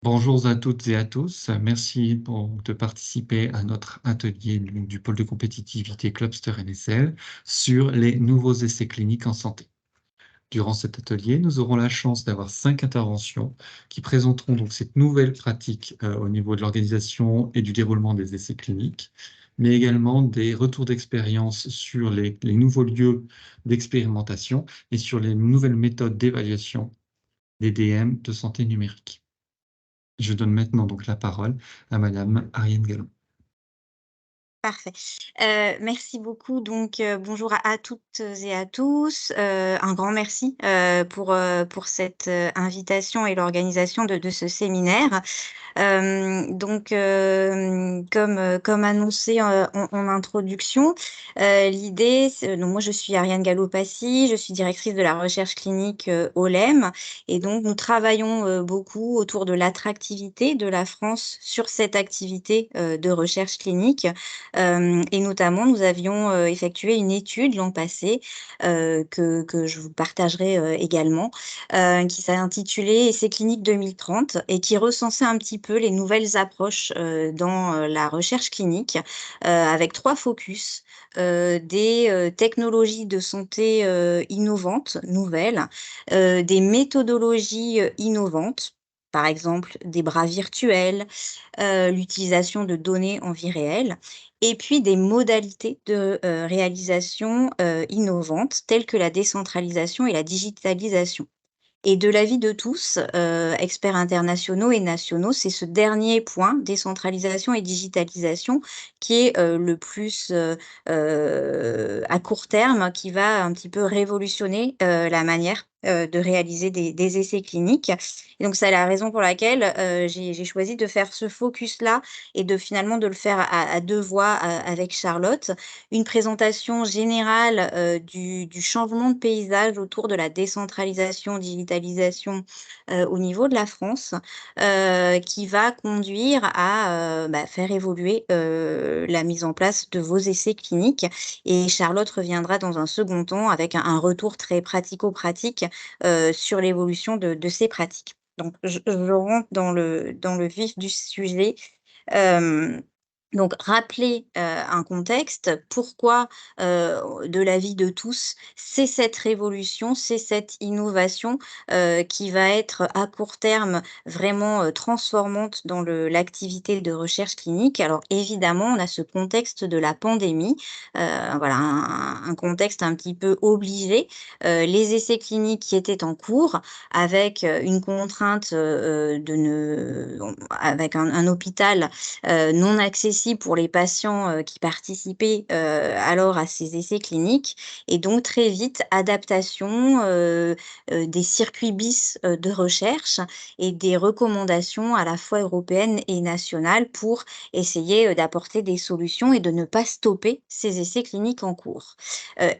Bonjour à toutes et à tous. Merci de participer à notre atelier du pôle de compétitivité Clubster NSL sur les nouveaux essais cliniques en santé. Durant cet atelier, nous aurons la chance d'avoir 5 interventions qui présenteront donc cette nouvelle pratique au niveau de l'organisation et du déroulement des essais cliniques, mais également des retours d'expérience sur les nouveaux lieux d'expérimentation et sur les nouvelles méthodes d'évaluation des DM de santé numérique. Je donne maintenant donc la parole à madame Ariane Gallon. Parfait. Merci beaucoup donc bonjour à toutes et à tous. Un grand merci, pour cette, invitation et l'organisation de ce séminaire. Comme annoncé, en introduction, l'idée c'est donc moi je suis Ariane Gallo-Passy, je suis directrice de la recherche clinique, au LEM et donc nous travaillons, beaucoup autour de l'attractivité de la France sur cette activité, de recherche clinique. Et notamment nous avions, effectué une étude l'an passé, que je vous partagerai, également, qui s'est intitulée «Essais cliniques 2030» et qui recensait un petit peu les nouvelles approches, dans, la recherche clinique, avec 3 focus, des, technologies de santé, innovantes, nouvelles, des méthodologies, innovantes, par exemple des bras virtuels, l'utilisation de données en vie réelle et puis des modalités de, réalisation, innovantes telles que la décentralisation et la digitalisation. Et de l'avis de tous, experts internationaux et nationaux, c'est ce dernier point, décentralisation et digitalisation, qui est, le plus, à court terme, qui va un petit peu révolutionner, la manière, de réaliser des essais cliniques. Et donc c'est la raison pour laquelle, j'ai choisi de faire ce focus-là et de finalement de le faire à 2 voix, avec Charlotte. Une présentation générale, du changement de paysage autour de la décentralisation, digitalisation, au niveau de la France, qui va conduire à, faire évoluer, la mise en place de vos essais cliniques et Charlotte reviendra dans un second temps avec un retour très pratico-pratique, sur l'évolution de ces pratiques. Donc je rentre dans le vif du sujet. Hem donc rappeler, un contexte, pourquoi, de l'avis de tous, c'est cette révolution, c'est cette innovation, qui va être à court terme vraiment, transformante dans l'activité de recherche clinique. Alors évidemment, on a ce contexte de la pandémie, voilà un contexte un petit peu obligé. Les essais cliniques qui étaient en cours avec, une contrainte, de ne avec un hôpital non accessible pour les patients, qui participaient, alors à ces essais cliniques et donc très vite adaptation, des circuits bis, de recherche et des recommandations à la fois européennes et nationales pour essayer, d'apporter des solutions et de ne pas stopper ces essais cliniques en cours.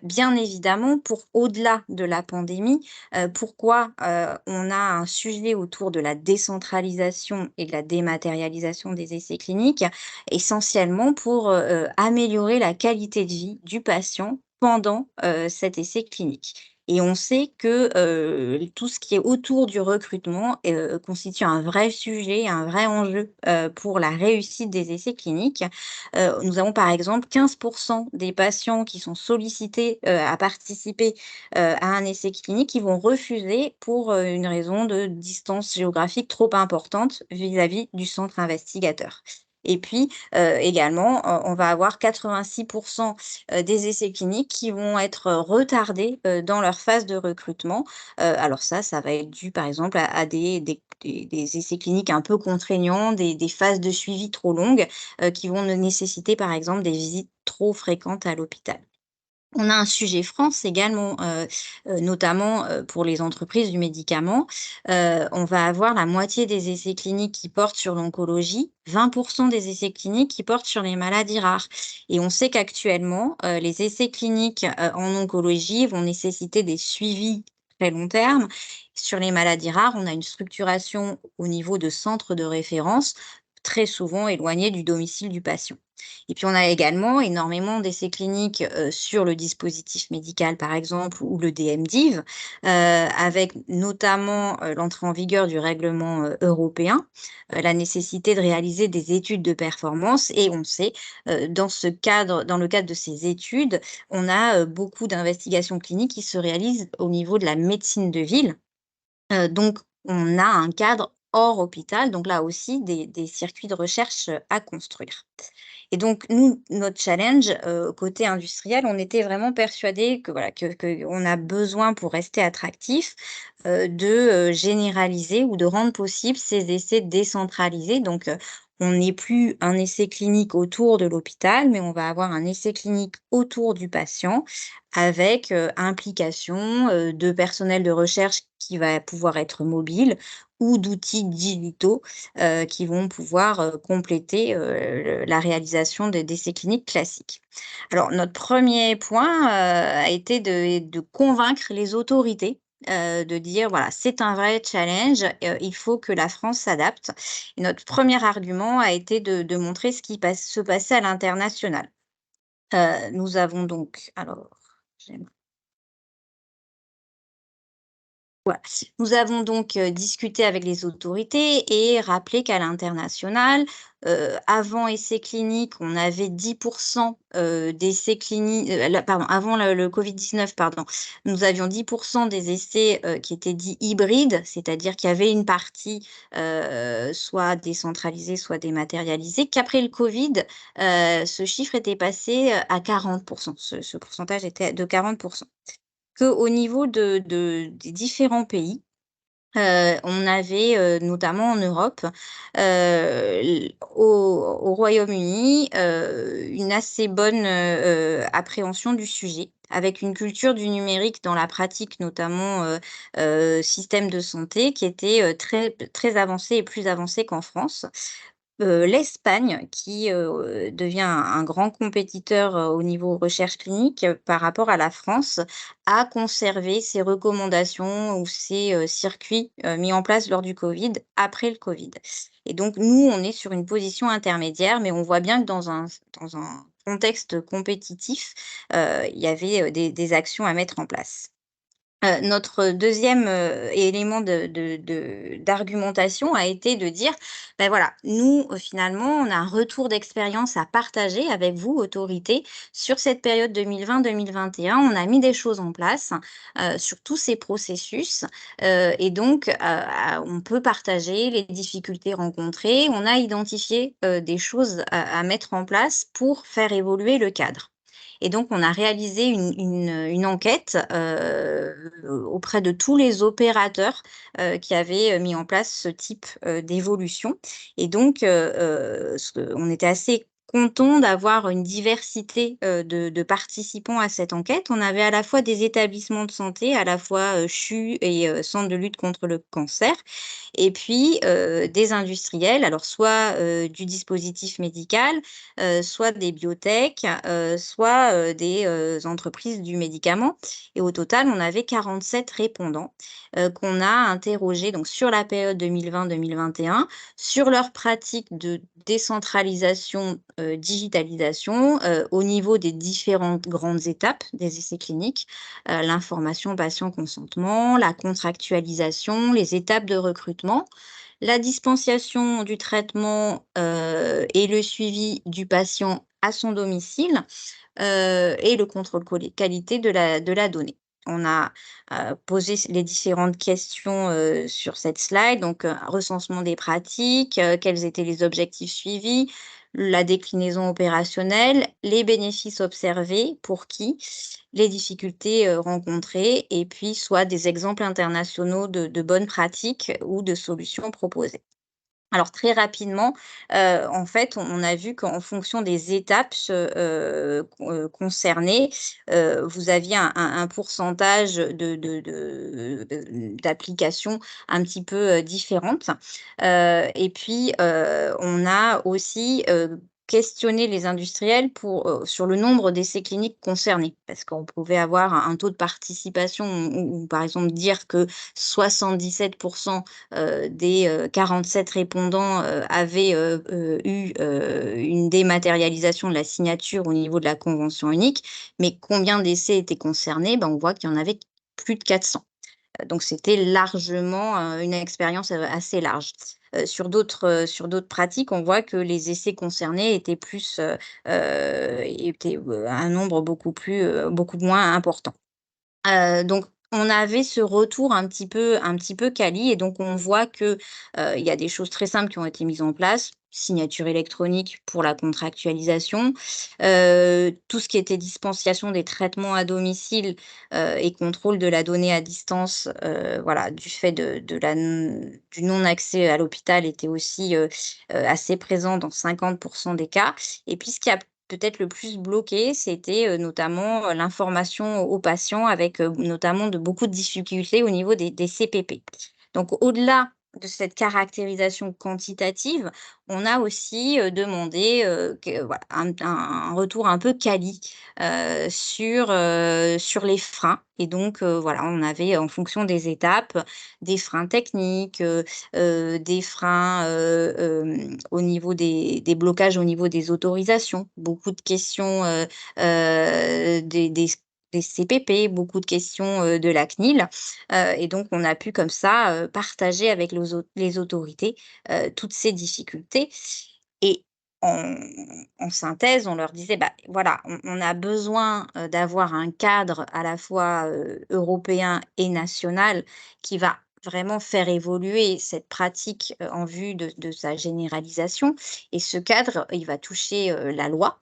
Bien évidemment, pour au-delà de la pandémie, pourquoi, on a un sujet autour de la décentralisation et de la dématérialisation des essais cliniques? Essentiellement pour, améliorer la qualité de vie du patient pendant, cet essai clinique et on sait que, tout ce qui est autour du recrutement, constitue un vrai sujet, un vrai enjeu, pour la réussite des essais cliniques. Nous avons par exemple 15 des patients qui sont sollicités, à participer, à un essai clinique qui vont refuser pour, une raison de distance géographique trop importante vis-à-vis du centre investigateur. Et puis, également, on va avoir 86 des essais cliniques qui vont être retardés, dans leur phase de recrutement. Alors ça va être dû par exemple à des essais cliniques un peu contraignants, des phases de suivi trop longues, qui vont nécessiter par exemple des visites trop fréquentes à l'hôpital. On a un sujet France également, notamment, pour les entreprises du médicament. On va avoir la moitié des essais cliniques qui portent sur l'oncologie, 20 des essais cliniques qui portent sur les maladies rares et on sait qu'actuellement, les essais cliniques, en oncologie vont nécessiter des suivis très long terme. Sur les maladies rares, on a une structuration au niveau de centres de référence très souvent éloignés du domicile du patient. Et puis on a également énormément d'essais cliniques, sur le dispositif médical par exemple ou le DMDiv, avec notamment, l'entrée en vigueur du règlement, européen, la nécessité de réaliser des études de performance et on sait, dans le cadre de ces études, on a, beaucoup d'investigations cliniques qui se réalisent au niveau de la médecine de ville. Donc on a un cadre hors hôpital, donc là aussi des circuits de recherche, à construire. Et donc nous, notre challenge, côté industriel, on était vraiment persuadés que voilà, qu'on a besoin pour rester attractif, généraliser ou de rendre possible ces essais décentralisés. Donc, on n'est plus un essai clinique autour de l'hôpital, mais on va avoir un essai clinique autour du patient avec, implication, de personnel de recherche qui va pouvoir être mobile ou d'outils digitaux qui vont pouvoir, compléter, la réalisation d'essais cliniques classiques. Alors notre premier point, a été de convaincre les autorités, de dire: «Voilà, c'est un vrai challenge, il faut que la France s'adapte» et notre premier argument a été de montrer ce qui se passait à l'international. Nous avons donc alors, voilà. Nous avons donc, discuté avec les autorités et rappelé qu'à l'international, avant essais cliniques, on avait 10 d'essais cliniques, avant le Covid-19, pardon, nous avions 10 des essais, qui étaient dits hybrides, c'est-à-dire qu'il y avait une partie, soit décentralisée, soit dématérialisée, qu'après le Covid, ce chiffre était passé, à 40. Ce pourcentage était de 40. Qu'au niveau des différents pays, on avait, notamment en Europe, au Royaume-Uni, une assez bonne, appréhension du sujet, avec une culture du numérique dans la pratique, notamment, système de santé qui était, très avancée et plus avancée qu'en France. L'Espagne qui, devient un grand compétiteur, au niveau recherche clinique, par rapport à la France, a conservé ses recommandations ou ses, circuits, mis en place lors du Covid, après le Covid. Et donc nous, on est sur une position intermédiaire, mais on voit bien que dans un contexte compétitif, il y avait, des actions à mettre en place. Notre deuxième élément d'argumentation a été de dire: «Beh, voilà, nous, finalement, on a un retour d'expérience à partager avec vous, autorités, sur cette période 2020-2021. On a mis des choses en place, sur tous ces processus, et donc on peut partager les difficultés rencontrées. On a identifié, des choses à mettre en place pour faire évoluer le cadre». Et donc, on a réalisé une enquête, auprès de tous les opérateurs, qui avaient, mis en place ce type, d'évolution et donc, on était assez contents d'avoir une diversité, de participants à cette enquête. On avait à la fois des établissements de santé, à la fois, CHU et centres de lutte contre le cancer et puis, des industriels, alors soit, du dispositif médical, soit des biotech, soit, des, entreprises du médicament et au total, on avait 47 répondants, qu'on a interrogés donc sur la période 2020-2021, sur leurs pratiques de décentralisation, digitalisation, au niveau des différentes grandes étapes des essais cliniques, l'information patient consentement, la contractualisation, les étapes de recrutement, la dispensation du traitement, et le suivi du patient à son domicile, et le contrôle qualité de la donnée. On a, posé les différentes questions, sur cette slide, donc, recensement des pratiques, quels étaient les objectifs suivis, la déclinaison opérationnelle, les bénéfices observés, pour qui, les difficultés, rencontrées et puis soit des exemples internationaux de bonnes pratiques ou de solutions proposées. Alors très rapidement, en fait, on a vu qu'en fonction des étapes, concernées, vous aviez un pourcentage d'applications un petit peu, différentes. Et puis, on a aussi, questionner les industriels sur le nombre d'essais cliniques concernés. Parce qu'on pouvait avoir un taux de participation ou par exemple dire que 77 des 47 répondants avaient eu une dématérialisation de la signature au niveau de la convention unique. Mais combien d'essais étaient concernés? Ben, on voit qu'il y en avait plus de 400. Donc c'était largement, une expérience, assez large. Sur d'autres pratiques, on voit que les essais concernés étaient plus, étaient, un nombre beaucoup moins important. Donc on avait ce retour un petit peu quali et donc on voit que, il y a des choses très simples qui ont été mises en place. Signature électronique pour la contractualisation, tout ce qui était dispensation des traitements à domicile, et contrôle de la donnée à distance, voilà, du fait du non-accès à l'hôpital était aussi, assez présent dans 50 des cas et puis ce qui a peut-être le plus bloqué, c'était, notamment, l'information aux patients avec, notamment beaucoup de difficultés au niveau des CPP. Donc au-delà de cette caractérisation quantitative, on a aussi, demandé, que voilà, un retour un peu quali, sur les freins et donc voilà, on avait en fonction des étapes, des freins techniques, des freins, au niveau des blocages au niveau des autorisations. Beaucoup de questions, des CPP, beaucoup de questions, de la CNIL, et donc on a pu comme ça, partager avec les autorités, toutes ces difficultés et en en synthèse, on leur disait: «Bah, voilà, on a besoin, d'avoir un cadre à la fois, européen et national qui va vraiment faire évoluer cette pratique, en vue de sa généralisation et ce cadre, il va toucher, la loi,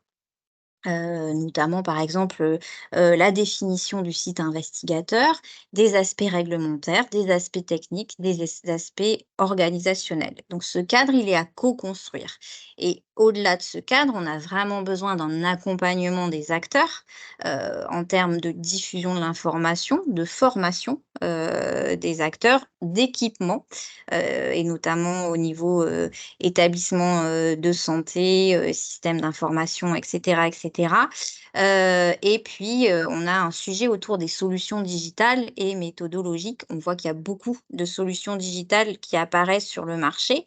notamment par exemple, la définition du site investigateur, des aspects réglementaires, des aspects techniques, des aspects organisationnels. Donc ce cadre, il est à co-construire et au-delà de ce cadre, on a vraiment besoin d'un accompagnement des acteurs, en termes de diffusion de l'information, de formation, des acteurs, d'équipement, et notamment au niveau, établissement, de santé, système d'information et cetera. Et puis, on a un sujet autour des solutions digitales et méthodologiques. On voit qu'il y a beaucoup de solutions digitales qui apparaissent sur le marché.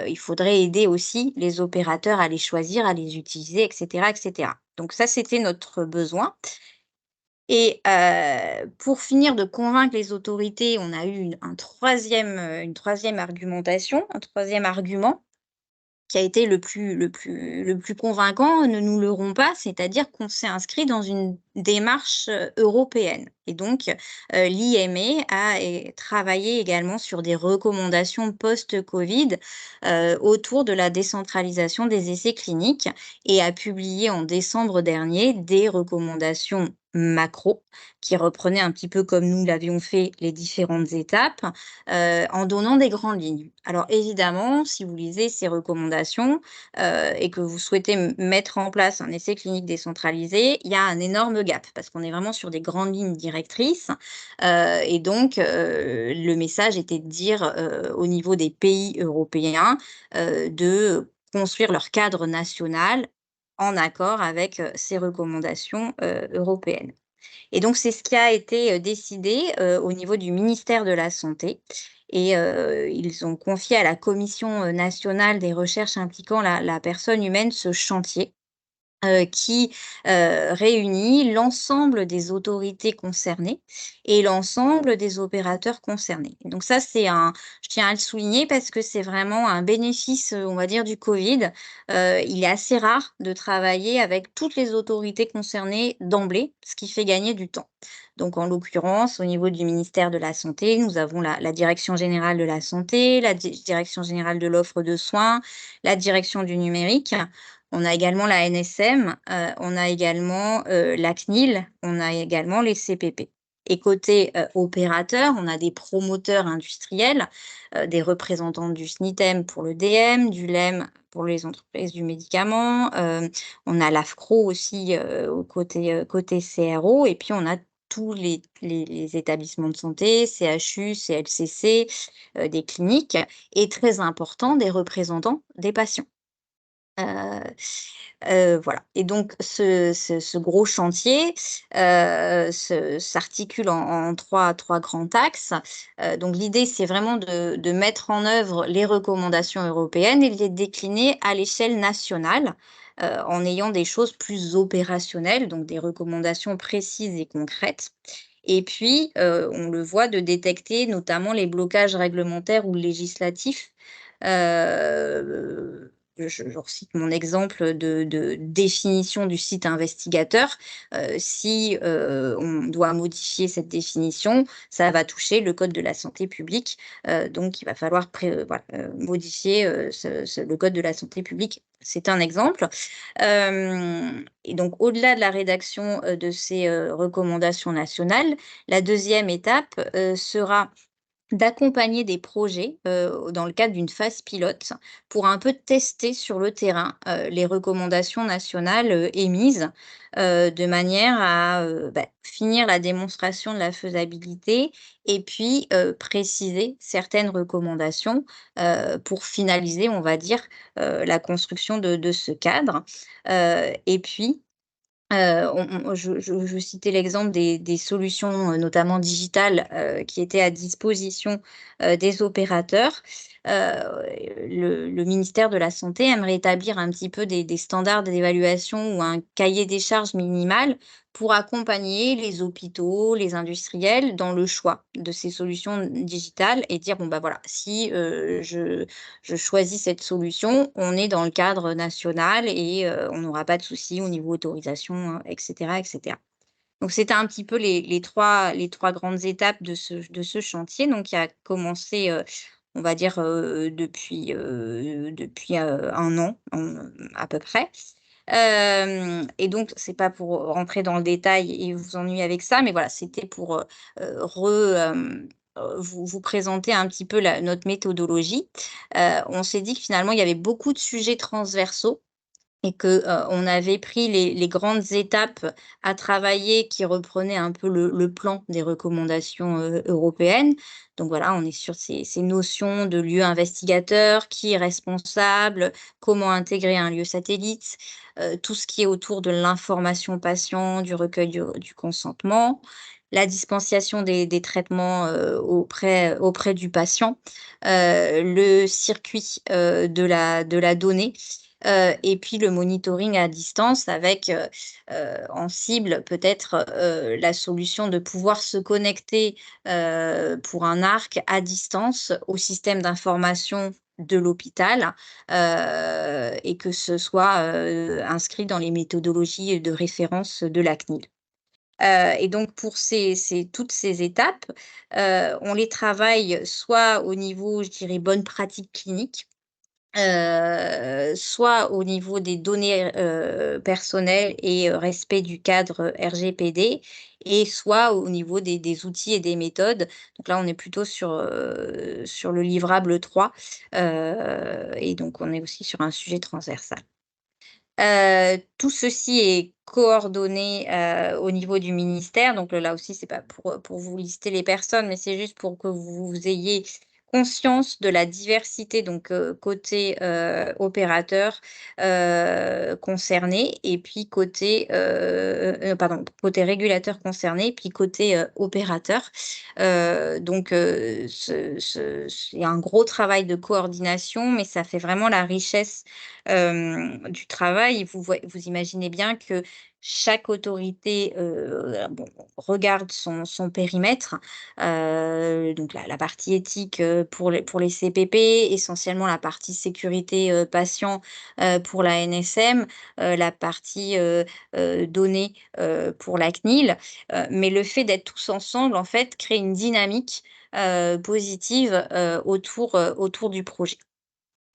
Il faudrait aider aussi les opérateurs à les choisir, à les utiliser et cetera et cetera. Donc ça, c'était notre besoin et pour finir de convaincre les autorités, on a eu une troisième argumentation, un troisième argument qui a été le plus convaincant, ne nous leurrons pas, c'est-à-dire qu'on s'est inscrit dans une démarche, européenne et donc l'IME a travaillé également sur des recommandations post-Covid, autour de la décentralisation des essais cliniques et a publié en décembre dernier des recommandations macro qui reprenaient un petit peu comme nous l'avions fait les différentes étapes, en donnant des grandes lignes. Alors évidemment, si vous lisez ces recommandations, et que vous souhaitez mettre en place un essai clinique décentralisé, il y a un énorme gap parce qu'on est vraiment sur des grandes lignes directrices, et donc le message était de dire, au niveau des pays européens, de construire leur cadre national en accord avec, ces recommandations, européennes. Et donc c'est ce qui a été, décidé, au niveau du ministère de la santé et ils ont confié à la commission, nationale des recherches impliquant la personne humaine ce chantier qui, réunit l'ensemble des autorités concernées et l'ensemble des opérateurs concernés. Et donc ça, je tiens à le souligner parce que c'est vraiment un bénéfice, on va dire du Covid. Il est assez rare de travailler avec toutes les autorités concernées d'emblée, ce qui fait gagner du temps. Donc en l'occurrence, au niveau du ministère de la santé, nous avons la direction générale de la santé, la direction générale de l'offre de soins, la direction du numérique. On a également la NSM, on a également, la CNIL, on a également les CPP et côté, opérateur, on a des promoteurs industriels, des représentants du SNITEM pour le DM, du LEM pour les entreprises du médicament, on a l'AFCRO aussi, au côté CRO et puis on a tous les établissements de santé, CHU, CLCC, des cliniques et très important, des représentants des patients. Heu voilà, et donc ce gros chantier, s'articule en 3 grands axes. Donc l'idée, c'est vraiment de mettre en œuvre les recommandations européennes et de les décliner à l'échelle nationale, en ayant des choses plus opérationnelles, donc des recommandations précises et concrètes. Et puis, on le voit, de détecter notamment les blocages réglementaires ou législatifs. Je recite mon exemple de définition du site investigateur. Si, on doit modifier cette définition, ça va toucher le code de la santé publique, donc il va falloir voilà, modifier, le code de la santé publique. C'est un exemple. Et donc au-delà de la rédaction, de ces, recommandations nationales, la deuxième étape, sera d'accompagner des projets, dans le cadre d'une phase pilote pour un peu tester sur le terrain, les recommandations nationales, émises, de manière à, finir la démonstration de la faisabilité et puis, préciser certaines recommandations, pour finaliser, on va dire, la construction de ce cadre. Et puis, je citais l'exemple des solutions, notamment digitales, qui étaient à disposition, des opérateurs. Le ministère de la santé aimerait établir un petit peu des standards d'évaluation ou un cahier des charges minimal pour accompagner les hôpitaux, les industriels dans le choix de ces solutions digitales et dire: «Bon, bah, voilà, si, je choisis cette solution, on est dans le cadre national et on n'aura pas de souci au niveau autorisation, et cetera, et cetera». Donc c'était un petit peu les trois grandes étapes de ce chantier, donc qui a commencé, on va dire, depuis 1 an, à peu près. Et donc c'est pas pour rentrer dans le détail et vous ennuyer avec ça, mais voilà, c'était pour, vous présenter un petit peu notre méthodologie. On s'est dit que finalement il y avait beaucoup de sujets transversaux et que, on avait pris les grandes étapes à travailler qui reprenaient un peu le plan des recommandations, européennes. Donc voilà, on est sur ces notions de lieu investigateur, qui est responsable, comment intégrer un lieu satellite, tout ce qui est autour de l'information patient, du recueil du consentement, la dispensation des traitements, auprès du patient, le circuit, de la donnée. Et puis le monitoring à distance avec, en cible peut-être, la solution de pouvoir se connecter, pour un arc à distance au système d'information de l'hôpital, et que ce soit, inscrit dans les méthodologies de référence de la CNIL. Et donc pour toutes ces étapes, on les travaille soit au niveau, je dirais, bonne pratique clinique. Soit au niveau des données, personnelles et respect du cadre RGPD, et soit au niveau des outils et des méthodes. Donc là, on est plutôt sur le livrable 3, et donc on est aussi sur un sujet transversal. Tout ceci est coordonné, au niveau du ministère. Donc, là aussi, c'est pas pour vous lister les personnes, mais c'est juste pour que vous ayez conscience de la diversité, donc, côté, opérateur, concerné, et puis côté, pardon, côté régulateur concerné, puis côté, opérateur. Donc, c'est un gros travail de coordination, mais ça fait vraiment la richesse, du travail. Vous imaginez bien que chaque autorité, bon, regarde son périmètre, donc la partie éthique, pour les CPP, essentiellement la partie sécurité, patient, pour la NSM, la partie, données, pour la CNIL. Mais le fait d'être tous ensemble, en fait, crée une dynamique, positive, autour du projet.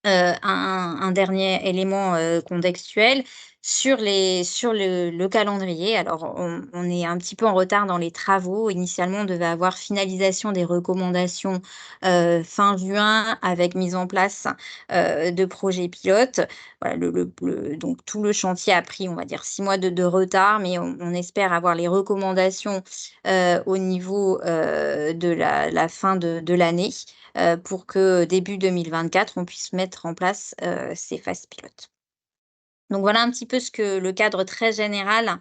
Un dernier élément, contextuel sur le calendrier. Alors on est un petit peu en retard dans les travaux. Initialement, on devait avoir finalisation des recommandations, fin juin, avec mise en place, de projets pilotes. Voilà, donc tout le chantier a pris, on va dire, 6 mois de retard, mais on espère avoir les recommandations, au niveau, de la fin de l'année, pour que début 2024, on puisse mettre en place, ces phases pilotes. Donc voilà un petit peu le cadre très général,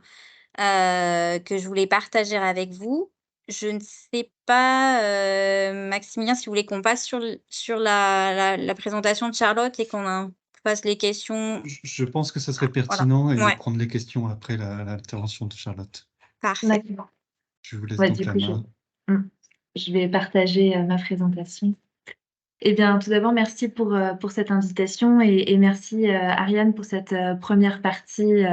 que je voulais partager avec vous. Je ne sais pas, Maximilien, si vous voulez qu'on passe sur la présentation de Charlotte et qu'on fasse les questions. Je pense que ce serait Voilà. pertinent et de Ouais, prendre les questions après l'intervention de Charlotte. parfait. D'accord. Je vous laisse Ouais, donc du la coup, main. mmh, je vais partager ma présentation. Eh bien, tout d'abord, merci pour cette invitation et merci, Ariane, pour cette première partie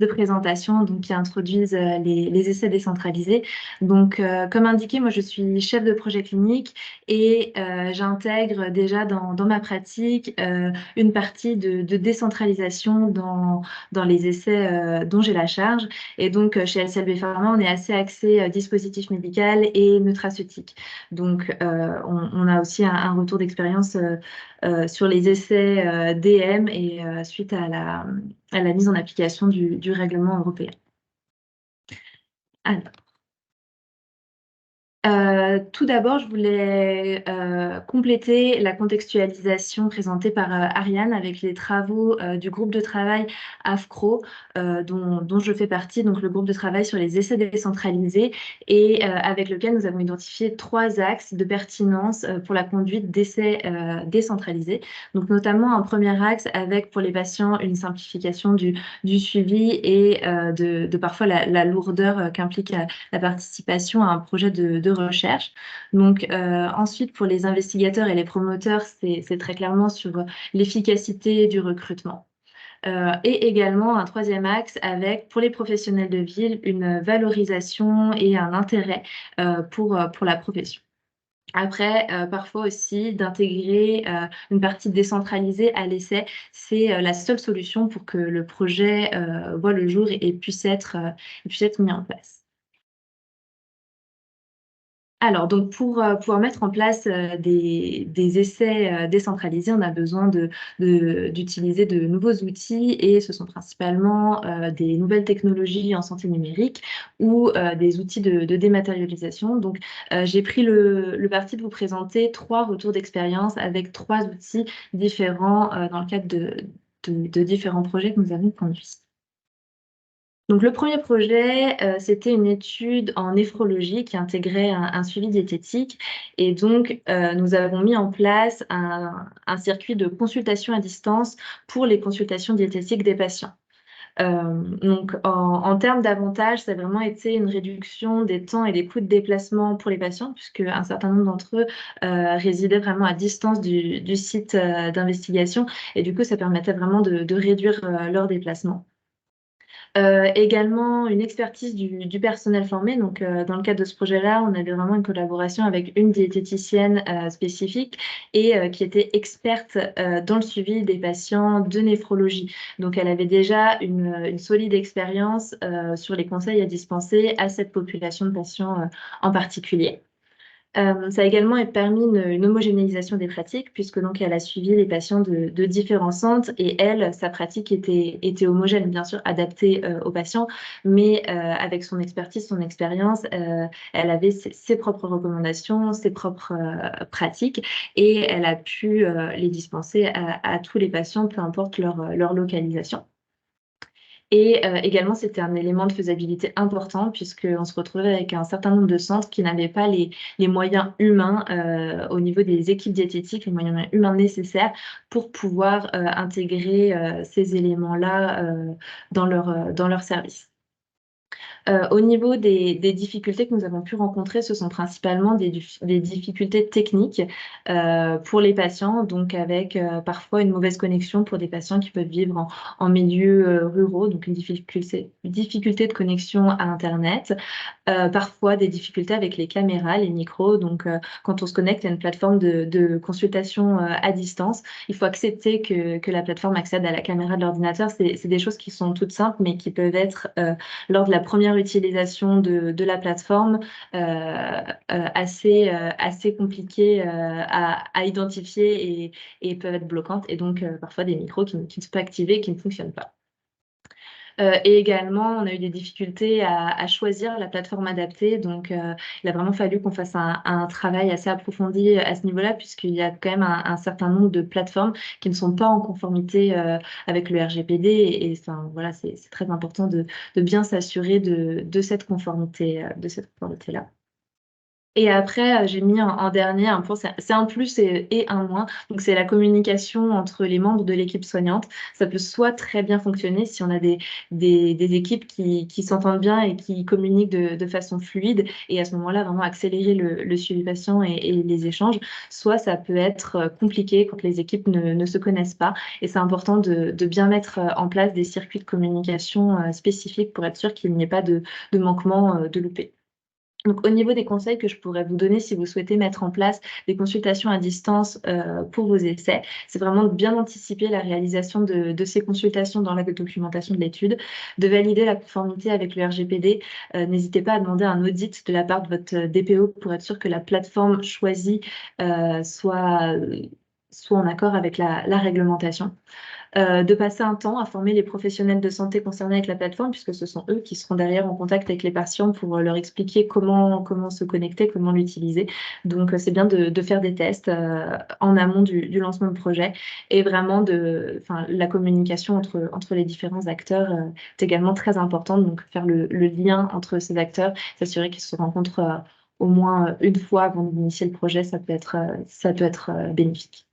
de présentation donc, qui introduisent les essais décentralisés. Donc, comme indiqué, moi, je suis chef de projet clinique et j'intègre déjà dans ma pratique une partie de décentralisation dans les essais dont j'ai la charge. Et donc, chez LCLB Pharma, on est assez axé dispositif médical et nutraceutique. Donc, on a aussi un retour d'expérience sur les essais DM et suite à la mise en application du règlement européen. Alors, tout d'abord, je voulais compléter la contextualisation présentée par Ariane avec les travaux du groupe de travail AFCRO, dont je fais partie, donc le groupe de travail sur les essais décentralisés, et avec lequel nous avons identifié 3 axes de pertinence pour la conduite d'essais décentralisés. Donc notamment un premier axe avec pour les patients une simplification du suivi et de parfois la lourdeur qu'implique la participation à un projet de recherche. Donc ensuite, pour les investigateurs et les promoteurs, c'est très clairement sur l'efficacité du recrutement. Et également un troisième axe avec, pour les professionnels de ville, une valorisation et un intérêt pour la profession. Après, parfois aussi d'intégrer une partie décentralisée à l'essai, c'est la seule solution pour que le projet voit le jour et puisse être mis en place. Alors, donc pour pouvoir mettre en place des essais décentralisés, on a besoin d'utiliser de nouveaux outils et ce sont principalement des nouvelles technologies en santé numérique ou des outils de dématérialisation. Donc, j'ai pris le parti de vous présenter 3 retours d'expérience avec 3 outils différents dans le cadre de différents projets que nous avons conduits. Donc, le premier projet, c'était une étude en néphrologie qui intégrait un suivi diététique et donc nous avons mis en place un circuit de consultation à distance pour les consultations diététiques des patients. Donc en termes d'avantages, ça a vraiment été une réduction des temps et des coûts de déplacement pour les patients puisque un certain nombre d'entre eux résidaient vraiment à distance du site d'investigation et du coup, ça permettait vraiment de réduire leurs déplacements. Également une expertise du personnel formé. Donc, dans le cadre de ce projet-là, on avait vraiment une collaboration avec une diététicienne spécifique et qui était experte dans le suivi des patients de néphrologie. Donc, elle avait déjà une solide expérience sur les conseils à dispenser à cette population de patients en particulier. Ça a également permis une homogénéisation des pratiques puisque donc elle a suivi les patients de différents centres et elle, sa pratique était homogène, bien sûr adaptée aux patients, mais avec son expertise, son expérience, elle avait ses propres recommandations, ses propres pratiques et elle a pu les dispenser à tous les patients, peu importe leur localisation. Et également, c'était un élément de faisabilité important puisqu'on se retrouvait avec un certain nombre de centres qui n'avaient pas les moyens humains au niveau des équipes diététiques, les moyens humains nécessaires pour pouvoir intégrer ces éléments-là dans leur service. Au niveau des difficultés que nous avons pu rencontrer, ce sont principalement des difficultés techniques pour les patients, donc avec parfois une mauvaise connexion pour des patients qui peuvent vivre en milieux ruraux, donc une difficulté de connexion à Internet. Parfois des difficultés avec les caméras, les micros. Donc, quand on se connecte à une plateforme de consultation à distance, il faut accepter que la plateforme accède à la caméra de l'ordinateur. C'est des choses qui sont toutes simples, mais qui peuvent être, lors de la première utilisation de la plateforme, assez compliquées à identifier et peuvent être bloquantes. Et donc, parfois des micros qui ne sont pas activés, qui ne fonctionnent pas. Et également, on a eu des difficultés à choisir la plateforme adaptée. Donc, il a vraiment fallu qu'on fasse un travail assez approfondi à ce niveau-là, puisqu'il y a quand même un certain nombre de plateformes qui ne sont pas en conformité avec le RGPD. Et enfin, voilà, c'est très important de bien s'assurer de cette conformité-là. Et après, j'ai mis en dernier un point, c'est un plus et un moins. Donc, c'est la communication entre les membres de l'équipe soignante. Ça peut soit très bien fonctionner si on a des équipes qui s'entendent bien et qui communiquent de façon fluide, et à ce moment-là, vraiment accélérer le suivi patient et les échanges. Soit ça peut être compliqué quand les équipes ne se connaissent pas. Et c'est important de bien mettre en place des circuits de communication spécifiques pour être sûr qu'il n'y ait pas de manquement de loupé. Donc, au niveau des conseils que je pourrais vous donner si vous souhaitez mettre en place des consultations à distance pour vos essais, c'est vraiment de bien anticiper la réalisation de ces consultations dans la documentation de l'étude, de valider la conformité avec le RGPD. N'hésitez pas à demander un audit de la part de votre DPO pour être sûr que la plateforme choisie soit en accord avec la réglementation. De passer un temps à former les professionnels de santé concernés avec la plateforme, puisque ce sont eux qui seront derrière en contact avec les patients pour leur expliquer comment se connecter, comment l'utiliser. Donc, c'est bien de faire des tests en amont du lancement de projet, et vraiment la communication entre les différents acteurs est également très importante. Donc, faire le lien entre ces acteurs, s'assurer qu'ils se rencontrent au moins une fois avant d'initier le projet, ça peut être bénéfique.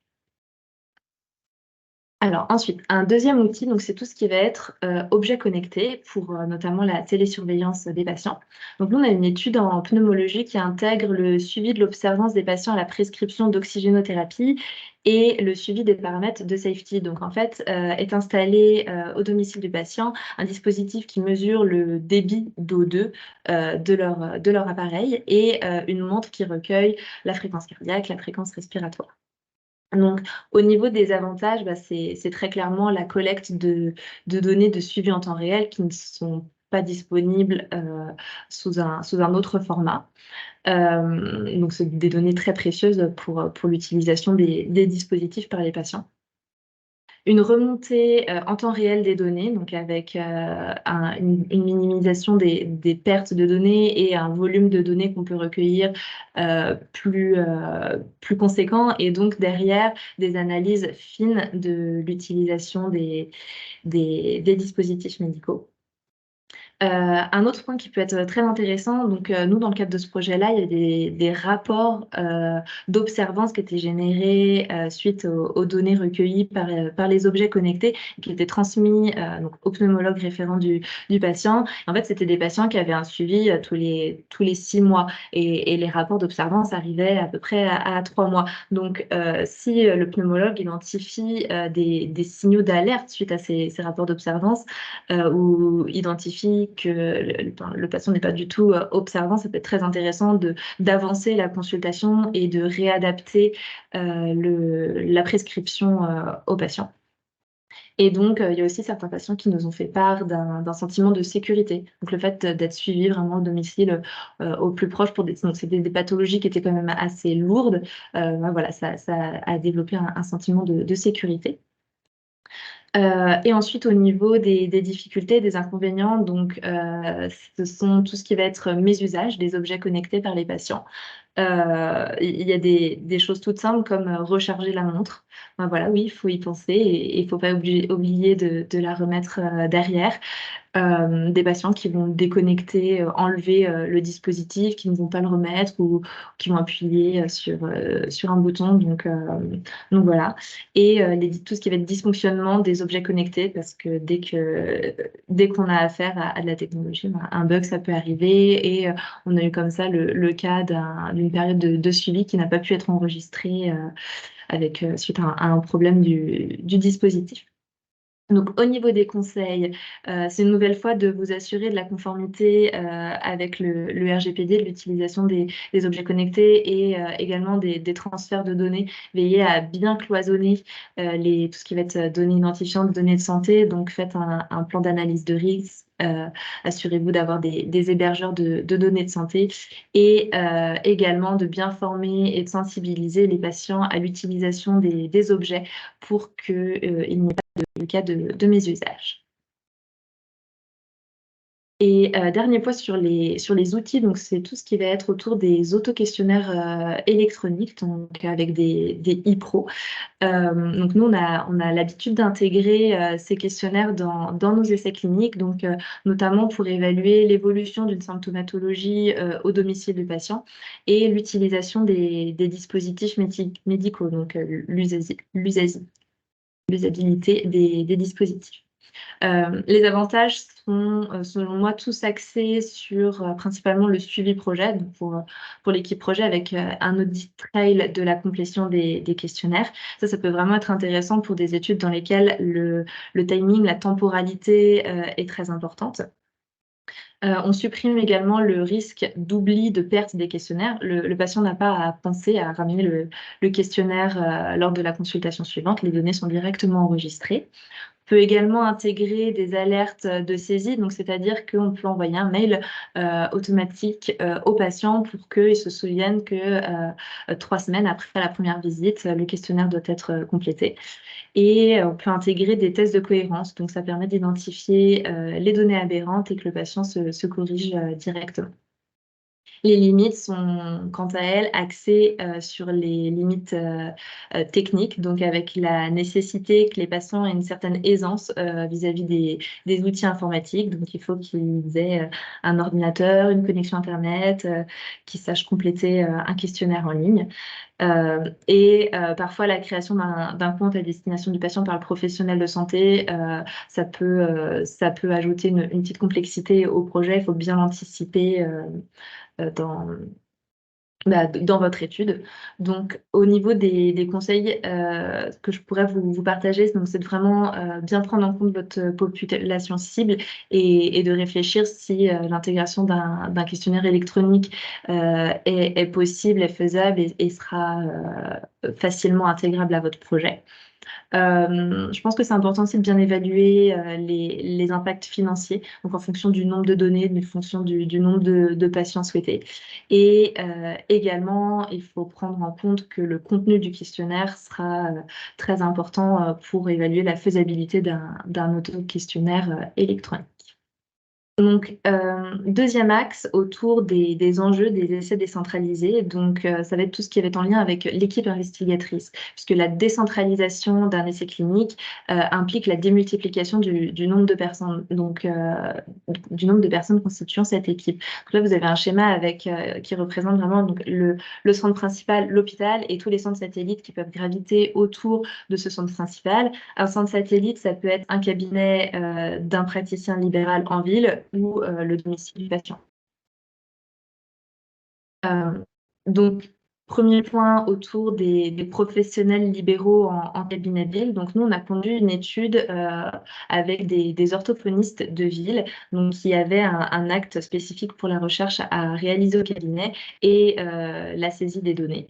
Alors ensuite, un deuxième outil, donc c'est tout ce qui va être objets connectés pour notamment la télésurveillance des patients. Donc nous, on a une étude en pneumologie qui intègre le suivi de l'observance des patients à la prescription d'oxygénothérapie et le suivi des paramètres de safety. Donc en fait, est installé au domicile du patient un dispositif qui mesure le débit d'O2 de leur appareil, et une montre qui recueille la fréquence cardiaque, la fréquence respiratoire. Donc, au niveau des avantages, c'est très clairement la collecte de données de suivi en temps réel qui ne sont pas disponibles sous un autre format. Donc, c'est des données très précieuses pour l'utilisation des dispositifs par les patients. Une remontée en temps réel des données, donc avec une minimisation des pertes de données et un volume de données qu'on peut recueillir plus conséquent, et donc derrière des analyses fines de l'utilisation des dispositifs médicaux. Un autre point qui peut être très intéressant, donc nous, dans le cadre de ce projet-là, il y a des rapports d'observance qui étaient générés suite aux données recueillies par les objets connectés, qui étaient transmis donc, au pneumologue référent du patient. En fait, c'était des patients qui avaient un suivi tous les 6 mois, et les rapports d'observance arrivaient à peu près à 3 mois. Donc, si le pneumologue identifie des signaux d'alerte suite à ces rapports d'observance, ou identifie que le patient n'est pas du tout observant, ça peut être très intéressant d'avancer la consultation et de réadapter la prescription au patient. Et donc, il y a aussi certains patients qui nous ont fait part d'un sentiment de sécurité. Donc, le fait d'être suivi vraiment au domicile au plus proche donc c'était des pathologies qui étaient quand même assez lourdes. Voilà, ça a développé un sentiment de sécurité. Et ensuite, au niveau des difficultés, des inconvénients, donc ce sont tout ce qui va être mésusage des objets connectés par les patients. Il y a des choses toutes simples comme recharger la montre. Voilà, oui, il faut y penser, et il ne faut pas oublier de la remettre derrière. Des patients qui vont déconnecter, enlever le dispositif, qui ne vont pas le remettre, ou qui vont appuyer sur un bouton. Donc voilà. Et tout ce qui va être dysfonctionnement des objets connectés, parce que dès qu'on a affaire à de la technologie, un bug, ça peut arriver. Et on a eu comme ça le cas d'une période de suivi qui n'a pas pu être enregistrée suite à un problème du dispositif. Donc, au niveau des conseils, c'est une nouvelle fois de vous assurer de la conformité avec le RGPD, de l'utilisation des objets connectés, et également des transferts de données. Veillez à bien cloisonner tout ce qui va être données identifiantes, données de santé. Donc, faites un plan d'analyse de risque. Assurez-vous d'avoir des hébergeurs de données de santé, et également de bien former et de sensibiliser les patients à l'utilisation des objets pour qu'il n'y ait pas de cas de mésusage. Et dernier point sur les outils, donc c'est tout ce qui va être autour des auto-questionnaires électroniques, donc avec des e-pro. Donc nous, on a l'habitude d'intégrer ces questionnaires dans nos essais cliniques, donc notamment pour évaluer l'évolution d'une symptomatologie au domicile du patient et l'utilisation des dispositifs médicaux, donc l'usabilité des dispositifs. Les avantages sont, selon moi, tous axés sur principalement le suivi projet, donc pour l'équipe projet avec un audit trail de la complétion des questionnaires. Ça peut vraiment être intéressant pour des études dans lesquelles le timing, la temporalité est très importante. On supprime également le risque d'oubli, de perte des questionnaires. Le patient n'a pas à penser à ramener le questionnaire lors de la consultation suivante. Les données sont directement enregistrées. On peut également intégrer des alertes de saisie, donc c'est-à-dire qu'on peut envoyer un mail automatique au patient pour qu'il se souvienne que 3 semaines après la première visite, le questionnaire doit être complété. Et on peut intégrer des tests de cohérence, donc ça permet d'identifier les données aberrantes et que le patient se corrige directement. Les limites sont, quant à elles, axées sur les limites techniques, donc avec la nécessité que les patients aient une certaine aisance vis-à-vis des outils informatiques. Donc, il faut qu'ils aient un ordinateur, une connexion Internet, qu'ils sachent compléter un questionnaire en ligne. Parfois, la création d'un compte à destination du patient par le professionnel de santé, ça peut ajouter une petite complexité au projet. Il faut bien l'anticiper dans votre étude. Donc, au niveau des conseils que je pourrais vous partager, c'est de vraiment bien prendre en compte votre population cible et de réfléchir si l'intégration d'un questionnaire électronique est possible, est faisable et sera facilement intégrable à votre projet. Je pense que c'est important aussi de bien évaluer les impacts financiers, donc en fonction du nombre de données, en fonction du nombre de patients souhaités. Et également, il faut prendre en compte que le contenu du questionnaire sera très important pour évaluer la faisabilité d'un auto-questionnaire électronique. Donc, deuxième axe autour des enjeux des essais décentralisés. Donc, ça va être tout ce qui va être en lien avec l'équipe investigatrice, puisque la décentralisation d'un essai clinique implique la démultiplication du nombre de personnes, donc du nombre de personnes constituant cette équipe. Donc là, vous avez un schéma avec qui représente vraiment donc, le centre principal, l'hôpital, et tous les centres satellites qui peuvent graviter autour de ce centre principal. Un centre satellite, ça peut être un cabinet d'un praticien libéral en ville ou le domicile du patient. Donc, premier point autour des professionnels libéraux en cabinet de ville. Donc, nous, on a conduit une étude avec des orthophonistes de ville donc, qui avaient un acte spécifique pour la recherche à réaliser au cabinet et la saisie des données.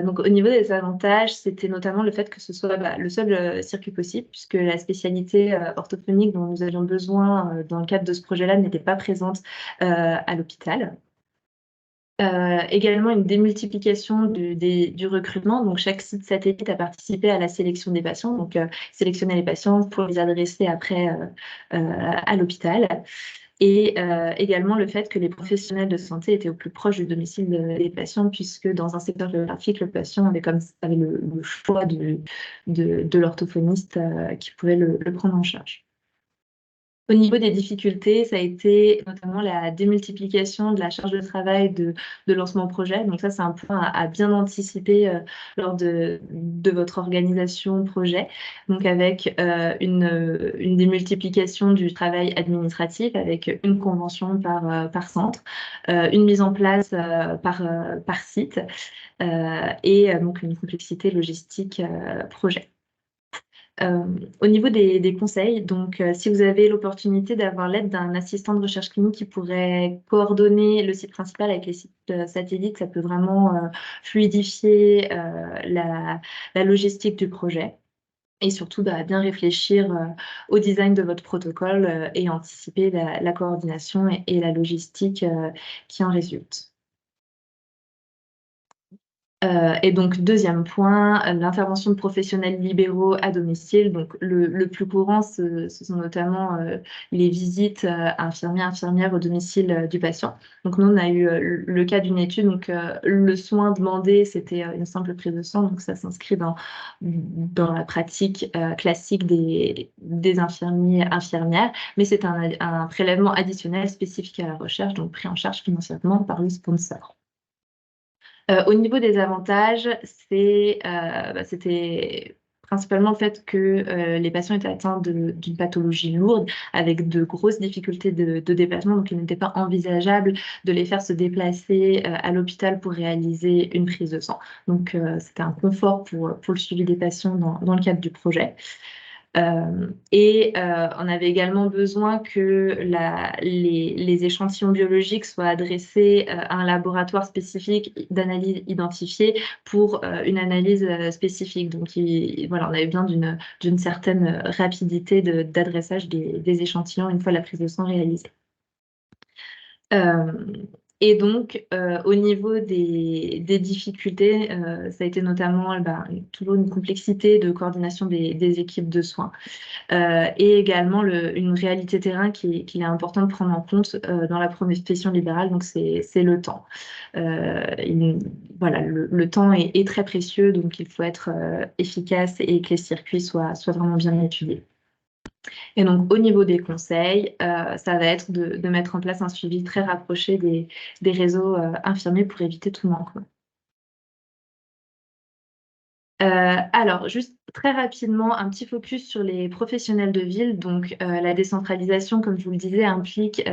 Donc, au niveau des avantages, c'était notamment le fait que ce soit le seul circuit possible, puisque la spécialité orthophonique dont nous avions besoin dans le cadre de ce projet-là n'était pas présente à l'hôpital. Également une démultiplication du recrutement. Donc, chaque site satellite a participé à la sélection des patients, donc sélectionner les patients pour les adresser après à l'hôpital. Et également le fait que les professionnels de santé étaient au plus proche du domicile des patients, puisque dans un secteur géographique, le patient avait le choix de l'orthophoniste qui pouvait le prendre en charge. Au niveau des difficultés, ça a été notamment la démultiplication de la charge de travail de lancement projet. Donc ça, c'est un point à bien anticiper lors de votre organisation projet. Donc avec une démultiplication du travail administratif avec une convention par centre, une mise en place par site et donc une complexité logistique projet. Au niveau des conseils, donc si vous avez l'opportunité d'avoir l'aide d'un assistant de recherche clinique qui pourrait coordonner le site principal avec les sites satellites, ça peut vraiment fluidifier la logistique du projet et surtout bien réfléchir au design de votre protocole et anticiper la coordination et la logistique qui en résulte. Et donc, deuxième point, l'intervention de professionnels libéraux à domicile. Donc, le plus courant, ce sont notamment les visites infirmières au domicile du patient. Donc, nous, on a eu le cas d'une étude. Donc, le soin demandé, c'était une simple prise de sang. Donc, ça s'inscrit dans la pratique classique des infirmiers, infirmières. Mais c'est un prélèvement additionnel spécifique à la recherche, donc pris en charge financièrement par le sponsor. Au niveau des avantages, c'était principalement le fait que les patients étaient atteints d'une pathologie lourde avec de grosses difficultés de déplacement, donc il n'était pas envisageable de les faire se déplacer à l'hôpital pour réaliser une prise de sang. Donc c'était un confort pour le suivi des patients dans le cadre du projet. On avait également besoin que les échantillons biologiques soient adressés à un laboratoire spécifique d'analyse identifié pour une analyse spécifique. Donc, voilà, on avait besoin d'une certaine rapidité d'adressage des échantillons une fois la prise de sang réalisée. Et donc, au niveau des difficultés, ça a été notamment toujours une complexité de coordination des équipes de soins. Et également une réalité terrain qu'il est important de prendre en compte dans la profession libérale, donc c'est le temps. Voilà, le temps est très précieux, donc il faut être efficace et que les circuits soient vraiment bien étudiés. Et donc, au niveau des conseils, ça va être de mettre en place un suivi très rapproché des réseaux infirmiers pour éviter tout manque. Alors, juste très rapidement, un petit focus sur les professionnels de ville. Donc, la décentralisation, comme je vous le disais, implique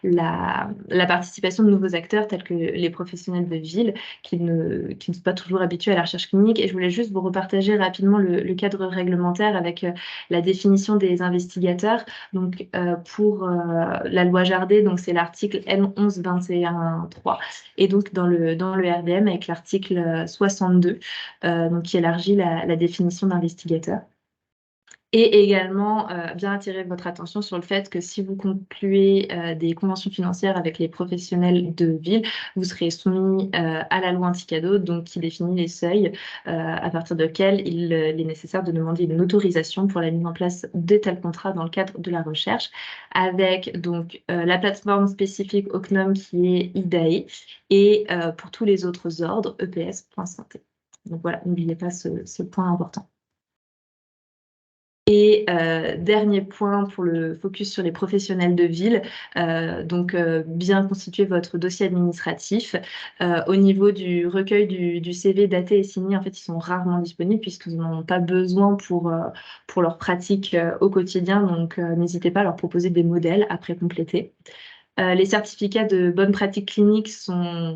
la participation de nouveaux acteurs tels que les professionnels de ville qui ne sont pas toujours habitués à la recherche clinique. Et je voulais juste vous repartager rapidement le cadre réglementaire avec la définition des investigateurs. Donc, pour la loi Jardé, donc c'est l'article L1121.3. Et donc, dans le RDM, avec l'article 62, donc qui élargit la définition d'investigateur. Et également, bien attirer votre attention sur le fait que si vous concluez des conventions financières avec les professionnels de ville, vous serez soumis à la loi anti-cadeau, donc qui définit les seuils à partir desquels il est nécessaire de demander une autorisation pour la mise en place de tels contrats dans le cadre de la recherche, avec donc la plateforme spécifique OCNOM qui est IDAE, et pour tous les autres ordres, EPS.santé. Donc voilà, n'oubliez pas ce point important. Et dernier point pour le focus sur les professionnels de ville, donc bien constituer votre dossier administratif. Au niveau du recueil du CV daté et signé, en fait, ils sont rarement disponibles puisqu'ils n'en ont pas besoin pour leur pratique au quotidien. Donc, n'hésitez pas à leur proposer des modèles après compléter. Les certificats de bonne pratique clinique sont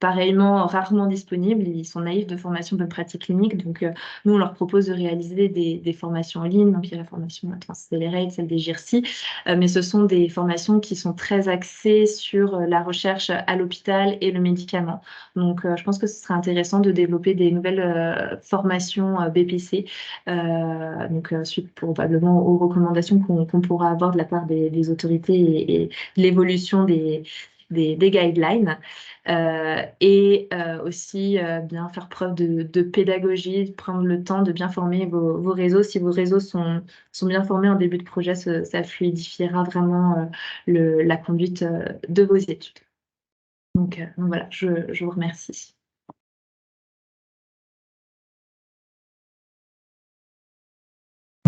pareillement rarement disponibles. Ils sont naïfs de formation bonne pratique clinique. Donc, nous, on leur propose de réaliser des formations en ligne. Donc, il y a la formation Accelerate, celle des GIRSI. Mais ce sont des formations qui sont très axées sur la recherche à l'hôpital et le médicament. Donc, je pense que ce serait intéressant de développer des nouvelles formations BPC. Donc, suite probablement aux recommandations qu'on pourra avoir de la part des autorités et l'évolution des guidelines, et aussi bien faire preuve de pédagogie, prendre le temps de bien former vos réseaux. Si vos réseaux sont bien formés en début de projet, ça fluidifiera vraiment la conduite de vos études. Donc voilà, je vous remercie.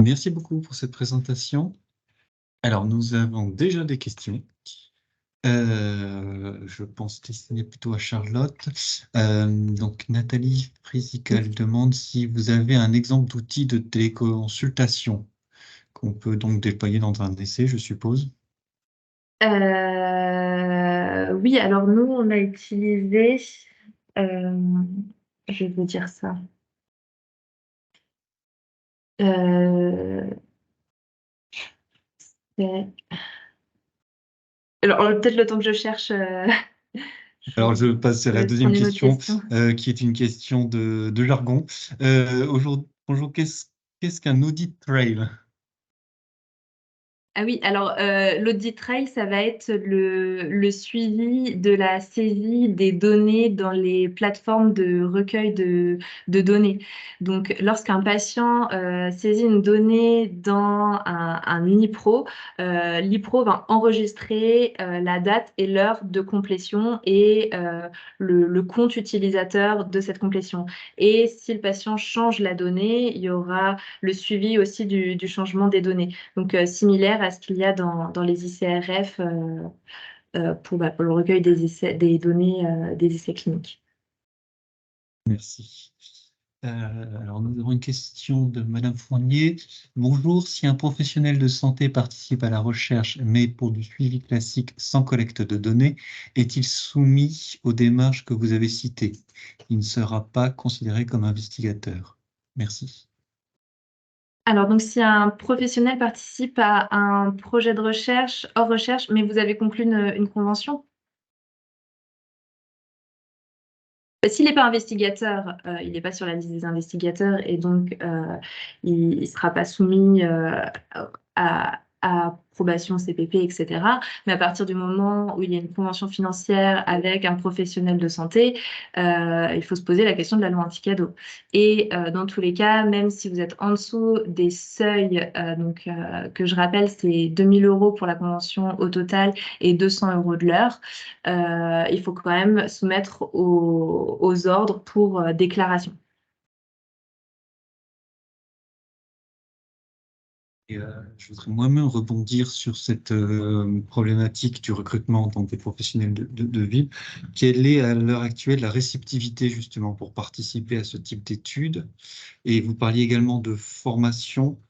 Merci beaucoup pour cette présentation. Alors, nous avons déjà des questions. Je pense destinées plutôt à Charlotte. Donc, Nathalie Frisical demande si vous avez un exemple d'outil de téléconsultation qu'on peut donc déployer dans un essai, je suppose. Oui, alors nous, on a utilisé, je vais vous dire ça. Alors, peut-être le temps que je cherche. Alors, je passe à la deuxième question, qui est une question de jargon. Bonjour, qu'est-ce qu'un audit trail? Ah oui, alors l'audit trail, ça va être le suivi de la saisie des données dans les plateformes de recueil de données. Donc, lorsqu'un patient saisit une donnée dans un IPRO, l'IPRO va enregistrer la date et l'heure de complétion et le compte utilisateur de cette complétion. Et si le patient change la donnée, il y aura le suivi aussi du changement des données. Donc, similaire à ce qu'il y a dans les ICRF pour le recueil des données des essais cliniques. Merci. Alors, nous avons une question de Madame Fournier. Bonjour, si un professionnel de santé participe à la recherche, mais pour du suivi classique sans collecte de données, est-il soumis aux démarches que vous avez citées? Il ne sera pas considéré comme investigateur. Merci. Alors, donc, si un professionnel participe à un projet de recherche, hors recherche, mais vous avez conclu une convention? S'il n'est pas investigateur, il n'est pas sur la liste des investigateurs et donc il ne sera pas soumis à approbation CPP, etc. Mais à partir du moment où il y a une convention financière avec un professionnel de santé, il faut se poser la question de la loi anti-cadeau. Et dans tous les cas, même si vous êtes en dessous des seuils, que je rappelle, c'est 2 000 € pour la convention au total et 200 € de l'heure, il faut quand même soumettre aux ordres pour déclaration. Et, je voudrais moi-même rebondir sur cette problématique du recrutement en tant que professionnel de ville. Quelle est à l'heure actuelle la réceptivité justement pour participer à ce type d'études? Et vous parliez également de formation.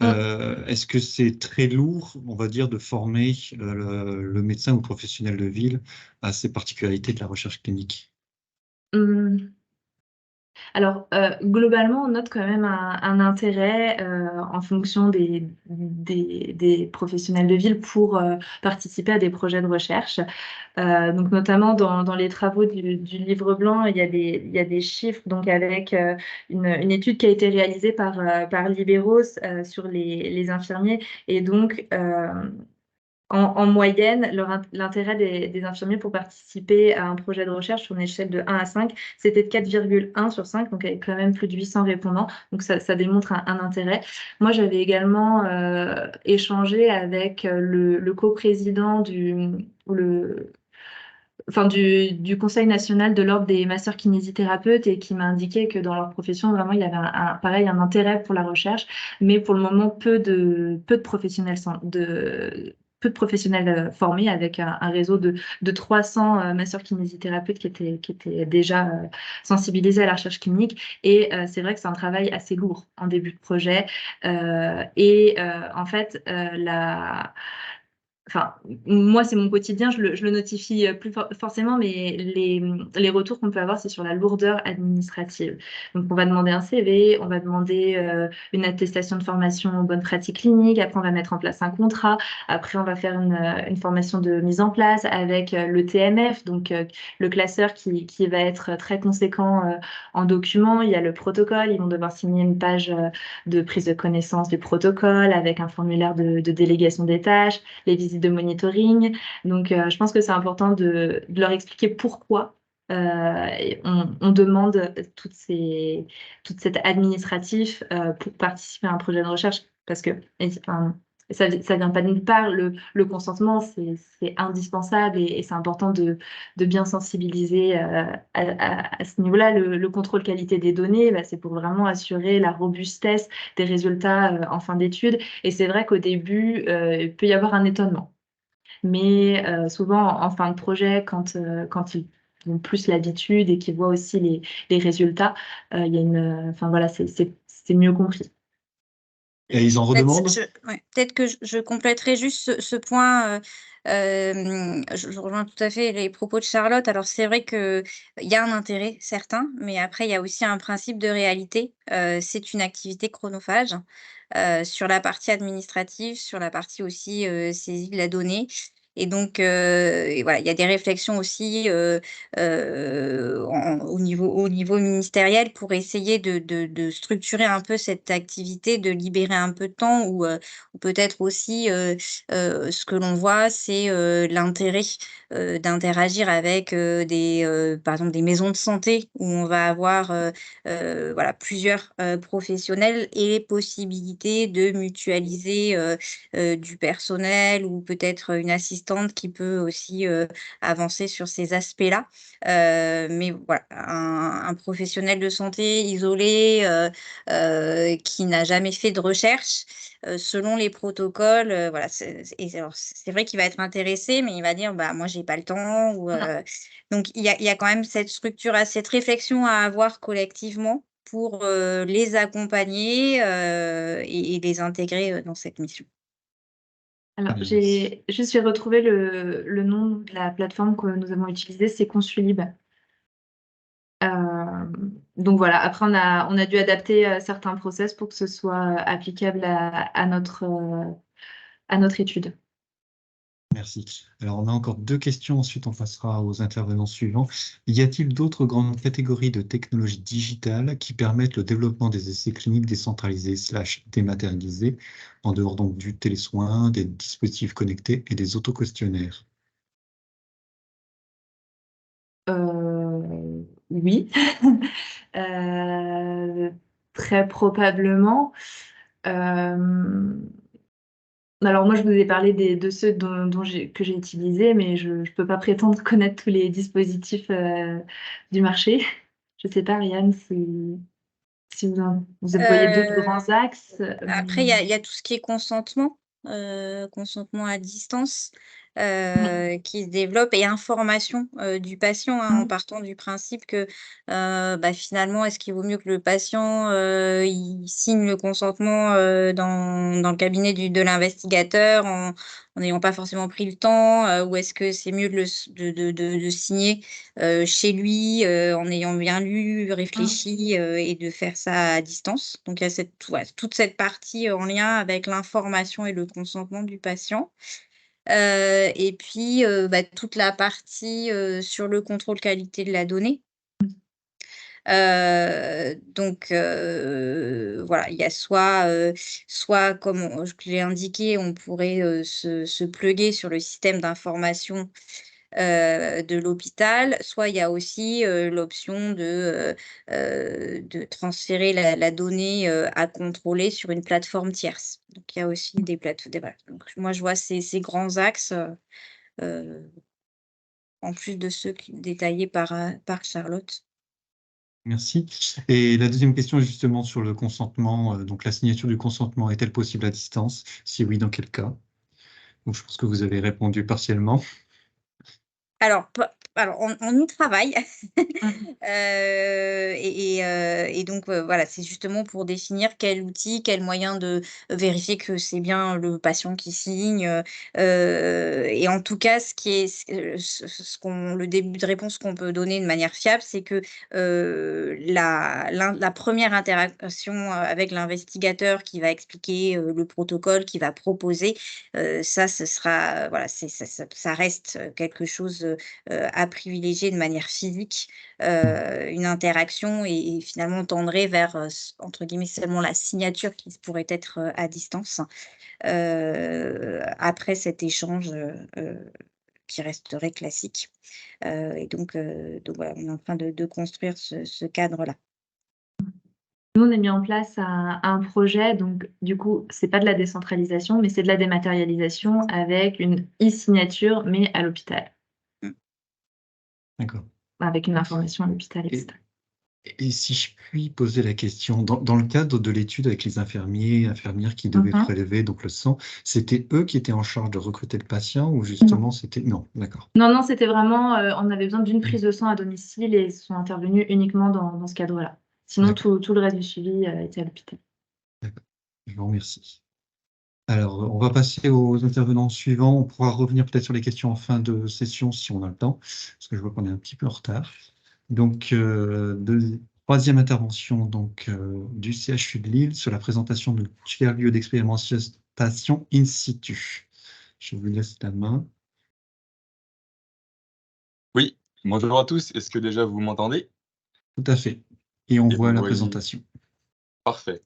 Est-ce que c'est très lourd, on va dire, de former le médecin ou le professionnel de ville à ces particularités de la recherche clinique? Alors, globalement, on note quand même un intérêt en fonction des professionnels de ville pour participer à des projets de recherche. Donc, notamment dans les travaux du livre blanc, il y a des chiffres donc avec une étude qui a été réalisée par Libéros sur les infirmiers. Et donc, en moyenne, l'intérêt des infirmiers pour participer à un projet de recherche sur une échelle de 1 à 5, c'était de 4,1 sur 5, donc avec quand même plus de 800 répondants. Donc ça démontre un intérêt. Moi, j'avais également échangé avec le coprésident du Conseil national de l'ordre des masseurs kinésithérapeutes et qui m'a indiqué que dans leur profession, vraiment, il y avait un intérêt pour la recherche, mais pour le moment, peu de professionnels formés avec un réseau de 300 masseurs kinésithérapeutes qui étaient déjà sensibilisés à la recherche clinique. Et c'est vrai que c'est un travail assez lourd en début de projet. En fait, Enfin, moi, c'est mon quotidien, je le notifie plus forcément, mais les retours qu'on peut avoir, c'est sur la lourdeur administrative. Donc, on va demander un CV, on va demander une attestation de formation en bonne pratique clinique, après, on va mettre en place un contrat, après, on va faire une formation de mise en place avec le TMF, donc le classeur qui va être très conséquent en documents. Il y a le protocole, ils vont devoir signer une page de prise de connaissance du protocole avec un formulaire de délégation des tâches, les visites de monitoring. Donc, je pense que c'est important de leur expliquer pourquoi on demande toute cette administratif pour participer à un projet de recherche, parce que ça vient pas de nulle part. Le consentement, c'est indispensable et c'est important de bien sensibiliser à ce niveau-là. Le contrôle qualité des données, c'est pour vraiment assurer la robustesse des résultats en fin d'étude. Et c'est vrai qu'au début, il peut y avoir un étonnement. Mais souvent, en fin de projet, quand ils ont plus l'habitude et qu'ils voient aussi les résultats, il y a c'est mieux compris. Et ils en redemandent? Peut-être que je compléterai juste ce point. Je rejoins tout à fait les propos de Charlotte. Alors, c'est vrai qu'il y a un intérêt certain, mais après, il y a aussi un principe de réalité. C'est une activité chronophage sur la partie administrative, sur la partie aussi saisie de la donnée. Et donc, et voilà, il y a des réflexions aussi au niveau ministériel pour essayer de structurer un peu cette activité, de libérer un peu de temps ou peut-être aussi ce que l'on voit, c'est l'intérêt d'interagir avec par exemple des maisons de santé où on va avoir voilà, plusieurs professionnels et les possibilités de mutualiser du personnel ou peut-être une assistante qui peut aussi avancer sur ces aspects-là. Mais voilà, un professionnel de santé isolé, qui n'a jamais fait de recherche, selon les protocoles, voilà, c'est vrai qu'il va être intéressé, mais il va dire: «Bah, moi, j'ai pas le temps» ou donc il y a quand même cette réflexion à avoir collectivement pour, les accompagner, et les intégrer, dans cette mission. Alors, Très bien, merci. j'ai juste retrouvé le nom de la plateforme que nous avons utilisée, c'est Consulib. Donc voilà, après on a dû adapter certains process pour que ce soit applicable à notre étude. Merci. Alors, on a encore 2 questions, ensuite on passera aux intervenants suivants. Y a-t-il d'autres grandes catégories de technologies digitales qui permettent le développement des essais cliniques décentralisés/dématérialisés, en dehors donc du télésoin, des dispositifs connectés et des autoquestionnaires? Oui. Heu, Très probablement. Hem, alors moi, je vous ai parlé de ceux que j'ai utilisés, mais je ne peux pas prétendre connaître tous les dispositifs, du marché. Je ne sais pas, Ariane, si vous voyez d'autres grands Heu, axes, Après il y a tout ce qui est consentement à distance, qui se développe et information, du patient, hein, en Mmh. partant du principe que, bah, finalement, est-ce qu'il vaut mieux que le patient, il signe le consentement, dans le cabinet de l'investigateur en n'ayant pas forcément pris le temps, ou est-ce que c'est mieux de le s de signer chez lui, en ayant bien lu, Mmh. réfléchi, et de faire ça à distance. Donc il y a toute cette partie en lien avec l'information et le consentement du patient. Et puis, bah, toute la partie, sur le contrôle qualité de la donnée. Donc voilà, il y a soit comme je l'ai indiqué, on pourrait, se plugger sur le système d'information de l'hôpital, soit il y a aussi, l'option de transférer la donnée, à contrôler sur une plateforme tierce. Donc il y a aussi des voilà, donc moi je vois ces grands axes, heu, en plus de ceux détaillés par Charlotte. Merci. Et la deuxième question est justement sur le consentement, donc la signature du consentement est-elle possible à distance? Si oui, dans quel cas? Donc je pense que vous avez répondu partiellement. Alors on y travaille, Mmh. et donc voilà, c'est justement pour définir quel outil, quel moyen de vérifier que c'est bien le patient qui signe, et en tout cas, ce qui est ce qu'on le début de réponse qu'on peut donner de manière fiable, c'est que, la 1re interaction, avec l'investigateur qui va expliquer, le protocole, qui va proposer, ça ce sera, voilà, ça reste, quelque chose, à privilégier de manière physique, Mmh. une interaction et finalement tendrait vers, entre guillemets «seulement la signature» qui pourrait être, à distance, après cet échange, qui resterait classique. Et donc voilà, on est en train de construire ce cadre-là. Nous, on a mis en place un projet, donc du coup, c'est pas de la décentralisation, mais c'est de la dématérialisation avec une e-signature, mais à l'hôpital, Mmh. D'accord. avec une information à l'hôpital, Et etc. et si je puis poser la question, dans le cadre de l'étude avec les infirmiers, infirmières qui devaient Mmh. prélever donc le sang, c'était eux qui étaient en charge de recruter le patient ou Non. justement c'était non, d'accord. Non, non, c'était vraiment, on avait besoin d'une Mmh. prise de sang à domicile et ils sont intervenus uniquement dans ce cadre-là. Sinon, D'accord, tout le reste du suivi, était à l'hôpital. d'accord. Je vous remercie. Alors, on va passer aux intervenants suivants. On pourra revenir peut-être sur les questions en fin de session si on a le temps, parce que je vois qu'on est un petit peu en retard. Donc, 3e intervention donc, du CHU de Lille sur la présentation du tiers lieu d'expérimentation in situ. Je vous laisse la main. Bonjour à tous, est-ce que déjà vous m'entendez? Tout à fait. Et on Et voit vous la voyez. présentation. Parfait.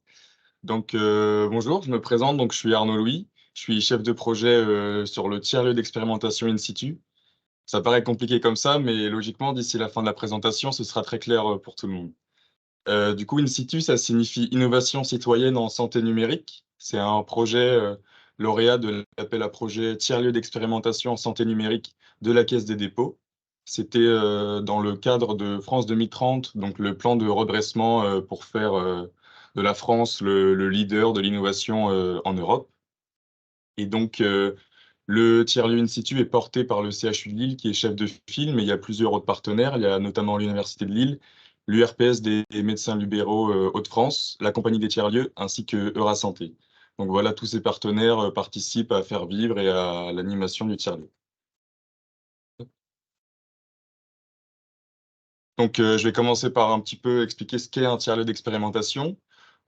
Donc bonjour, je me présente, donc je suis Arnaud Louis, je suis chef de projet sur le tiers-lieu d'expérimentation in situ. Ça paraît compliqué comme ça, mais logiquement, d'ici la fin de la présentation, ce sera très clair pour tout le monde. Du coup, in situ, ça signifie innovation citoyenne en santé numérique. C'est un projet lauréat de l'appel à projet tiers-lieu d'expérimentation en santé numérique de la Caisse des dépôts. C'était dans le cadre de France 2030, donc le plan de redressement pour faire de la France le leader de l'innovation en Europe. Et donc, le tiers-lieu in situ est porté par le CHU de Lille, qui est chef de file, mais il y a plusieurs autres partenaires. Il y a notamment l'Université de Lille, l'URPS des médecins libéraux Hauts-de-France, la Compagnie des tiers-lieux, ainsi que Eurasanté. Donc voilà, tous ces partenaires participent à faire vivre et à l'animation du tiers-lieu. Donc, je vais commencer par un petit peu expliquer ce qu'est un tiers-lieu d'expérimentation.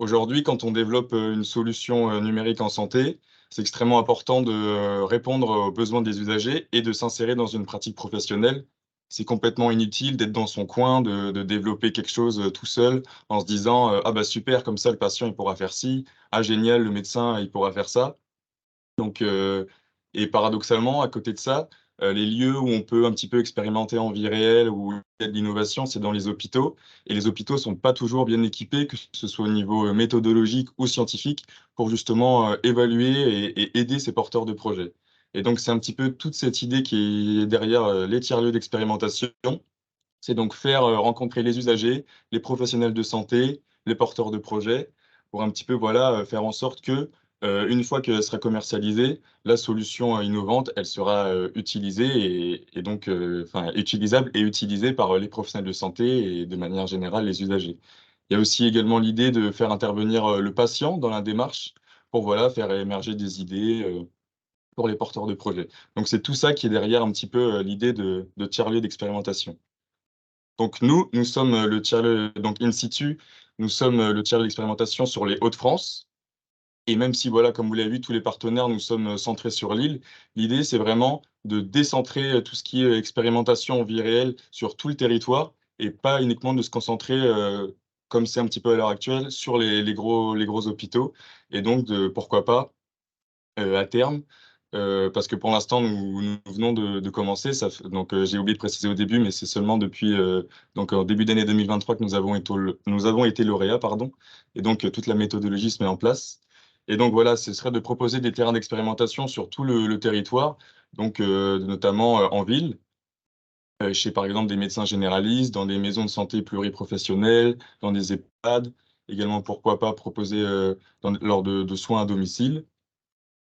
Aujourd'hui, quand on développe une solution numérique en santé, c'est extrêmement important de répondre aux besoins des usagers et de s'insérer dans une pratique professionnelle. C'est complètement inutile d'être dans son coin, de développer quelque chose tout seul en se disant ah bah super, comme ça le patient il pourra faire ci, ah génial, le médecin il pourra faire ça. Donc, et paradoxalement, à côté de ça, les lieux où on peut un petit peu expérimenter en vie réelle, où il y a de l'innovation, c'est dans les hôpitaux. Et les hôpitaux sont pas toujours bien équipés, que ce soit au niveau méthodologique ou scientifique, pour justement évaluer et aider ces porteurs de projets. Et donc, c'est un petit peu toute cette idée qui est derrière les tiers-lieux d'expérimentation. C'est donc faire rencontrer les usagers, les professionnels de santé, les porteurs de projets, pour un petit peu voilà, faire en sorte que, une fois qu'elle sera commercialisée, la solution innovante, elle sera utilisée et donc enfin, utilisable et utilisée par les professionnels de santé et de manière générale les usagers. Il y a aussi également l'idée de faire intervenir le patient dans la démarche pour voilà, faire émerger des idées pour les porteurs de projets. Donc c'est tout ça qui est derrière un petit peu l'idée de tiers-lieu d'expérimentation. Donc nous sommes le tiers-lieu, donc in situ, nous sommes le tiers-lieu d'expérimentation sur les Hauts-de-France. Et même si, voilà, comme vous l'avez vu, tous les partenaires, nous sommes centrés sur l'île, l'idée, c'est vraiment de décentrer tout ce qui est expérimentation en vie réelle sur tout le territoire et pas uniquement de se concentrer, comme c'est un petit peu à l'heure actuelle, sur les gros hôpitaux. Et donc, pourquoi pas, à terme, parce que pour l'instant, nous venons de commencer. Donc, j'ai oublié de préciser au début, mais c'est seulement depuis donc, en début d'année 2023 que nous avons été lauréats, pardon. Et donc, toute la méthodologie se met en place. Et donc, voilà, ce serait de proposer des terrains d'expérimentation sur tout le territoire, donc notamment en ville, chez par exemple des médecins généralistes, dans des maisons de santé pluriprofessionnelles, dans des EHPAD, également pourquoi pas proposer lors de soins à domicile.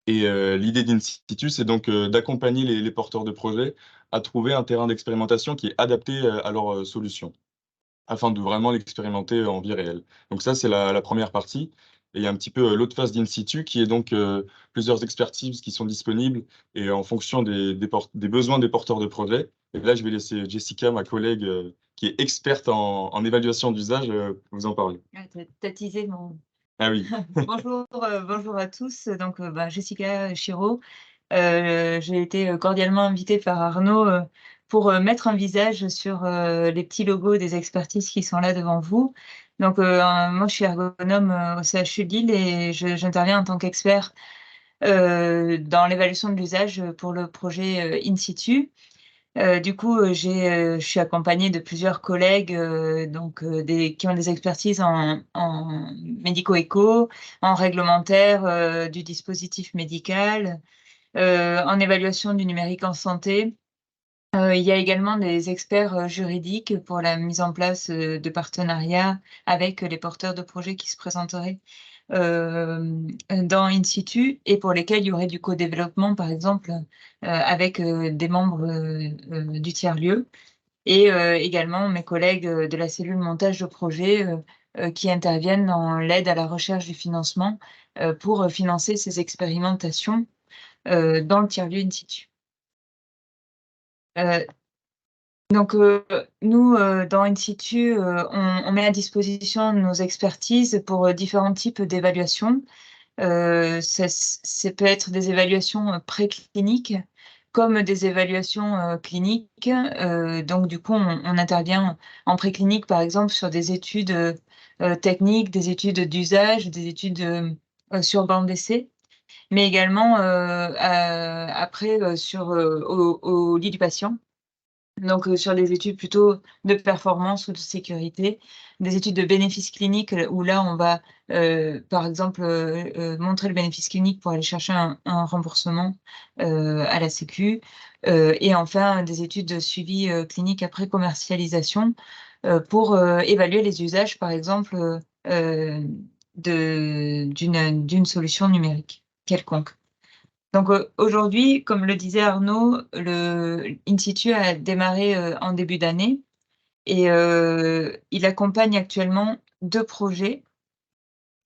Et l'idée d'In situ, c'est donc d'accompagner les porteurs de projets à trouver un terrain d'expérimentation qui est adapté à leur solution, afin de vraiment l'expérimenter en vie réelle. Donc ça, c'est la première partie. Et il y a un petit peu l'autre phase d'In situ, qui est donc plusieurs expertises qui sont disponibles et en fonction des besoins des porteurs de projets. Et là, je vais laisser Jessica, ma collègue, qui est experte en évaluation d'usage, vous en parler. Ah, t'as teasé mon... Ah oui. Bonjour, bonjour à tous. Donc, Jessica Chiraud. J'ai été cordialement invitée par Arnaud pour mettre un visage sur les petits logos des expertises qui sont là devant vous. Donc, moi, je suis ergonome au CHU de Lille et j'interviens en tant qu'expert dans l'évaluation de l'usage pour le projet In situ. Du coup, je suis accompagnée de plusieurs collègues donc, qui ont des expertises en médico-éco, en réglementaire du dispositif médical, en évaluation du numérique en santé. Il y a également des experts juridiques pour la mise en place de partenariats avec les porteurs de projets qui se présenteraient dans In situ et pour lesquels il y aurait du co-développement, par exemple, avec des membres du tiers-lieu et également mes collègues de la cellule montage de projet qui interviennent dans l'aide à la recherche du financement pour financer ces expérimentations dans le tiers-lieu In situ. Donc, nous, dans In situ, on met à disposition nos expertises pour différents types d'évaluations. Ça peut être des évaluations précliniques comme des évaluations cliniques. Donc, du coup, on intervient en préclinique, par exemple, sur des études techniques, des études d'usage, des études sur bande d'essai, mais également après au lit du patient. Donc, sur des études plutôt de performance ou de sécurité, des études de bénéfices cliniques où là, on va, par exemple, montrer le bénéfice clinique pour aller chercher un remboursement à la Sécu. Et enfin, des études de suivi clinique après commercialisation pour évaluer les usages, par exemple, d'une solution numérique quelconque. Donc aujourd'hui, comme le disait Arnaud, le Institut a démarré en début d'année et il accompagne actuellement 2 projets.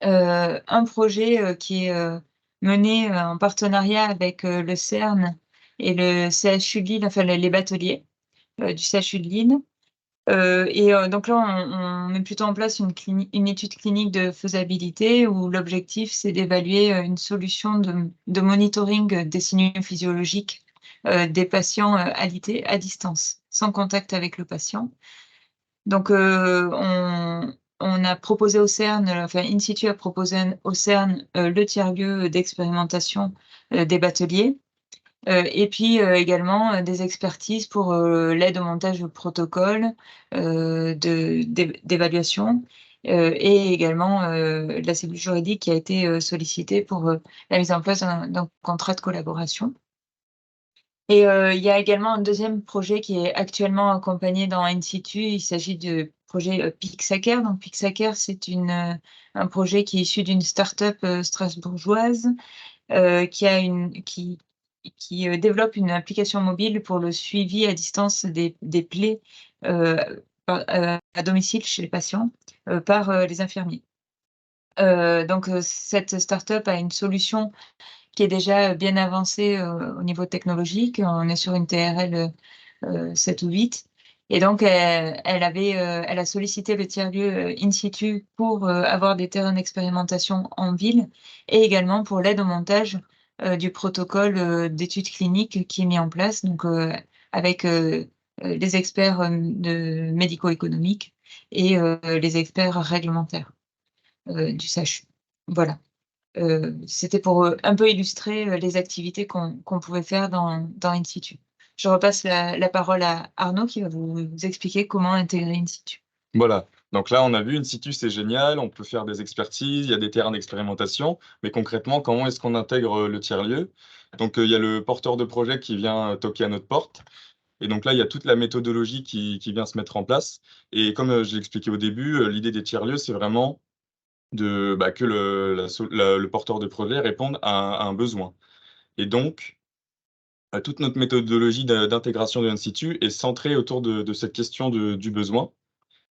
Un projet qui est mené en partenariat avec le CERN et le CHU de Lille, enfin les bateliers du CHU de Lille. Donc là, on met plutôt en place une étude clinique de faisabilité où l'objectif, c'est d'évaluer une solution de monitoring des signaux physiologiques des patients alités à distance, sans contact avec le patient. Donc, on a proposé au CERN, enfin, InSitu a proposé au CERN le tiers-lieu d'expérimentation des bateliers. Et puis également des expertises pour l'aide au montage de protocoles d'évaluation et également la cellule juridique qui a été sollicitée pour la mise en place d'un contrat de collaboration. Et il y a également un deuxième projet qui est actuellement accompagné dans InSitu. Il s'agit du projet Pixhacker. Donc Pixhacker, c'est un projet qui est issu d'une start-up strasbourgeoise qui développe une application mobile pour le suivi à distance des plaies à domicile chez les patients par les infirmiers. Donc cette start-up a une solution qui est déjà bien avancée au niveau technologique. On est sur une TRL 7 ou 8. Et donc, elle a sollicité le tiers-lieu InSitu pour avoir des terrains d'expérimentation en ville et également pour l'aide au montage du protocole d'études cliniques qui est mis en place, donc avec les experts médico-économiques et les experts réglementaires du CHU. Voilà. C'était pour un peu illustrer les activités qu'on pouvait faire dans InSitu. Je repasse la parole à Arnaud qui va vous expliquer comment intégrer InSitu. Voilà. Donc là, on a vu InSitu, c'est génial. On peut faire des expertises, il y a des terrains d'expérimentation. Mais concrètement, comment est-ce qu'on intègre le tiers-lieu? Donc, il y a le porteur de projet qui vient toquer à notre porte. Et donc là, il y a toute la méthodologie qui vient se mettre en place. Et comme j'ai expliqué au début, l'idée des tiers-lieux, c'est vraiment que le porteur de projet réponde à un besoin. Et donc, toute notre méthodologie d'intégration de InSitu est centrée autour de cette question du besoin.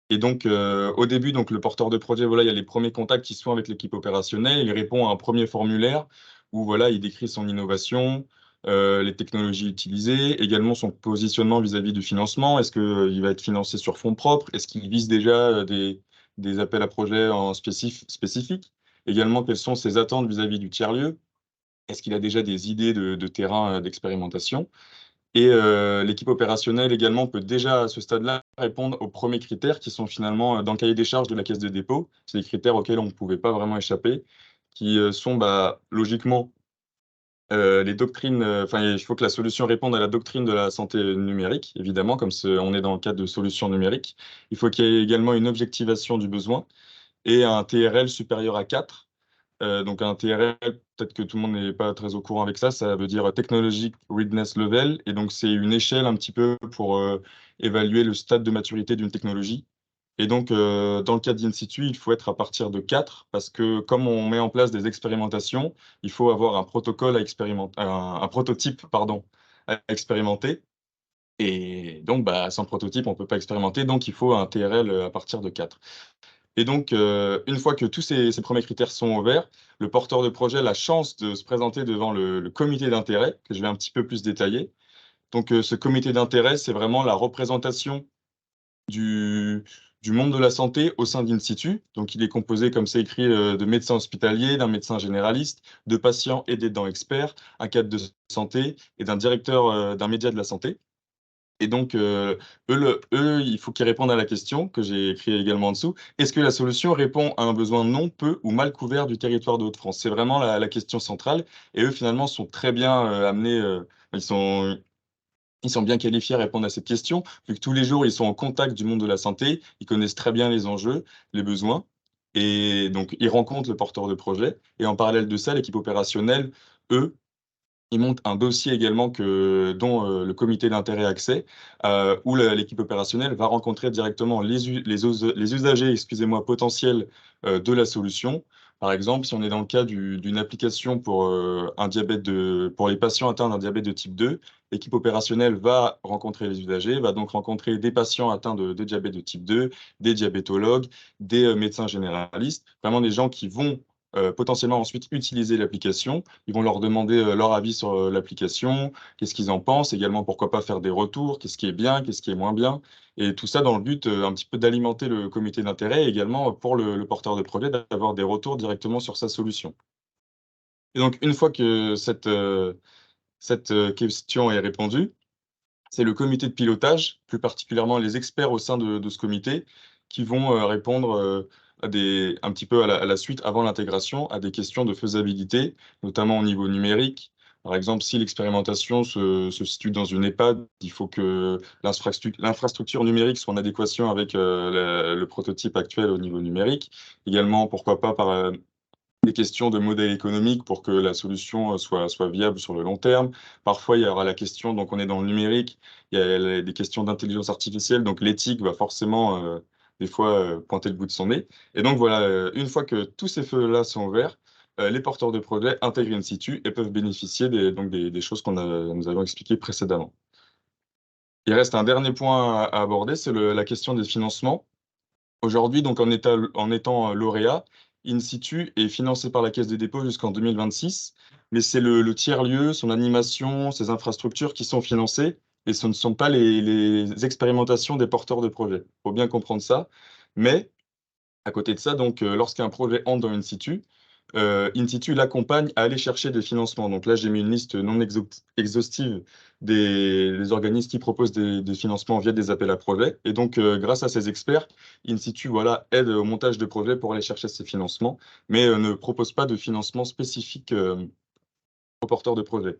Et donc, au début, donc, le porteur de projet, voilà, il y a les premiers contacts qui se font avec l'équipe opérationnelle. Il répond à un premier formulaire où voilà, il décrit son innovation, les technologies utilisées, également son positionnement vis-à-vis du financement. Est-ce qu'il va être financé sur fonds propres? Est-ce qu'il vise déjà des appels à projets spécifiques? Également, quelles sont ses attentes vis-à-vis du tiers-lieu? Est-ce qu'il a déjà des idées de terrain d'expérimentation? Et l'équipe opérationnelle également peut déjà, à ce stade-là, répondre aux premiers critères qui sont finalement dans le cahier des charges de la Caisse de dépôt. C'est des critères auxquels on ne pouvait pas vraiment échapper, qui sont logiquement les doctrines. Il faut que la solution réponde à la doctrine de la santé numérique, évidemment, comme on est dans le cadre de solutions numériques. Il faut qu'il y ait également une objectivation du besoin et un TRL supérieur à 4. Donc un TRL, peut-être que tout le monde n'est pas très au courant avec ça, ça veut dire Technologic Readiness Level, et donc c'est une échelle un petit peu pour évaluer le stade de maturité d'une technologie. Et donc dans le cas d'InSitu, il faut être à partir de 4, parce que comme on met en place des expérimentations, il faut avoir un protocole à expérimenter, un prototype, pardon, à expérimenter. Et donc sans prototype, on ne peut pas expérimenter, donc il faut un TRL à partir de 4. Et donc, une fois que tous ces premiers critères sont ouverts, le porteur de projet a la chance de se présenter devant le comité d'intérêt, que je vais un petit peu plus détailler. Donc, ce comité d'intérêt, c'est vraiment la représentation du du monde de la santé au sein d'InSitu. Donc, il est composé, comme c'est écrit, de médecins hospitaliers, d'un médecin généraliste, de patients et d'aidants experts, un cadre de santé et d'un directeur d'un média de la santé. Et donc, eux, il faut qu'ils répondent à la question que j'ai écrite également en dessous. Est-ce que la solution répond à un besoin non, peu ou mal couvert du territoire de Hauts-de-France? C'est vraiment la question centrale. Et eux, finalement, sont très bien amenés. Ils sont bien qualifiés à répondre à cette question, vu que tous les jours, ils sont en contact du monde de la santé, ils connaissent très bien les enjeux, les besoins, et donc ils rencontrent le porteur de projet. Et en parallèle de ça, l'équipe opérationnelle, eux, ils montent un dossier également dont le comité d'intérêt accès, où l'équipe opérationnelle va rencontrer directement les usagers, excusez-moi, potentiels de la solution. Par exemple, si on est dans le cas d'une application pour pour les patients atteints d'un diabète de type 2, l'équipe opérationnelle va rencontrer les usagers, va donc rencontrer des patients atteints de diabète de type 2, des diabétologues, des médecins généralistes, vraiment des gens qui vont potentiellement ensuite utiliser l'application. Ils vont leur demander leur avis sur l'application, qu'est-ce qu'ils en pensent, également pourquoi pas faire des retours, qu'est-ce qui est bien, qu'est-ce qui est moins bien, et tout ça dans le but un petit peu d'alimenter le comité d'intérêt et également pour le porteur de projet d'avoir des retours directement sur sa solution. Et donc une fois que cette question est répondue, c'est le comité de pilotage, plus particulièrement les experts au sein de ce comité, qui vont répondre un petit peu à la suite, avant l'intégration, à des questions de faisabilité, notamment au niveau numérique. Par exemple, si l'expérimentation se situe dans une EHPAD, il faut que l'infrastructure numérique soit en adéquation avec le prototype actuel au niveau numérique. Également, pourquoi pas par des questions de modèle économique pour que la solution soit viable sur le long terme. Parfois, il y aura la question, donc on est dans le numérique, il y a des questions d'intelligence artificielle, donc l'éthique va forcément des fois pointer le bout de son nez. Et donc voilà, une fois que tous ces feux-là sont ouverts, les porteurs de projets intègrent InSitu et peuvent bénéficier des choses nous avons expliquées précédemment. Il reste un dernier point à aborder, c'est la question des financements. Aujourd'hui, donc en étant lauréat, InSitu est financé par la Caisse des dépôts jusqu'en 2026, mais c'est le tiers-lieu, son animation, ses infrastructures qui sont financées, et ce ne sont pas les expérimentations des porteurs de projets. Il faut bien comprendre ça. Mais à côté de ça, donc, lorsqu'un projet entre dans InSitu, InSitu l'accompagne à aller chercher des financements. Donc là, j'ai mis une liste non exhaustive des organismes qui proposent des financements via des appels à projets. Et donc, grâce à ces experts, InSitu voilà, aide au montage de projets pour aller chercher ces financements, mais ne propose pas de financement spécifique aux porteurs de projets.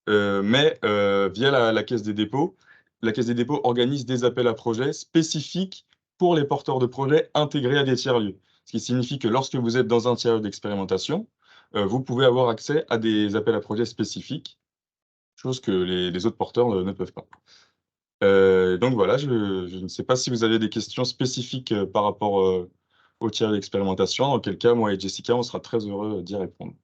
Mais via la Caisse des dépôts, la Caisse des dépôts organise des appels à projets spécifiques pour les porteurs de projets intégrés à des tiers-lieux. Ce qui signifie que lorsque vous êtes dans un tiers-lieu d'expérimentation, vous pouvez avoir accès à des appels à projets spécifiques, chose que les autres porteurs ne peuvent pas. Donc voilà, je ne sais pas si vous avez des questions spécifiques par rapport au tiers d'expérimentation, dans quel cas, moi et Jessica, on sera très heureux d'y répondre.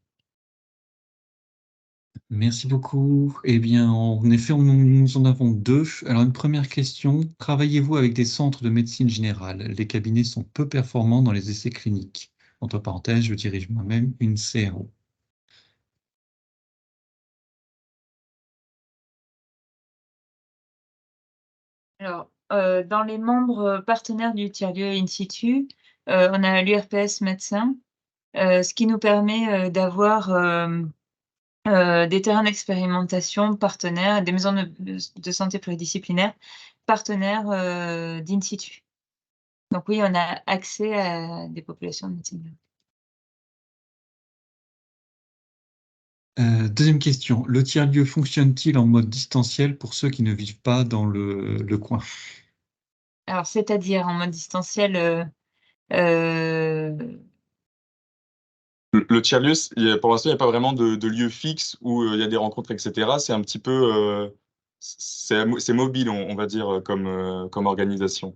Merci beaucoup. Eh bien, en effet, nous en avons deux. Alors, une première question. Travaillez-vous avec des centres de médecine générale? Les cabinets sont peu performants dans les essais cliniques. Entre parenthèses, je dirige moi-même une CRO. Alors, dans les membres partenaires du tiers-lieu InSitu, on a l'URPS médecin, ce qui nous permet d'avoir des terrains d'expérimentation partenaires, des maisons de santé pluridisciplinaires partenaires d'InSitu. Donc oui, on a accès à des populations de médecine. Deuxième question. Le tiers-lieu fonctionne-t-il en mode distanciel pour ceux qui ne vivent pas dans le coin? Alors, c'est-à-dire en mode distanciel, Le tiers-lieu, pour l'instant, il n'y a pas vraiment de lieu fixe où il y a des rencontres, etc. C'est un petit peu, c'est mobile, on va dire, comme organisation.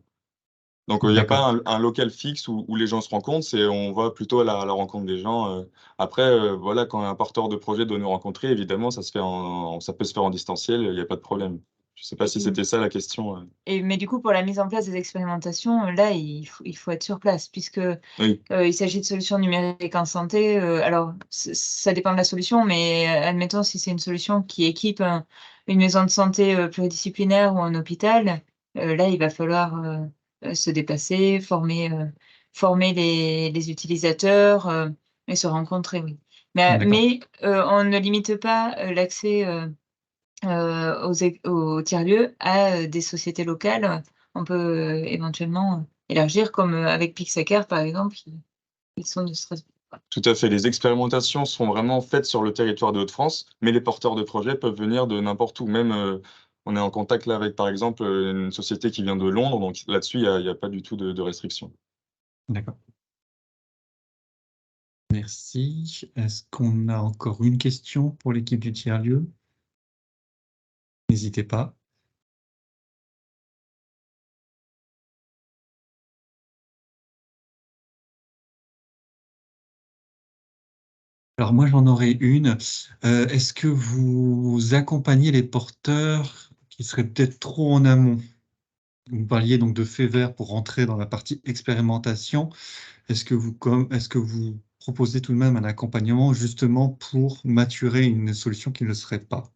Donc, il n'y a pas un local fixe où les gens se rencontrent, on va plutôt à la rencontre des gens. Après, voilà, quand un porteur de projet doit nous rencontrer, évidemment, ça peut se faire en distanciel, il n'y a pas de problème. Je ne sais pas si c'était ça la question. mais du coup, pour la mise en place des expérimentations, là, il faut être sur place puisque Oui. il s'agit de solutions numériques en santé. Alors, ça dépend de la solution, mais admettons si c'est une solution qui équipe une maison de santé pluridisciplinaire ou un hôpital, là, il va falloir se déplacer, former les utilisateurs et se rencontrer, oui. D'accord. Mais on ne limite pas l'accès aux tiers-lieux à des sociétés locales. On peut éventuellement élargir, comme avec Pixacar, par exemple, ils sont de Strasbourg. Tout à fait. Les expérimentations sont vraiment faites sur le territoire de Hauts-de-France, mais les porteurs de projets peuvent venir de n'importe où. Même, on est en contact là avec, par exemple, une société qui vient de Londres, donc là-dessus, il y a pas du tout de restriction. D'accord. Merci. Est-ce qu'on a encore une question pour l'équipe du tiers-lieu? N'hésitez pas. Alors moi, j'en aurais une. Est-ce que vous accompagnez les porteurs qui seraient peut-être trop en amont? Vous parliez donc de faits verts pour rentrer dans la partie expérimentation. Est-ce que vous proposez tout de même un accompagnement justement pour maturer une solution qui ne le serait pas?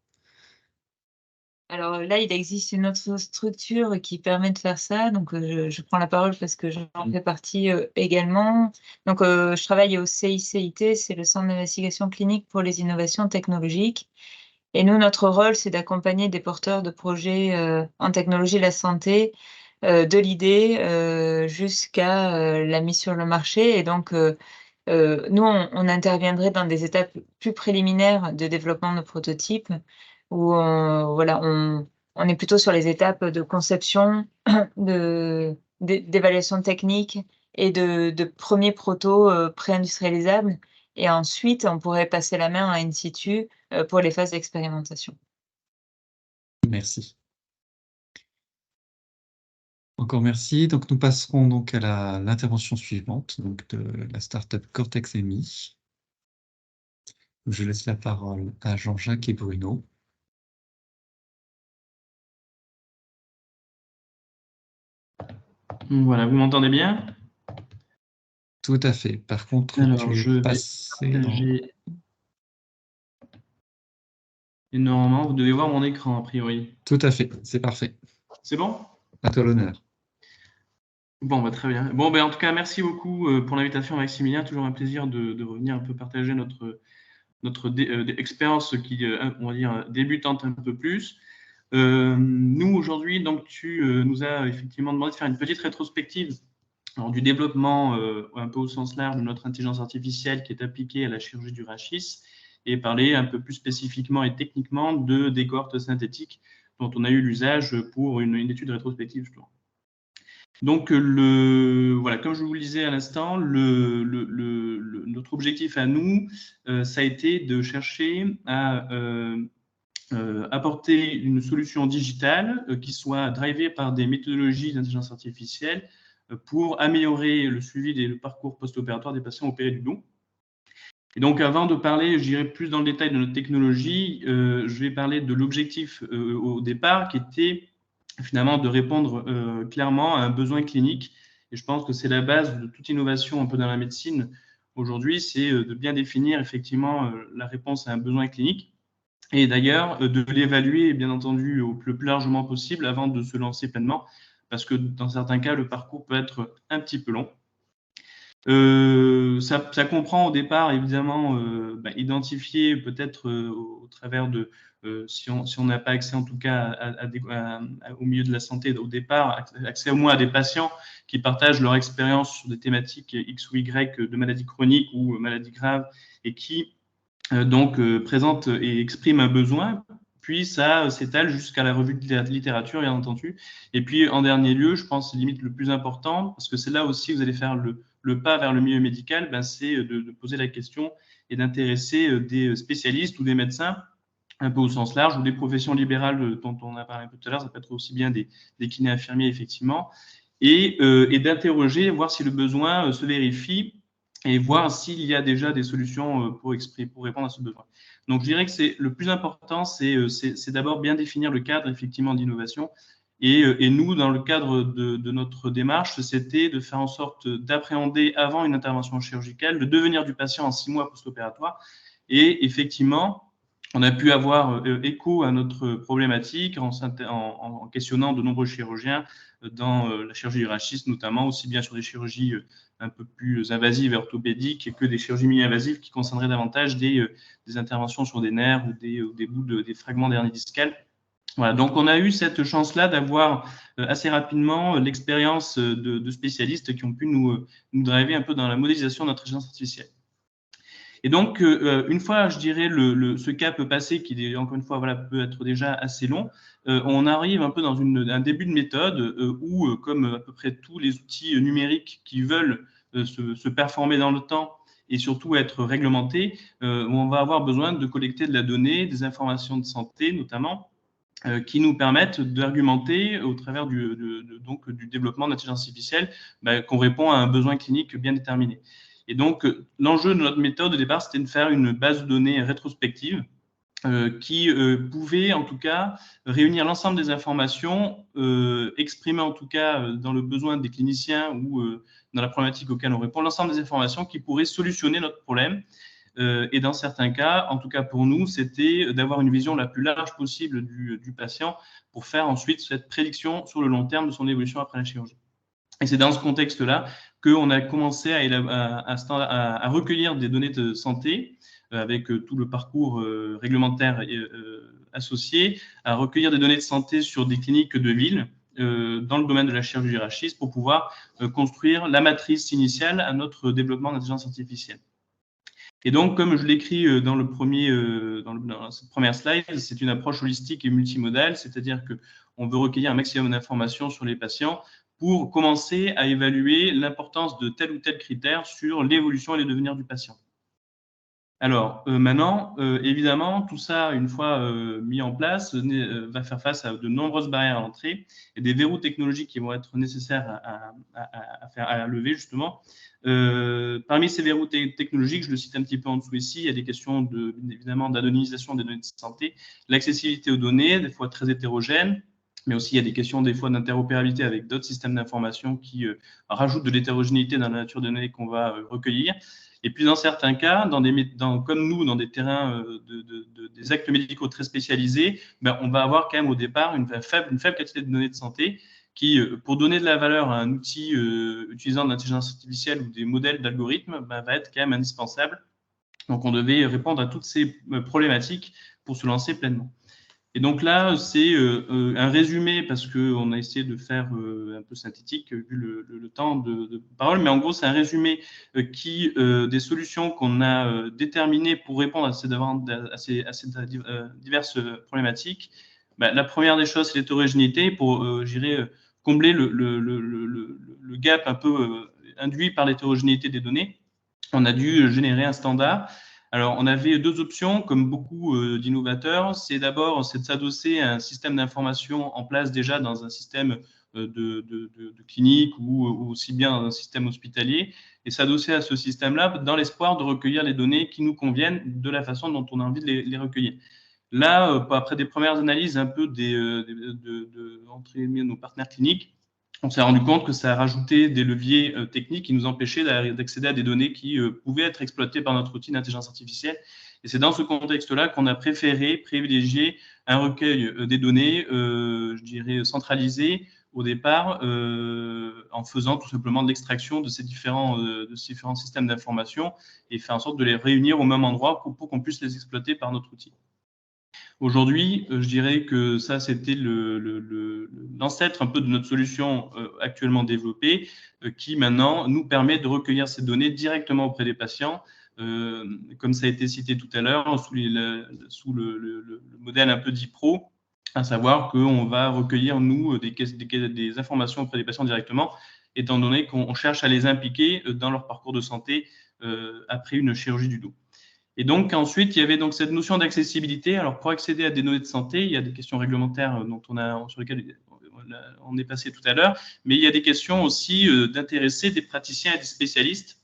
Alors là, il existe une autre structure qui permet de faire ça. Donc, je prends la parole parce que j'en fais partie également. Donc, je travaille au CICIT, c'est le Centre d'investigation clinique pour les innovations technologiques. Et nous, notre rôle, c'est d'accompagner des porteurs de projets en technologie de la santé, de l'idée jusqu'à la mise sur le marché. Et donc, nous, on interviendrait dans des étapes plus préliminaires de développement de prototypes où voilà, on est plutôt sur les étapes de conception, d'évaluation technique et de premiers protos pré-industrialisables. Et ensuite, on pourrait passer la main à in situ pour les phases d'expérimentation. Merci. Encore merci. Donc, nous passerons donc à l'intervention suivante, donc de la startup Cortex EMI. Je laisse la parole à Jean-Jacques et Bruno. Voilà, vous m'entendez bien? Tout à fait. Par contre, Alors, tu je es vais passé en... partager. Et normalement, vous devez voir mon écran, a priori. Tout à fait, c'est parfait. C'est bon? À toi l'honneur. Bon, bah, très bien. Bon, en tout cas, merci beaucoup pour l'invitation, Maximilien. Toujours un plaisir de revenir un peu partager notre expérience qui, on va dire, débutante un peu plus. Nous, aujourd'hui, donc, tu nous as effectivement demandé de faire une petite rétrospective du développement un peu au sens large de notre intelligence artificielle qui est appliquée à la chirurgie du rachis et parler un peu plus spécifiquement et techniquement des cohortes synthétiques dont on a eu l'usage pour une étude rétrospective, justement. Donc, voilà, comme je vous le disais à l'instant, notre objectif à nous, ça a été de chercher à apporter une solution digitale qui soit drivée par des méthodologies d'intelligence artificielle pour améliorer le suivi des parcours post-opératoire des patients opérés du dos. Et donc, avant de parler, je dirais plus dans le détail de notre technologie, je vais parler de l'objectif au départ qui était finalement de répondre clairement à un besoin clinique. Et je pense que c'est la base de toute innovation un peu dans la médecine aujourd'hui, c'est de bien définir effectivement la réponse à un besoin clinique et d'ailleurs de l'évaluer bien entendu le plus largement possible avant de se lancer pleinement parce que dans certains cas, le parcours peut être un petit peu long. Ça comprend au départ évidemment identifier peut-être au travers de si on n'a pas accès en tout cas au milieu de la santé au départ, accès au moins à des patients qui partagent leur expérience sur des thématiques X ou Y de maladies chroniques ou maladies graves et qui donc présentent et expriment un besoin. Puis ça s'étale jusqu'à la revue de littérature, bien entendu. Et puis, en dernier lieu, je pense que limite le plus important, parce que c'est là aussi vous allez faire le pas vers le milieu médical, c'est de poser la question et d'intéresser des spécialistes ou des médecins, un peu au sens large, ou des professions libérales dont on a parlé un peu tout à l'heure, ça peut être aussi bien des kinés infirmiers, effectivement, et d'interroger, voir si le besoin se vérifie et voir s'il y a déjà des solutions pour répondre à ce besoin. Donc, je dirais que le plus important, c'est d'abord bien définir le cadre, effectivement, d'innovation. Et nous, dans le cadre de notre démarche, c'était de faire en sorte d'appréhender avant une intervention chirurgicale le devenir du patient en 6 mois post-opératoire. Et effectivement, on a pu avoir écho à notre problématique en questionnant de nombreux chirurgiens dans la chirurgie du rachis, notamment, aussi bien sur des chirurgies un peu plus invasives et orthopédiques que des chirurgies mini-invasives qui concerneraient davantage des interventions sur des nerfs ou des bouts des fragments d'hernie discale. Voilà, donc on a eu cette chance-là d'avoir assez rapidement l'expérience de spécialistes qui ont pu nous driver un peu dans la modélisation de notre intelligence artificielle. Et donc, une fois, je dirais, ce cap passé, qui, encore une fois, voilà, peut être déjà assez long, on arrive un peu dans un début de méthode où, comme à peu près tous les outils numériques qui veulent se performer dans le temps et surtout être réglementés, on va avoir besoin de collecter de la donnée, des informations de santé notamment, qui nous permettent d'argumenter au travers donc, du développement d'intelligence artificielle qu'on répond à un besoin clinique bien déterminé. Et donc, l'enjeu de notre méthode au départ, c'était de faire une base de données rétrospective qui pouvait en tout cas réunir l'ensemble des informations, exprimer en tout cas dans le besoin des cliniciens ou dans la problématique auquel on répond, l'ensemble des informations qui pourraient solutionner notre problème. Et dans certains cas, en tout cas pour nous, c'était d'avoir une vision la plus large possible du patient pour faire ensuite cette prédiction sur le long terme de son évolution après la chirurgie. Et c'est dans ce contexte-là qu'on a commencé à recueillir des données de santé avec tout le parcours réglementaire associé, à recueillir des données de santé sur des cliniques de ville dans le domaine de la chirurgie du rachis pour pouvoir construire la matrice initiale à notre développement d'intelligence artificielle. Et donc, comme je l'écris dans cette première slide, c'est une approche holistique et multimodale, c'est-à-dire qu'on veut recueillir un maximum d'informations sur les patients pour commencer à évaluer l'importance de tel ou tel critère sur l'évolution et les devenirs du patient. Alors, maintenant, évidemment, tout ça, une fois mis en place, va faire face à de nombreuses barrières à l'entrée et des verrous technologiques qui vont être nécessaires à lever, justement. Parmi ces verrous technologiques, je le cite un petit peu en dessous ici, il y a des questions évidemment d'anonymisation des données de santé, l'accessibilité aux données, des fois très hétérogènes, mais aussi il y a des questions des fois d'interopérabilité avec d'autres systèmes d'information qui rajoutent de l'hétérogénéité dans la nature des données qu'on va recueillir. Et puis, dans certains cas, comme nous, dans des terrains des actes médicaux très spécialisés, on va avoir quand même au départ une faible quantité de données de santé qui, pour donner de la valeur à un outil utilisant de l'intelligence artificielle ou des modèles d'algorithmes, va être quand même indispensable. Donc, on devait répondre à toutes ces problématiques pour se lancer pleinement. Et donc là, c'est un résumé parce qu'on a essayé de faire un peu synthétique vu le temps de parole, mais en gros, c'est un résumé des solutions qu'on a déterminées pour répondre à ces diverses problématiques. La première des choses, c'est l'hétérogénéité pour, combler le gap un peu induit par l'hétérogénéité des données. On a dû générer un standard. Alors, on avait deux options, comme beaucoup d'innovateurs. C'est d'abord de s'adosser à un système d'information en place déjà dans un système de clinique ou aussi bien dans un système hospitalier, et s'adosser à ce système-là dans l'espoir de recueillir les données qui nous conviennent de la façon dont on a envie de les recueillir. Là, après des premières analyses un peu entre nos partenaires cliniques, on s'est rendu compte que ça a rajouté des leviers techniques qui nous empêchaient d'accéder à des données qui pouvaient être exploitées par notre outil d'intelligence artificielle. Et c'est dans ce contexte-là qu'on a préféré privilégier un recueil des données, je dirais, centralisé au départ, en faisant tout simplement de l'extraction de ces différents systèmes d'information et faire en sorte de les réunir au même endroit pour qu'on puisse les exploiter par notre outil. Aujourd'hui, je dirais que ça, c'était l'ancêtre un peu de notre solution actuellement développée, qui maintenant nous permet de recueillir ces données directement auprès des patients, comme ça a été cité tout à l'heure, sous le modèle un peu dit pro, à savoir qu'on va recueillir, nous, des informations auprès des patients directement, étant donné qu'on cherche à les impliquer dans leur parcours de santé après une chirurgie du dos. Et donc, ensuite, il y avait donc cette notion d'accessibilité. Alors, pour accéder à des données de santé, il y a des questions réglementaires sur lesquelles on est passé tout à l'heure, mais il y a des questions aussi d'intéresser des praticiens et des spécialistes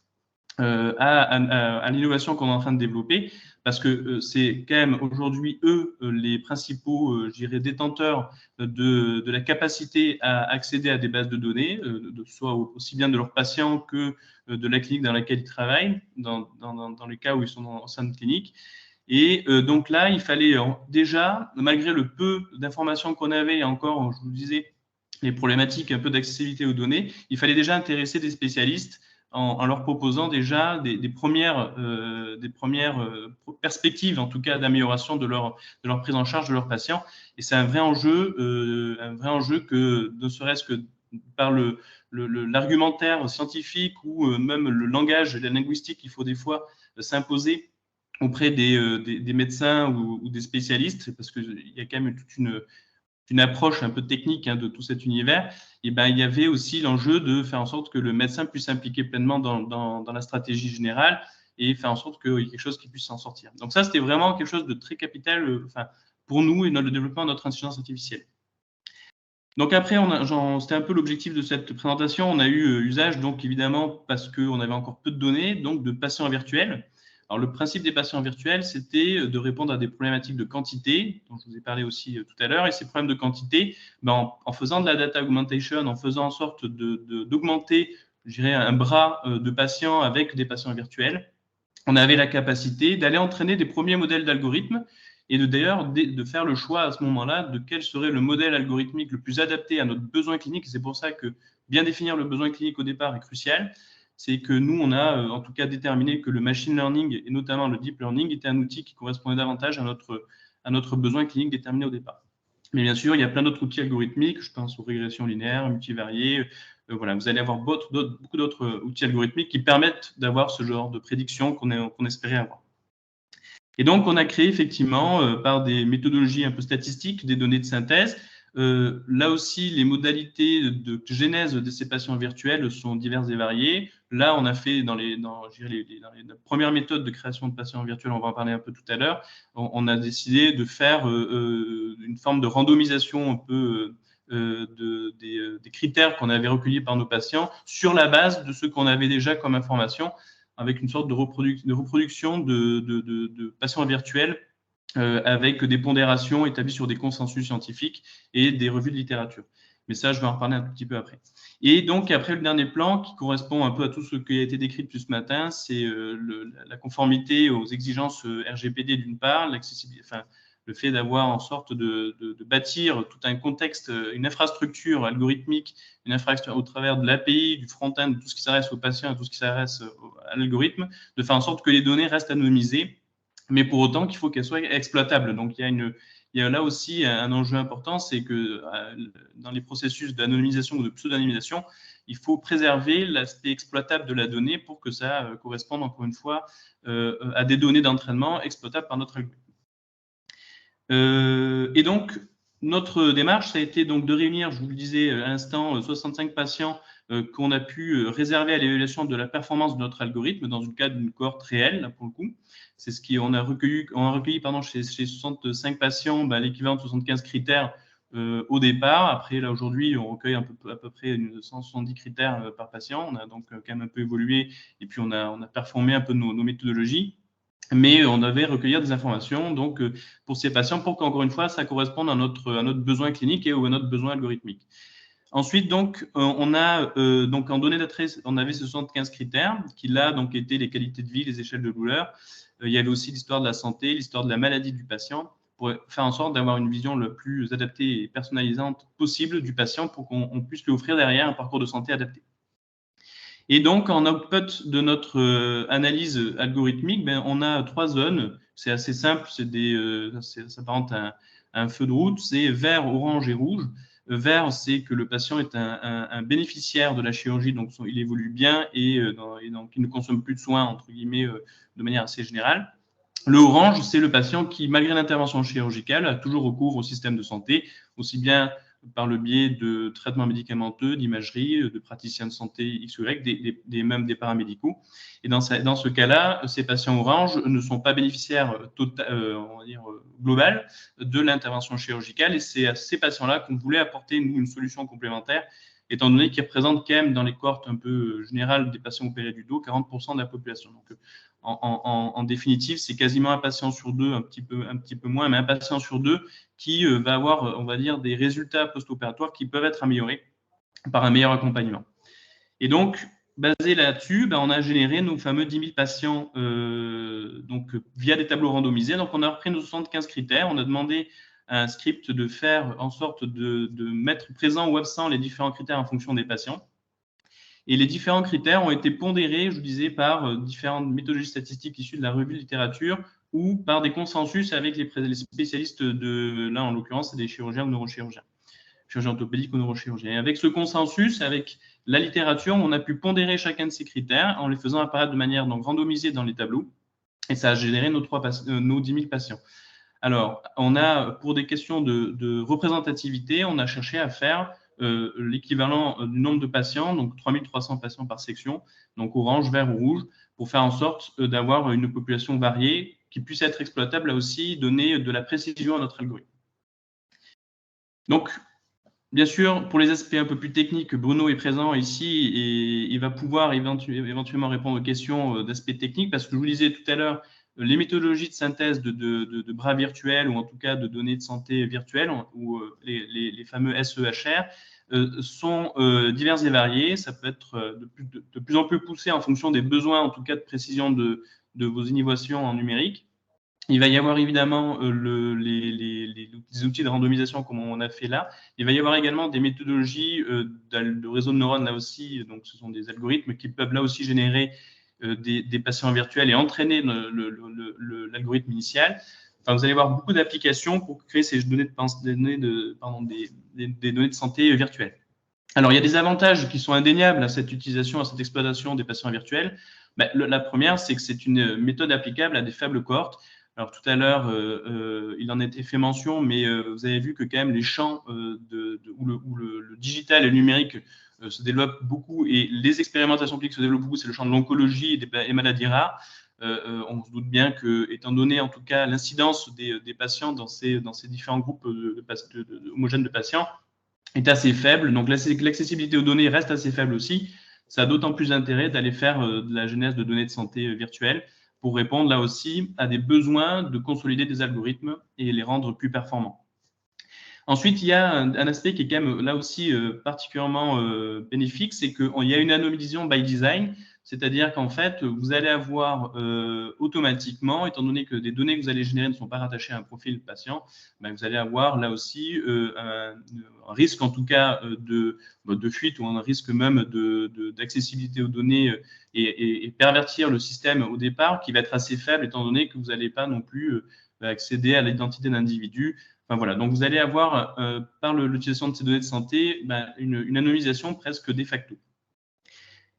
à l'innovation qu'on est en train de développer, parce que c'est quand même aujourd'hui eux les principaux, je dirais, détenteurs de la capacité à accéder à des bases de données, soit aussi bien de leurs patients que de la clinique dans laquelle ils travaillent, dans les cas où ils sont au sein de clinique. Et donc là, il fallait déjà, malgré le peu d'informations qu'on avait, et encore, je vous disais, les problématiques un peu d'accessibilité aux données, il fallait déjà intéresser des spécialistes en leur proposant déjà des premières perspectives, en tout cas, d'amélioration de leur prise en charge de leurs patients. Et c'est un vrai enjeu que, ne serait-ce que par l'argumentaire scientifique ou même le langage et la linguistique, il faut des fois s'imposer auprès des médecins ou des spécialistes, parce qu'il y a quand même toute une approche un peu technique de tout cet univers. Et ben, il y avait aussi l'enjeu de faire en sorte que le médecin puisse s'impliquer pleinement dans la stratégie générale et faire en sorte qu'il y ait quelque chose qui puisse s'en sortir. Donc ça, c'était vraiment quelque chose de très capital pour nous et dans le développement de notre intelligence artificielle. Donc après, c'était un peu l'objectif de cette présentation. On a eu usage, donc évidemment, parce qu'on avait encore peu de données, donc de patients virtuels. Alors le principe des patients virtuels, c'était de répondre à des problématiques de quantité, dont je vous ai parlé aussi tout à l'heure. Et ces problèmes de quantité, en faisant de la data augmentation, en faisant en sorte d'augmenter, je dirais, un bras de patients avec des patients virtuels, on avait la capacité d'aller entraîner des premiers modèles d'algorithmes et d'ailleurs de faire le choix à ce moment-là de quel serait le modèle algorithmique le plus adapté à notre besoin clinique. C'est pour ça que bien définir le besoin clinique au départ est crucial. C'est que nous, on a en tout cas déterminé que le machine learning et notamment le deep learning était un outil qui correspondait davantage à notre besoin clinique déterminé au départ. Mais bien sûr, il y a plein d'autres outils algorithmiques, je pense aux régressions linéaires, multivariées. Voilà, vous allez avoir beaucoup d'autres outils algorithmiques qui permettent d'avoir ce genre de prédiction qu'on espérait avoir. Et donc, on a créé effectivement, par des méthodologies un peu statistiques, des données de synthèse. Là aussi, les modalités de genèse de ces patients virtuels sont diverses et variées. Là, on a fait dans les premières méthodes de création de patients virtuels, on va en parler un peu tout à l'heure, on a décidé de faire une forme de randomisation un peu des critères qu'on avait recueillis par nos patients sur la base de ce qu'on avait déjà comme information, avec une sorte de reproduction de patients virtuels avec des pondérations établies sur des consensus scientifiques et des revues de littérature. Mais ça, je vais en reparler un tout petit peu après. Et donc, après, le dernier plan, qui correspond un peu à tout ce qui a été décrit depuis ce matin, c'est la conformité aux exigences RGPD d'une part, l'accessibilité, le fait d'avoir en sorte de bâtir tout un contexte, une infrastructure algorithmique, une infrastructure au travers de l'API, du front-end, de tout ce qui s'adresse aux patients et tout ce qui s'adresse à l'algorithme, de faire en sorte que les données restent anonymisées, mais pour autant qu'il faut qu'elles soient exploitables. Donc, il y a là aussi un enjeu important, c'est que dans les processus d'anonymisation ou de pseudonymisation, il faut préserver l'aspect exploitable de la donnée pour que ça corresponde, encore une fois, à des données d'entraînement exploitables par notre algorithme. Et donc, notre démarche, ça a été donc de réunir, je vous le disais à l'instant, 65 patients qu'on a pu réserver à l'évaluation de la performance de notre algorithme dans le cadre d'une cohorte réelle, là, pour le coup. C'est ce qu'on a recueilli chez 65 patients, l'équivalent de 75 critères au départ. Après, là, aujourd'hui, on recueille à peu près 170 critères par patient. On a donc quand même un peu évolué et puis on a performé un peu nos méthodologies. Mais on devait recueillir des informations donc, pour ces patients pour qu'encore une fois, ça corresponde à notre besoin clinique et à notre besoin algorithmique. Ensuite, donc, on a donc en données d'adresse, on avait ces 75 critères qui là donc étaient les qualités de vie, les échelles de douleur. Il y avait aussi l'histoire de la santé, l'histoire de la maladie du patient, pour faire en sorte d'avoir une vision le plus adaptée et personnalisante possible du patient pour qu'on puisse lui offrir derrière un parcours de santé adapté. Et donc, en output de notre analyse algorithmique, on a 3 zones. C'est assez simple, ça s'apparente à un feu de route. C'est vert, orange et rouge. Vert, c'est que le patient est un bénéficiaire de la chirurgie, donc il évolue bien et donc il ne consomme plus de soins, entre guillemets, de manière assez générale. Le orange, c'est le patient qui, malgré l'intervention chirurgicale, a toujours recours au système de santé, aussi bien par le biais de traitements médicamenteux, d'imagerie, de praticiens de santé X ou Y, même des paramédicaux. Et dans ce cas-là, ces patients orange ne sont pas bénéficiaires on va dire, global de l'intervention chirurgicale. Et c'est à ces patients-là qu'on voulait apporter une solution complémentaire, étant donné qu'ils représentent quand même dans les cohortes un peu générales des patients opérés du dos 40% de la population. Donc, en définitive, c'est quasiment un patient sur deux, un petit peu moins, mais un patient sur deux qui va avoir, on va dire, des résultats post-opératoires qui peuvent être améliorés par un meilleur accompagnement. Et donc, basé là-dessus, on a généré nos fameux 10 000 patients via des tableaux randomisés. Donc, on a repris nos 75 critères. On a demandé à un script de faire en sorte de mettre présent ou absent les différents critères en fonction des patients. Et les différents critères ont été pondérés, je vous disais, par différentes méthodologies statistiques issues de la revue de littérature ou par des consensus avec les spécialistes là, en l'occurrence, c'est des chirurgiens ou neurochirurgiens, chirurgiens orthopédiques ou neurochirurgiens. Et avec ce consensus, avec la littérature, on a pu pondérer chacun de ces critères en les faisant apparaître de manière randomisée dans les tableaux. Et ça a généré nos 10 000 patients. Alors, on a, pour des questions de représentativité, on a cherché à faire l'équivalent du nombre de patients, donc 3300 patients par section, donc orange, vert ou rouge, pour faire en sorte d'avoir une population variée qui puisse être exploitable, là aussi, donner de la précision à notre algorithme. Donc, bien sûr, pour les aspects un peu plus techniques, Bruno est présent ici et il va pouvoir éventuellement répondre aux questions d'aspects techniques, parce que je vous disais tout à l'heure, les méthodologies de synthèse de bras virtuels, ou en tout cas de données de santé virtuelles, ou les fameux SEHR, sont diverses et variées. Ça peut être de plus en plus poussé en fonction des besoins, en tout cas de précision de vos innovations en numérique. Il va y avoir évidemment les outils de randomisation comme on a fait là. Il va y avoir également des méthodologies de réseau de neurones là aussi. Donc, ce sont des algorithmes qui peuvent là aussi générer des patients virtuels et entraîner l'algorithme initial. Enfin, vous allez avoir beaucoup d'applications pour créer ces données des données de santé virtuelles. Alors, il y a des avantages qui sont indéniables à cette utilisation, à cette exploitation des patients virtuels. La première, c'est que c'est une méthode applicable à des faibles cohortes. Alors, tout à l'heure, il en était fait mention, mais vous avez vu que quand même les champs où le digital et le numérique se développent beaucoup, et les expérimentations cliniques se développent beaucoup, c'est le champ de l'oncologie et des maladies rares. On se doute bien que, étant donné en tout cas l'incidence des patients dans ces différents groupes homogènes de patients, est assez faible. Donc, l'accessibilité aux données reste assez faible aussi. Ça a d'autant plus d'intérêt d'aller faire de la genèse de données de santé virtuelles pour répondre là aussi à des besoins de consolider des algorithmes et les rendre plus performants. Ensuite, il y a un aspect qui est quand même là aussi particulièrement bénéfique, c'est qu'il y a une anonymisation by design, c'est-à-dire qu'en fait, vous allez avoir automatiquement, étant donné que des données que vous allez générer ne sont pas rattachées à un profil patient, vous allez avoir là aussi un risque en tout cas de fuite, ou un risque même d'accessibilité aux données et pervertir le système au départ, qui va être assez faible, étant donné que vous n'allez pas non plus accéder à l'identité d'individu. Enfin, voilà. Donc, vous allez avoir, par l'utilisation de ces données de santé, une anonymisation presque de facto.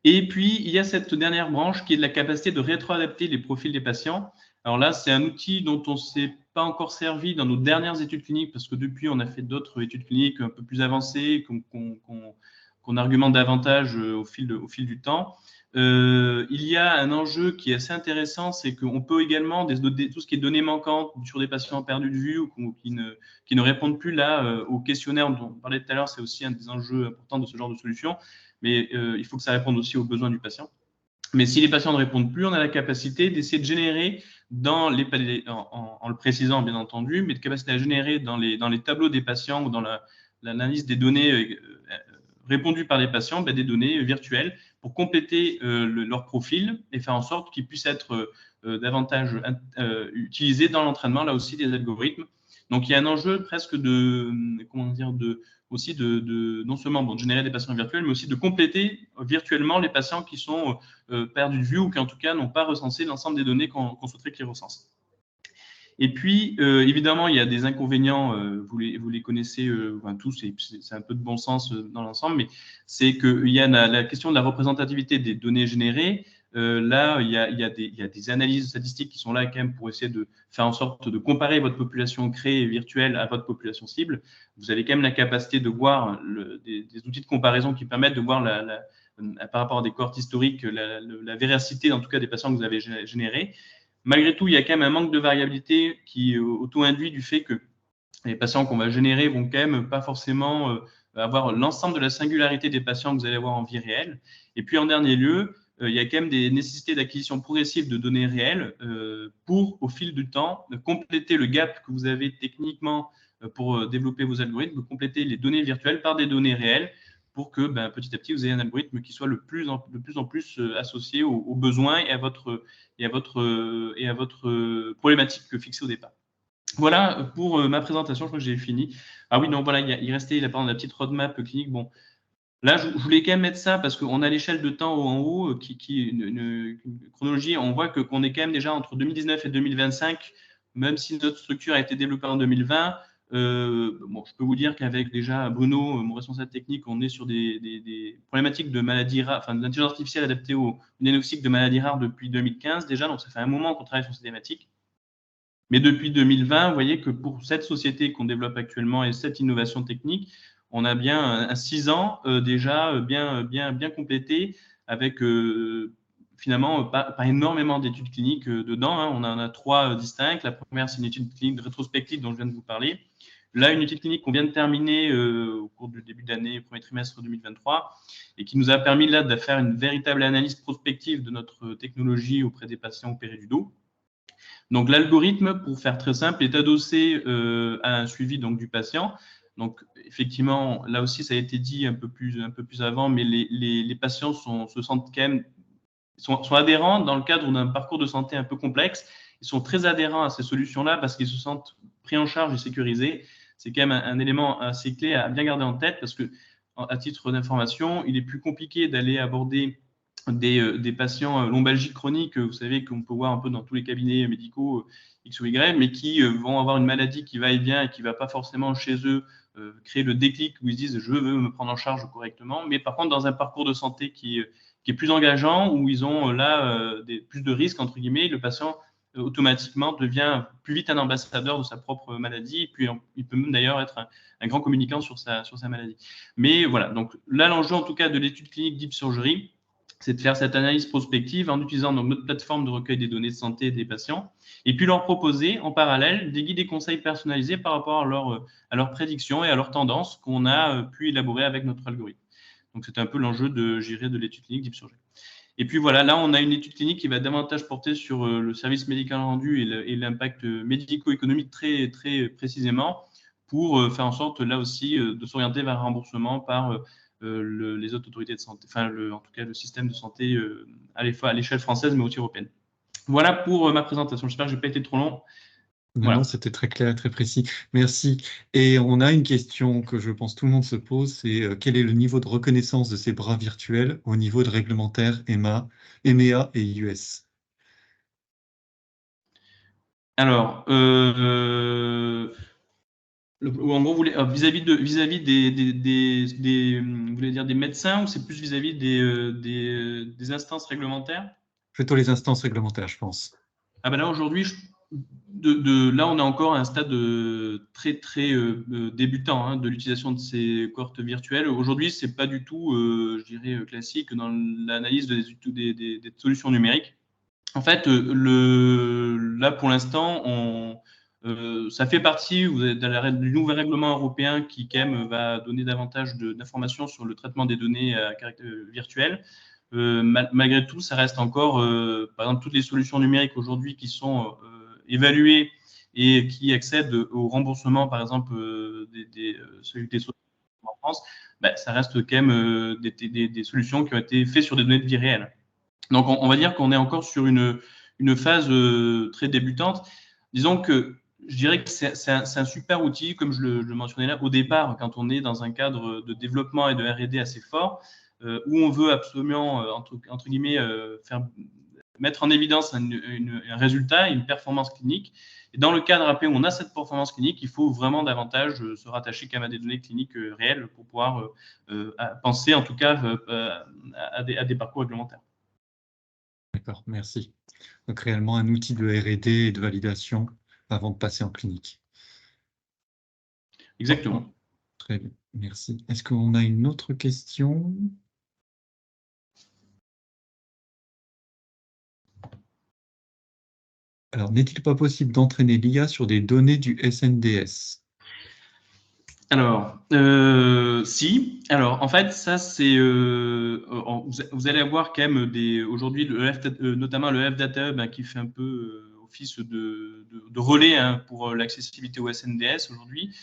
Et puis, il y a cette dernière branche qui est de la capacité de rétroadapter les profils des patients. Alors là, c'est un outil dont on ne s'est pas encore servi dans nos dernières études cliniques, parce que depuis, on a fait d'autres études cliniques un peu plus avancées, qu'on argumente davantage au fil du temps. Il y a un enjeu qui est assez intéressant, c'est qu'on peut également, tout ce qui est données manquantes sur des patients perdus de vue ou qui ne répondent plus là au questionnaire dont on parlait tout à l'heure, c'est aussi un des enjeux importants de ce genre de solution. Mais il faut que ça réponde aussi aux besoins du patient. Mais si les patients ne répondent plus, on a la capacité d'essayer de générer, en le précisant bien entendu, mais de capacité à générer dans les tableaux des patients ou dans l'analyse des données répondues par les patients, des données virtuelles pour compléter leur profil et faire en sorte qu'ils puissent être davantage utilisés dans l'entraînement, là aussi, des algorithmes. Donc, il y a un enjeu presque aussi non seulement de générer des patients virtuels, mais aussi de compléter virtuellement les patients qui sont perdus de vue ou qui, en tout cas, n'ont pas recensé l'ensemble des données qu'on souhaiterait qu'ils recensent. Et puis, évidemment, il y a des inconvénients, vous les connaissez tous, et c'est un peu de bon sens dans l'ensemble, mais c'est qu'il y a la question de la représentativité des données générées. Là, il y a des analyses statistiques qui sont là quand même pour essayer de faire en sorte de comparer votre population créée virtuelle à votre population cible. Vous avez quand même la capacité de voir des outils de comparaison qui permettent de voir par rapport à des cohortes historiques la véracité, en tout cas, des patients que vous avez générés. Malgré tout, il y a quand même un manque de variabilité qui auto-induit du fait que les patients qu'on va générer vont quand même pas forcément avoir l'ensemble de la singularité des patients que vous allez avoir en vie réelle. Et puis, en dernier lieu, il y a quand même des nécessités d'acquisition progressive de données réelles pour, au fil du temps, compléter le gap que vous avez techniquement pour développer vos algorithmes, compléter les données virtuelles par des données réelles pour que petit à petit, vous ayez un algorithme qui soit de plus en plus associé aux besoins et à votre problématique fixée au départ. Voilà pour ma présentation, je crois que j'ai fini. Ah oui, non, voilà, il restait la petite roadmap clinique. Bon, là, je voulais quand même mettre ça parce qu'on a l'échelle de temps en haut une chronologie. On voit qu'on est quand même déjà entre 2019 et 2025, même si notre structure a été développée en 2020. Bon, je peux vous dire qu'avec déjà Bruno, mon responsable technique, on est sur des problématiques de maladies rares, enfin d'intelligence artificielle adaptée au diagnostic de maladies rares depuis 2015 déjà. Donc, ça fait un moment qu'on travaille sur ces thématiques. Mais depuis 2020, vous voyez que pour cette société qu'on développe actuellement et cette innovation technique, on a bien 6 ans déjà bien complété avec finalement pas énormément d'études cliniques dedans. Hein. On en a 3 distinctes. La première, c'est une étude clinique rétrospective dont je viens de vous parler. Là, une étude clinique qu'on vient de terminer au cours du début d'année, premier trimestre 2023, et qui nous a permis là de faire une véritable analyse prospective de notre technologie auprès des patients opérés du dos. Donc, l'algorithme, pour faire très simple, est adossé à un suivi donc, du patient. Donc, effectivement, là aussi, ça a été dit un peu plus avant, mais les patients se sentent quand même sont adhérents dans le cadre d'un parcours de santé un peu complexe. Ils sont très adhérents à ces solutions-là parce qu'ils se sentent pris en charge et sécurisés. C'est quand même un élément assez clé à bien garder en tête parce que, à titre d'information, il est plus compliqué d'aller aborder des patients lombalgiques chroniques, vous savez, qu'on peut voir un peu dans tous les cabinets médicaux X ou Y, mais qui vont avoir une maladie qui va et vient et qui ne va pas forcément chez eux créer le déclic où ils se disent « je veux me prendre en charge correctement ». Mais par contre, dans un parcours de santé qui est plus engageant, où ils ont plus de risques, entre guillemets, le patient automatiquement devient plus vite un ambassadeur de sa propre maladie, et puis il peut même d'ailleurs être un grand communicant sur sa maladie. Mais voilà, donc là, l'enjeu en tout cas de l'étude clinique Deep Surgery, c'est de faire cette analyse prospective en utilisant donc notre plateforme de recueil des données de santé des patients, et puis leur proposer en parallèle des guides et conseils personnalisés par rapport à leurs prédictions et à leurs tendances qu'on a pu élaborer avec notre algorithme. Donc, c'est un peu l'enjeu de l'étude clinique Deep Surgery. Et puis voilà, là, on a une étude clinique qui va davantage porter sur le service médical rendu et l'impact médico-économique très, très précisément pour faire en sorte, là aussi, de s'orienter vers un remboursement par les autres autorités de santé, enfin, en tout cas, le système de santé à l'échelle française, mais aussi européenne. Voilà pour ma présentation. J'espère que je n'ai pas été trop long. Voilà. Non, c'était très clair, très précis. Merci. Et on a une question que je pense tout le monde se pose, c'est quel est le niveau de reconnaissance de ces bras virtuels au niveau de réglementaire EMEA et US? Alors, en gros, vis-à-vis vous voulez dire des médecins ou c'est plus vis-à-vis des instances réglementaires? Plutôt les instances réglementaires, je pense. Ah ben là, aujourd'hui, là, on est encore à un stade très, très débutant hein, de l'utilisation de ces cohortes virtuelles. Aujourd'hui, ce n'est pas du tout, je dirais, classique dans l'analyse des solutions numériques. En fait, là, pour l'instant, ça fait partie du nouveau règlement européen qui, quand même, va donner davantage d'informations sur le traitement des données à caractère virtuel. Malgré tout, ça reste encore, par exemple, toutes les solutions numériques aujourd'hui qui sont évaluées et qui accèdent au remboursement, par exemple, des solutions en France, ça reste quand même des solutions qui ont été faites sur des données de vie réelle. Donc, on va dire qu'on est encore sur une phase très débutante. Disons que je dirais que c'est un super outil, comme je le mentionnais là, au départ, quand on est dans un cadre de développement et de R&D assez fort, où on veut absolument, entre guillemets, mettre en évidence un résultat, une performance clinique. Et dans le cadre après où on a cette performance clinique, il faut vraiment davantage se rattacher quand même à des données cliniques réelles pour pouvoir penser, en tout cas, à des parcours réglementaires. D'accord, merci. Donc réellement un outil de R&D et de validation avant de passer en clinique. Exactement. Très bien, merci. Est-ce qu'on a une autre question? Alors, n'est-il pas possible d'entraîner l'IA sur des données du SNDS? Alors, si. Alors, en fait, ça, c'est. Vous allez avoir quand même aujourd'hui, notamment le FData Hub, qui fait un peu office de relais hein, pour l'accessibilité au SNDS aujourd'hui.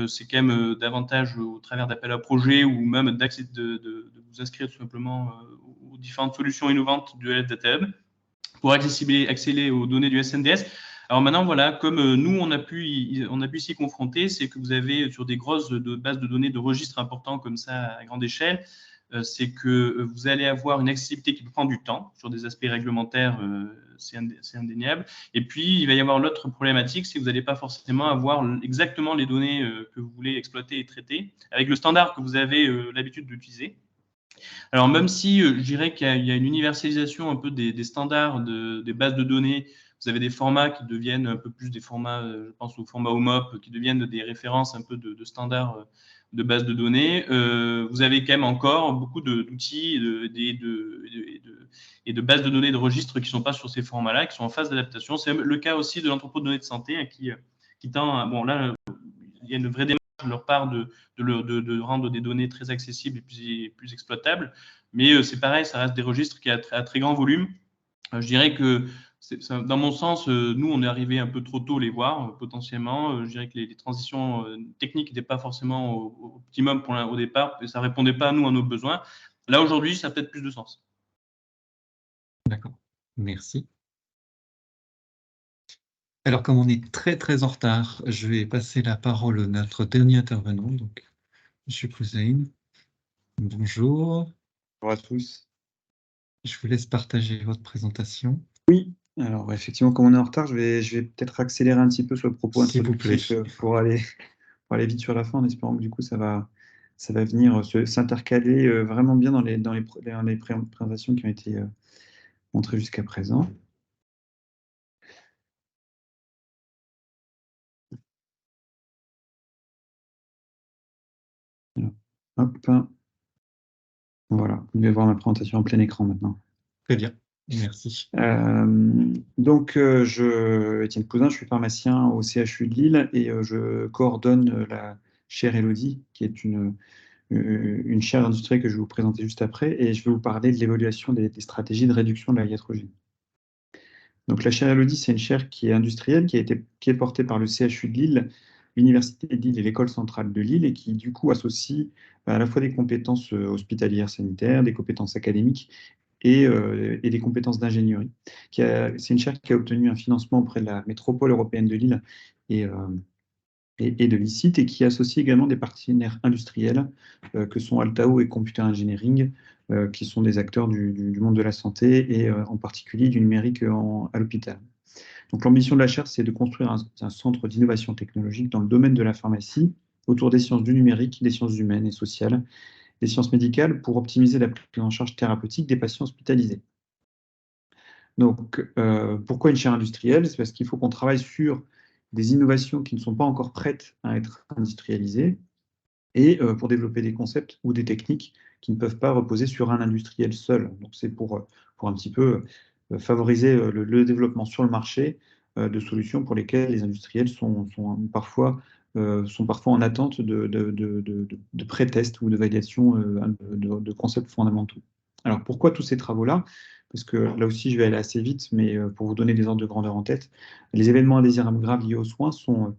c'est quand même davantage au travers d'appels à projets ou même de vous inscrire tout simplement aux différentes solutions innovantes du LF Data Hub pour accéder aux données du SNDS. Alors maintenant, voilà, comme nous, on a pu s'y confronter, c'est que vous avez sur des grosses bases de données de registres importants comme ça à grande échelle, c'est que vous allez avoir une accessibilité qui prend du temps sur des aspects réglementaires, c'est indéniable. Et puis, il va y avoir l'autre problématique, c'est que vous n'allez pas forcément avoir exactement les données que vous voulez exploiter et traiter avec le standard que vous avez l'habitude d'utiliser. Alors, même si je dirais qu'il y a une universalisation un peu des standards des bases de données, vous avez des formats qui deviennent un peu plus des formats, je pense au format OMOP, qui deviennent des références un peu de standards de bases de données. Vous avez quand même encore beaucoup d'outils et de bases de données de registres qui ne sont pas sur ces formats-là, qui sont en phase d'adaptation. C'est le cas aussi de l'entrepôt de données de santé hein, qui tend, bon là, il y a une vraie démarche de leur part de rendre des données très accessibles et plus exploitables. Mais c'est pareil, ça reste des registres qui à très grand volume. Je dirais que, dans mon sens, nous, on est arrivé un peu trop tôt les voir, potentiellement. Je dirais que les transitions techniques n'étaient pas forcément au optimum au départ, et ça ne répondait pas, nous, à nos besoins. Là, aujourd'hui, ça a peut-être plus de sens. D'accord, merci. Alors, comme on est très, très en retard, je vais passer la parole à notre dernier intervenant, donc M. Kouzaïn. Bonjour. Bonjour à tous. Je vous laisse partager votre présentation. Oui, alors effectivement, comme on est en retard, je vais peut-être accélérer un petit peu sur le propos S'il vous plaît. introductif pour aller vite sur la fin, en espérant que du coup ça va venir s'intercaler vraiment bien dans les présentations qui ont été montrées jusqu'à présent. Alors, hop. Voilà, vous devez voir ma présentation en plein écran maintenant. Très bien, merci. Donc, Étienne Cousin, je suis pharmacien au CHU de Lille et je coordonne la chaire Elodie, qui est une chaire industrielle que je vais vous présenter juste après, et je vais vous parler de l'évaluation des stratégies de réduction de la iatrogène. Donc, la chaire Elodie, c'est une chaire qui est industrielle, qui est portée par le CHU de Lille, l'Université de Lille et l'École centrale de Lille, et qui, du coup, associe à la fois des compétences hospitalières sanitaires, des compétences académiques et des compétences d'ingénierie. C'est une chaire qui a obtenu un financement auprès de la métropole européenne de Lille et de l'ICIT, et qui associe également des partenaires industriels que sont Altao et Computer Engineering, qui sont des acteurs du monde de la santé et en particulier du numérique à l'hôpital. Donc l'ambition de la chaire, c'est de construire un centre d'innovation technologique dans le domaine de la pharmacie, autour des sciences du numérique, des sciences humaines et sociales, des sciences médicales, pour optimiser la prise en charge thérapeutique des patients hospitalisés. Donc, pourquoi une chaire industrielle? C'est parce qu'il faut qu'on travaille sur des innovations qui ne sont pas encore prêtes à être industrialisées, et pour développer des concepts ou des techniques qui ne peuvent pas reposer sur un industriel seul. Donc, c'est pour un petit peu favoriser le développement sur le marché de solutions pour lesquelles les industriels sont parfois en attente de pré-tests ou de validation de concepts fondamentaux. Alors, pourquoi tous ces travaux-là? Parce que là aussi, je vais aller assez vite, mais pour vous donner des ordres de grandeur en tête, les événements indésirables graves liés aux soins ont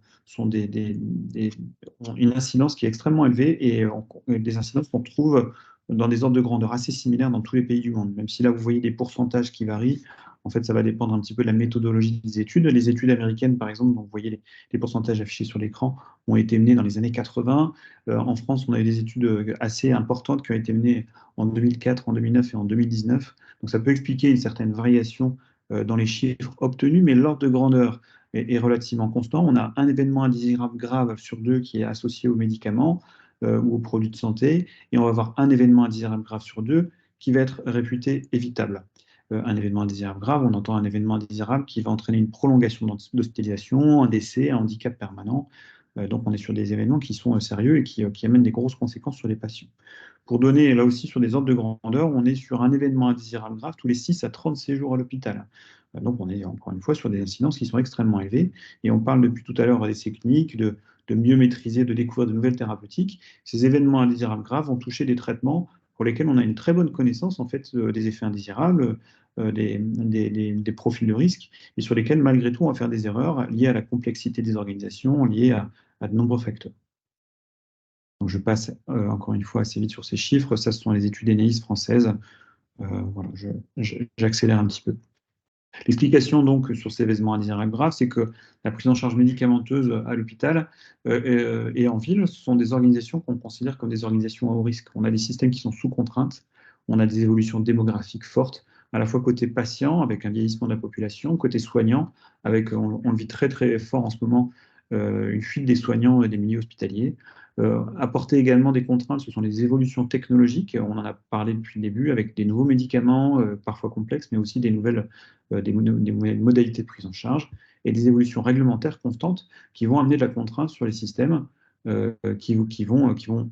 une incidence qui est extrêmement élevée, et des incidences qu'on trouve dans des ordres de grandeur assez similaires dans tous les pays du monde. Même si là, vous voyez des pourcentages qui varient, en fait, ça va dépendre un petit peu de la méthodologie des études. Les études américaines, par exemple, dont vous voyez les pourcentages affichés sur l'écran, ont été menées dans les années 80. En France, on a eu des études assez importantes qui ont été menées en 2004, en 2009 et en 2019. Donc, ça peut expliquer une certaine variation dans les chiffres obtenus, mais l'ordre de grandeur est relativement constant. On a un événement indésirable grave sur 2 qui est associé aux médicaments ou aux produits de santé, et on va avoir un événement indésirable grave sur 2 qui va être réputé évitable. Un événement indésirable grave, on entend un événement indésirable qui va entraîner une prolongation d'hospitalisation, un décès, un handicap permanent. Donc on est sur des événements qui sont sérieux et qui amènent des grosses conséquences sur les patients. Pour donner là aussi sur des ordres de grandeur, on est sur un événement indésirable grave tous les 6 à 30 séjours à l'hôpital. Donc on est encore une fois sur des incidences qui sont extrêmement élevées, et on parle depuis tout à l'heure d'essais cliniques, de mieux maîtriser, de découvrir de nouvelles thérapeutiques. Ces événements indésirables graves vont toucher des traitements pour lesquels on a une très bonne connaissance en fait des effets indésirables, des profils de risque, et sur lesquels malgré tout on va faire des erreurs liées à la complexité des organisations, liées à de nombreux facteurs. Donc, je passe encore une fois assez vite sur ces chiffres. Ça, ce sont les études ENEIS françaises. Voilà, j'accélère un petit peu. L'explication donc sur ces événements indésirables graves, c'est que la prise en charge médicamenteuse à l'hôpital et en ville, ce sont des organisations qu'on considère comme des organisations à haut risque. On a des systèmes qui sont sous contrainte, on a des évolutions démographiques fortes, à la fois côté patient, avec un vieillissement de la population, côté soignant, avec, on le vit très très fort en ce moment, une fuite des soignants et des milieux hospitaliers. Apporter également des contraintes, ce sont les évolutions technologiques, on en a parlé depuis le début, avec des nouveaux médicaments, parfois complexes, mais aussi des nouvelles modalités de prise en charge, et des évolutions réglementaires constantes qui vont amener de la contrainte sur les systèmes qui vont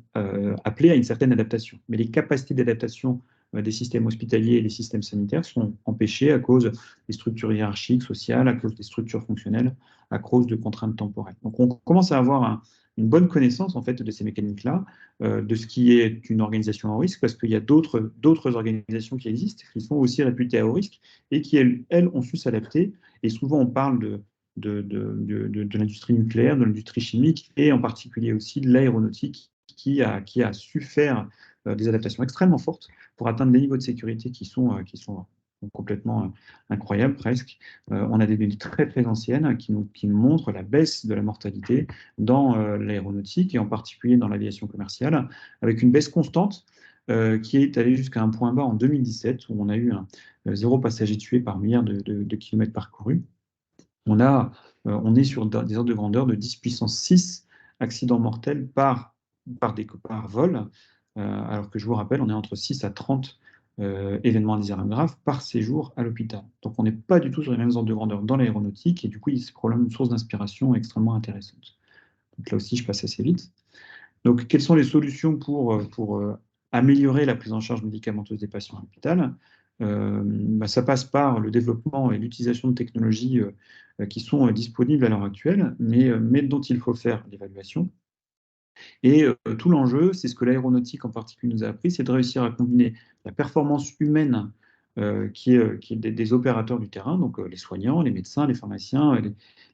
appeler à une certaine adaptation. Mais les capacités d'adaptation des systèmes hospitaliers et des systèmes sanitaires sont empêchées à cause des structures hiérarchiques, sociales, à cause des structures fonctionnelles, à cause de contraintes temporelles. Donc on commence à avoir une bonne connaissance en fait de ces mécaniques-là, de ce qui est une organisation à haut risque, parce qu'il y a d'autres organisations qui existent, qui sont aussi réputées à haut risque, et qui, elles ont su s'adapter. Et souvent, on parle de l'industrie nucléaire, de l'industrie chimique, et en particulier aussi de l'aéronautique, qui a su faire des adaptations extrêmement fortes pour atteindre des niveaux de sécurité qui sont complètement incroyables presque. On a des données très très anciennes qui nous montrent la baisse de la mortalité dans l'aéronautique et en particulier dans l'aviation commerciale, avec une baisse constante qui est allée jusqu'à un point bas en 2017 où on a eu 0 passager tué par milliard de kilomètres parcourus. On est sur des ordres de grandeur de 10 puissance 6 accidents mortels par vol, alors que je vous rappelle, on est entre 6 à 30 événements indésirables graves par séjour à l'hôpital. Donc on n'est pas du tout sur les mêmes ordres de grandeur dans l'aéronautique, et du coup, c'est probablement une source d'inspiration extrêmement intéressante. Donc là aussi, je passe assez vite. Donc, quelles sont les solutions pour améliorer la prise en charge médicamenteuse des patients à l'hôpital? Ça passe par le développement et l'utilisation de technologies qui sont disponibles à l'heure actuelle, mais dont il faut faire l'évaluation. Et tout l'enjeu, c'est ce que l'aéronautique en particulier nous a appris, c'est de réussir à combiner la performance humaine qui est des opérateurs du terrain, donc les soignants, les médecins, les pharmaciens,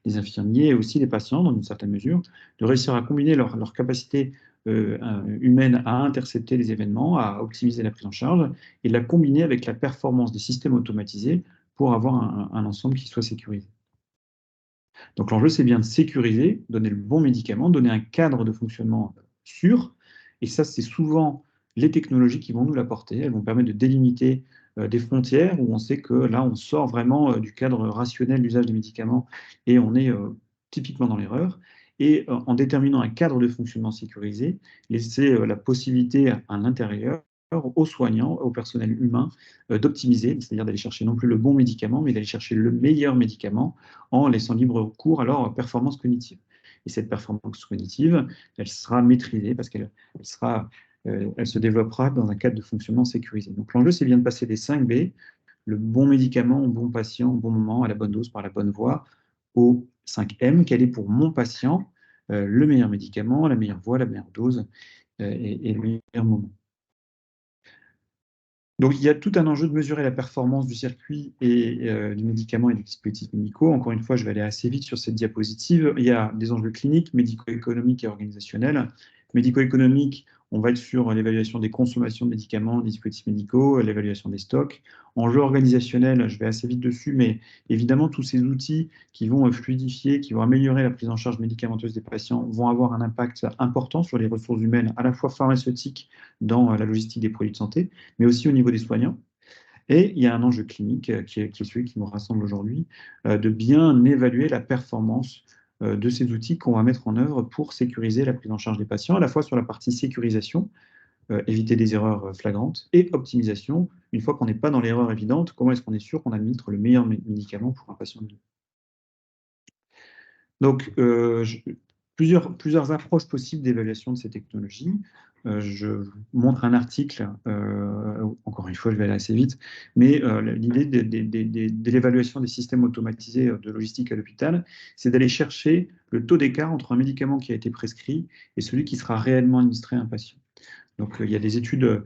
les infirmiers et aussi les patients dans une certaine mesure, de réussir à combiner leur capacité humaine à intercepter les événements, à optimiser la prise en charge, et de la combiner avec la performance des systèmes automatisés pour avoir un ensemble qui soit sécurisé. Donc l'enjeu, c'est bien de sécuriser, donner le bon médicament, donner un cadre de fonctionnement sûr, et ça, c'est souvent les technologies qui vont nous l'apporter. Elles vont permettre de délimiter des frontières où on sait que là, on sort vraiment du cadre rationnel d'usage des médicaments et on est typiquement dans l'erreur. Et en déterminant un cadre de fonctionnement sécurisé, laisser la possibilité à l'intérieur aux soignants, au personnel humain, d'optimiser, c'est-à-dire d'aller chercher non plus le bon médicament, mais d'aller chercher le meilleur médicament en laissant libre cours à leur performance cognitive. Et cette performance cognitive, elle sera maîtrisée parce qu'elle se développera dans un cadre de fonctionnement sécurisé. Donc l'enjeu, c'est bien de passer des 5 B, le bon médicament au bon patient, au bon moment, à la bonne dose, par la bonne voie, au 5 M, quel est pour mon patient le meilleur médicament, la meilleure voie, la meilleure dose et le meilleur moment. Donc, il y a tout un enjeu de mesurer la performance du circuit et du médicament et des dispositifs médicaux. Encore une fois, je vais aller assez vite sur cette diapositive. Il y a des enjeux cliniques, médico-économiques et organisationnels. Médico-économiques, on va être sur l'évaluation des consommations de médicaments, des dispositifs médicaux, l'évaluation des stocks. Enjeux organisationnels, je vais assez vite dessus, mais évidemment, tous ces outils qui vont fluidifier, qui vont améliorer la prise en charge médicamenteuse des patients vont avoir un impact important sur les ressources humaines, à la fois pharmaceutiques dans la logistique des produits de santé, mais aussi au niveau des soignants. Et il y a un enjeu clinique qui est celui qui nous rassemble aujourd'hui, de bien évaluer la performance de ces outils qu'on va mettre en œuvre pour sécuriser la prise en charge des patients, à la fois sur la partie sécurisation, éviter des erreurs flagrantes, et optimisation, une fois qu'on n'est pas dans l'erreur évidente, comment est-ce qu'on est sûr qu'on administre le meilleur médicament pour un patient donné. Donc, plusieurs approches possibles d'évaluation de ces technologies. Je vous montre un article, encore une fois, je vais aller assez vite, mais l'idée de l'évaluation des systèmes automatisés de logistique à l'hôpital, c'est d'aller chercher le taux d'écart entre un médicament qui a été prescrit et celui qui sera réellement administré à un patient. Donc, il y a des études,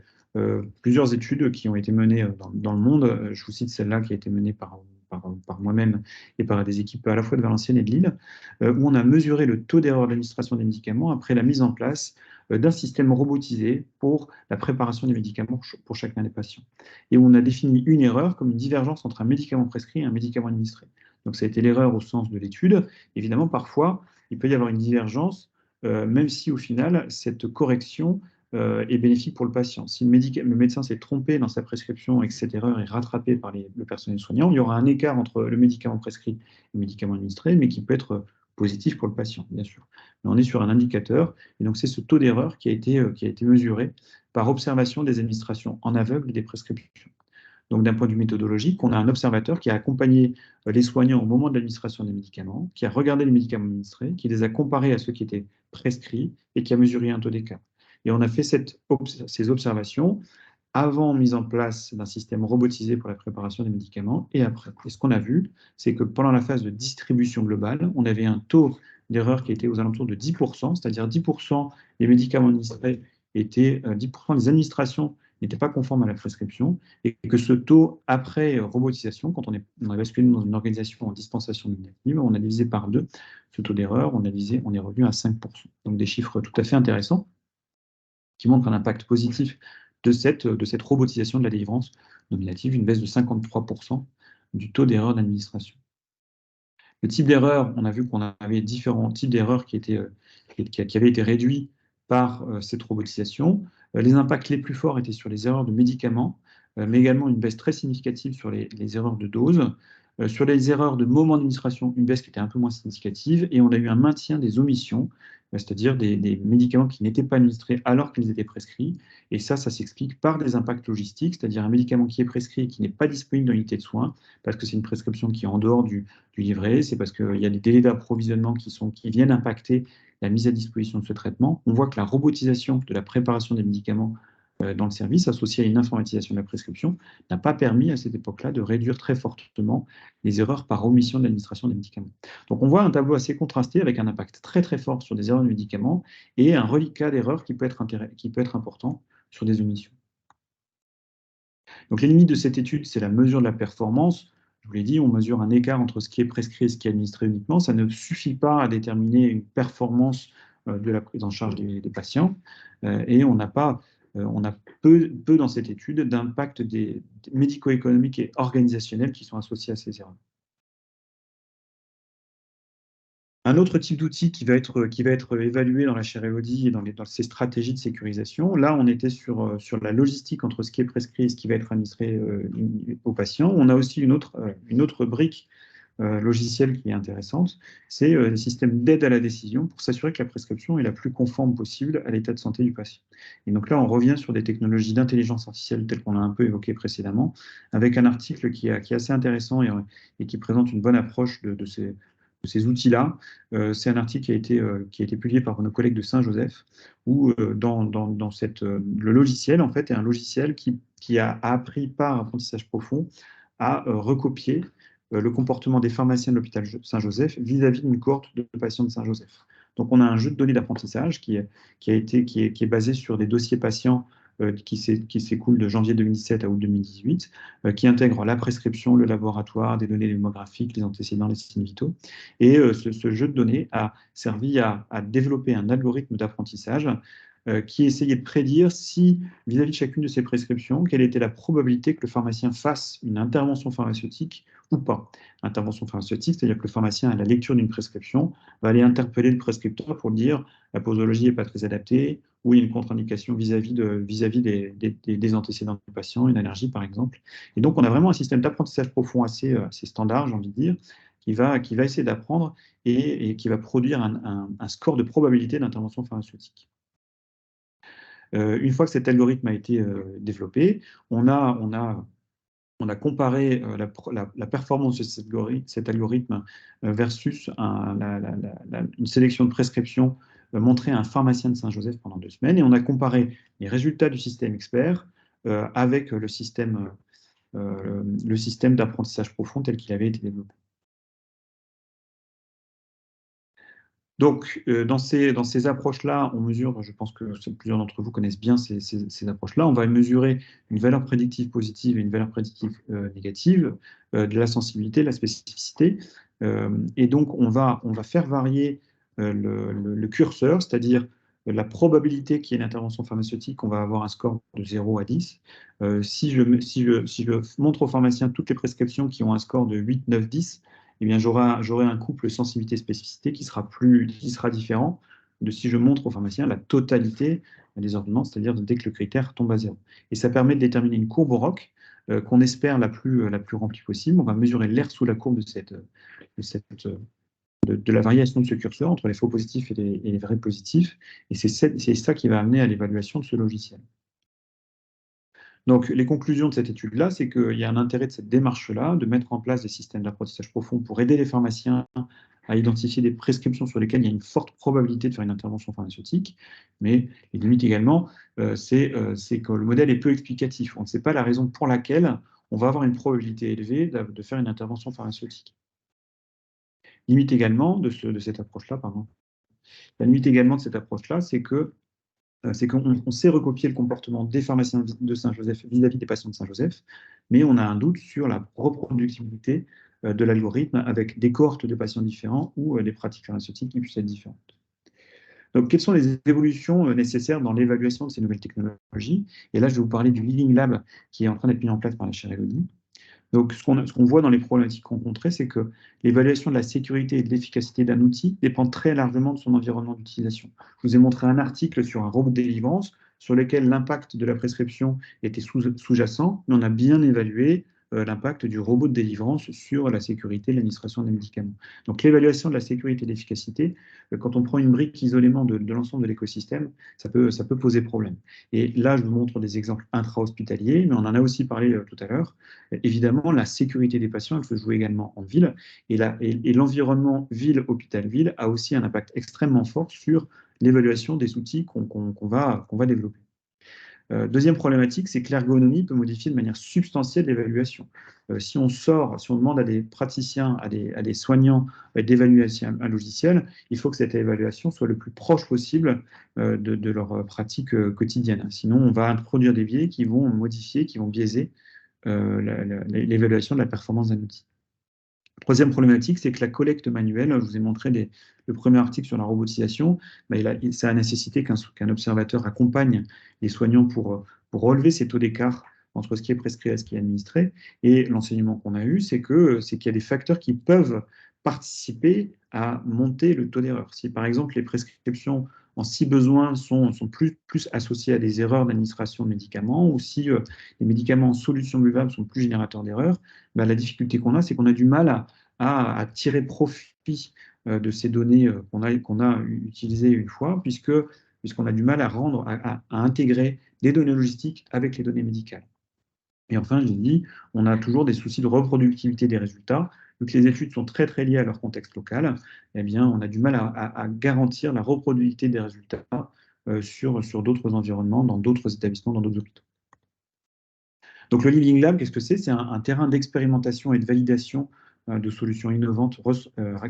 plusieurs études qui ont été menées dans le monde. Je vous cite celle-là qui a été menée par par moi-même et par des équipes à la fois de Valenciennes et de Lille, où on a mesuré le taux d'erreur de l'administration des médicaments après la mise en place d'un système robotisé pour la préparation des médicaments pour chacun des patients. Et où on a défini une erreur comme une divergence entre un médicament prescrit et un médicament administré. Donc ça a été l'erreur au sens de l'étude. Évidemment, parfois, il peut y avoir une divergence, même si au final, cette correction est bénéfique pour le patient. Si le médecin s'est trompé dans sa prescription et que cette erreur est rattrapée par le personnel soignant, il y aura un écart entre le médicament prescrit et le médicament administré, mais qui peut être positif pour le patient, bien sûr. Mais on est sur un indicateur, et donc c'est ce taux d'erreur qui a été mesuré par observation des administrations en aveugle des prescriptions. Donc d'un point de vue méthodologique, on a un observateur qui a accompagné les soignants au moment de l'administration des médicaments, qui a regardé les médicaments administrés, qui les a comparés à ceux qui étaient prescrits et qui a mesuré un taux d'écart. Et on a fait ces observations avant mise en place d'un système robotisé pour la préparation des médicaments et après. Et ce qu'on a vu, c'est que pendant la phase de distribution globale, on avait un taux d'erreur qui était aux alentours de 10%, c'est-à-dire 10% des médicaments administrés étaient, 10% des administrations n'étaient pas conformes à la prescription, et que ce taux après robotisation, quand on a basculé dans une organisation en dispensation nominative, on a divisé par 2 ce taux d'erreur, on est revenu à 5%. Donc des chiffres tout à fait intéressants qui montrent un impact positif de cette robotisation de la délivrance nominative, une baisse de 53% du taux d'erreur d'administration. Le type d'erreur, on a vu qu'on avait différents types d'erreurs qui avaient été réduits par cette robotisation. Les impacts les plus forts étaient sur les erreurs de médicaments, mais également une baisse très significative sur les erreurs de dose. Sur les erreurs de moment d'administration, une baisse qui était un peu moins significative, et on a eu un maintien des omissions, c'est-à-dire des médicaments qui n'étaient pas administrés alors qu'ils étaient prescrits. Et ça s'explique par des impacts logistiques, c'est-à-dire un médicament qui est prescrit et qui n'est pas disponible dans l'unité de soins, parce que c'est une prescription qui est en dehors du livret, c'est parce qu'il y a des délais d'approvisionnement qui viennent impacter la mise à disposition de ce traitement. On voit que la robotisation de la préparation des médicaments dans le service, associée à une informatisation de la prescription, n'a pas permis à cette époque-là de réduire très fortement les erreurs par omission de l'administration des médicaments. Donc on voit un tableau assez contrasté avec un impact très très fort sur des erreurs de médicaments et un reliquat d'erreurs qui peut être important sur des omissions. Donc les limites de cette étude, c'est la mesure de la performance. Je vous l'ai dit, on mesure un écart entre ce qui est prescrit et ce qui est administré uniquement. Ça ne suffit pas à déterminer une performance de la prise en charge des patients. Et on a peu dans cette étude d'impact des médico-économiques et organisationnels qui sont associés à ces erreurs. Un autre type d'outil qui va être évalué dans la chaire Elodie et dans ces stratégies de sécurisation, là, on était sur la logistique entre ce qui est prescrit et ce qui va être administré aux patients. On a aussi une autre brique logicielle qui est intéressante, c'est le système d'aide à la décision pour s'assurer que la prescription est la plus conforme possible à l'état de santé du patient. Et donc là, on revient sur des technologies d'intelligence artificielle telles qu'on l'a un peu évoqué précédemment, avec un article qui est assez intéressant et qui présente une bonne approche de ces outils-là. C'est un article qui a été publié par nos collègues de Saint-Joseph, où le logiciel, en fait, est un logiciel qui a appris par apprentissage profond à recopier le comportement des pharmaciens de l'hôpital Saint-Joseph vis-à-vis d'une cohorte de patients de Saint-Joseph. Donc, on a un jeu de données d'apprentissage qui est basé sur des dossiers patients qui s'écoulent de janvier 2017 à août 2018, qui intègre la prescription, le laboratoire, des données démographiques, les antécédents, les signes vitaux. Et ce jeu de données a servi à développer un algorithme d'apprentissage qui essayait de prédire si, vis-à-vis de chacune de ces prescriptions, quelle était la probabilité que le pharmacien fasse une intervention pharmaceutique ou pas. Intervention pharmaceutique, c'est-à-dire que le pharmacien, à la lecture d'une prescription, va aller interpeller le prescripteur pour dire la posologie n'est pas très adaptée, ou il y a une contre-indication vis-à-vis des antécédents du patient, une allergie par exemple. Et donc, on a vraiment un système d'apprentissage profond assez standard, j'ai envie de dire, qui va essayer d'apprendre et qui va produire un score de probabilité d'intervention pharmaceutique. Une fois que cet algorithme a été développé, on a comparé la performance de cet algorithme versus une sélection de prescriptions montrée à un pharmacien de Saint-Joseph pendant 2 semaines, et on a comparé les résultats du système expert avec le système d'apprentissage profond tel qu'il avait été développé. Donc, dans ces approches-là, on mesure, je pense que plusieurs d'entre vous connaissent bien ces approches-là, on va mesurer une valeur prédictive positive et une valeur prédictive négative, de la sensibilité, de la spécificité. Et donc, on va faire varier le curseur, c'est-à-dire la probabilité qu'il y ait une intervention pharmaceutique, on va avoir un score de 0 à 10. Si je montre au pharmacien toutes les prescriptions qui ont un score de 8, 9, 10, eh bien, j'aurai un couple sensibilité-spécificité qui sera différent de si je montre au pharmacien la totalité des ordonnances, c'est-à-dire dès que le critère tombe à 0. Et ça permet de déterminer une courbe au ROC qu'on espère la plus remplie possible. On va mesurer l'air sous la courbe de la variation de ce curseur entre les faux positifs et les vrais positifs. Et c'est ça qui va amener à l'évaluation de ce logiciel. Donc, les conclusions de cette étude-là, c'est qu'il y a un intérêt de cette démarche-là, de mettre en place des systèmes d'apprentissage profond pour aider les pharmaciens à identifier des prescriptions sur lesquelles il y a une forte probabilité de faire une intervention pharmaceutique. Mais les limites également, c'est que le modèle est peu explicatif. On ne sait pas la raison pour laquelle on va avoir une probabilité élevée de faire une intervention pharmaceutique. Limite également de cette approche-là, pardon. La limite également de cette approche-là, c'est qu'on sait recopier le comportement des pharmaciens de Saint-Joseph vis-à-vis des patients de Saint-Joseph, mais on a un doute sur la reproductibilité de l'algorithme avec des cohortes de patients différents ou des pratiques pharmaceutiques qui puissent être différentes. Donc, quelles sont les évolutions nécessaires dans l'évaluation de ces nouvelles technologies? Et là, je vais vous parler du Living Lab qui est en train d'être mis en place par la chère Elodie. Donc, ce qu'on voit dans les problématiques rencontrées, c'est que l'évaluation de la sécurité et de l'efficacité d'un outil dépend très largement de son environnement d'utilisation. Je vous ai montré un article sur un robot de délivrance sur lequel l'impact de la prescription était sous-jacent, mais on a bien évalué l'impact du robot de délivrance sur la sécurité et l'administration des médicaments. Donc, l'évaluation de la sécurité et de l'efficacité, quand on prend une brique isolément de l'ensemble de l'écosystème, ça peut poser problème. Et là, je vous montre des exemples intra-hospitaliers, mais on en a aussi parlé tout à l'heure. Évidemment, la sécurité des patients, elle se joue également en ville, et l'environnement ville-hôpital-ville a aussi un impact extrêmement fort sur l'évaluation des outils qu'on va développer. Deuxième problématique, c'est que l'ergonomie peut modifier de manière substantielle l'évaluation. Si on demande à des praticiens, à des soignants d'évaluer un logiciel, il faut que cette évaluation soit le plus proche possible de leur pratique quotidienne. Sinon, on va introduire des biais qui vont modifier, qui vont biaiser l'évaluation de la performance d'un outil. Troisième problématique, c'est que la collecte manuelle, je vous ai montré le premier article sur la robotisation, ça a nécessité qu'un observateur accompagne les soignants pour relever ces taux d'écart entre ce qui est prescrit et ce qui est administré. Et l'enseignement qu'on a eu, c'est qu'il y a des facteurs qui peuvent participer à monter le taux d'erreur. Si par exemple les prescriptions en si besoin sont plus associées à des erreurs d'administration de médicaments, ou si les médicaments en solution buvable sont plus générateurs d'erreurs, la difficulté qu'on a, c'est qu'on a du mal à tirer profit de ces données qu'on a utilisées une fois, puisqu'on a du mal à intégrer des données logistiques avec les données médicales. Et enfin, je l'ai dit, on a toujours des soucis de reproductibilité des résultats. Vu que les études sont très très liées à leur contexte local, eh bien, on a du mal à garantir la reproductibilité des résultats sur d'autres environnements, dans d'autres établissements, dans d'autres hôpitaux. Donc le Living Lab, qu'est-ce que c'est? C'est un terrain d'expérimentation et de validation de solutions innovantes